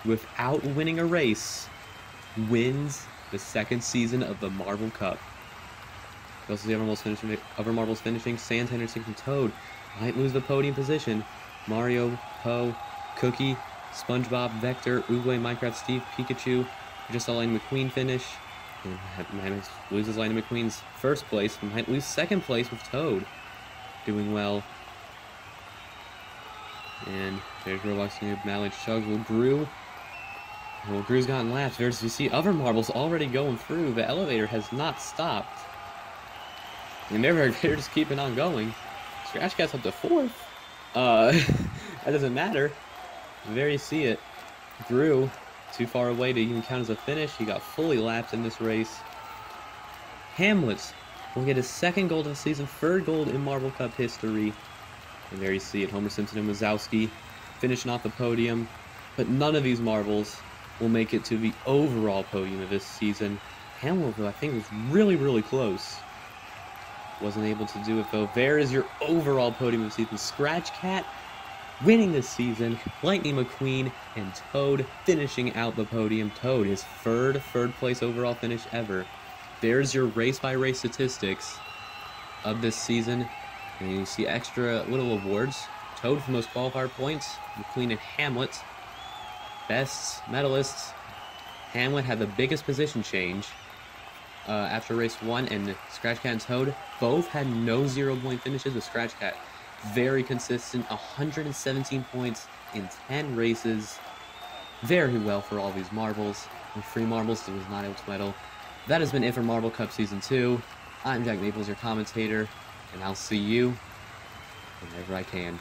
without winning a race, wins the second season of the Marble Cup. We also see other marbles finishing. Sans, Henderson, and Toad might lose the podium position. Mario, Poe, Cookie, SpongeBob, Vector, Oogway, Minecraft, Steve, Pikachu, just saw Lightning McQueen finish. And loses Lightning McQueen's first place. Might lose second place with Toad. Doing well. And there's Roblox Noob, Malley, Chugs, Will Grew. Well, Grew's gotten laps. You see other marbles already going through. The elevator has not stopped. And they're just keeping on going. Scratch Cat's up to fourth. That doesn't matter. There you see it. Grew, too far away to even count as a finish. He got fully lapped in this race. Hamlet will get his second gold of the season, third gold in Marble Cup history. And there you see it. Homer Simpson and Wazowski finishing off the podium. But none of these marbles will make it to the overall podium of this season. Hamlet, who I think was really, really close, wasn't able to do it though. There is your overall podium of the season. Scratch Cat winning this season, Lightning McQueen and Toad finishing out the podium. Toad, his third place overall finish ever. There's your race-by-race statistics of this season. And you see extra little awards. Toad for most qualifier points, McQueen and Hamlet. Best medalists. Hamlet had the biggest position change after race 1, and Scratch Cat and Toad both had no 0-point finishes with Scratch Cat. Very consistent, 117 points in 10 races. Very well for all these marbles. With 3 marbles, he was not able to medal. That has been it for Marble Cup Season 2. I'm Jack Maples, your commentator, and I'll see you whenever I can.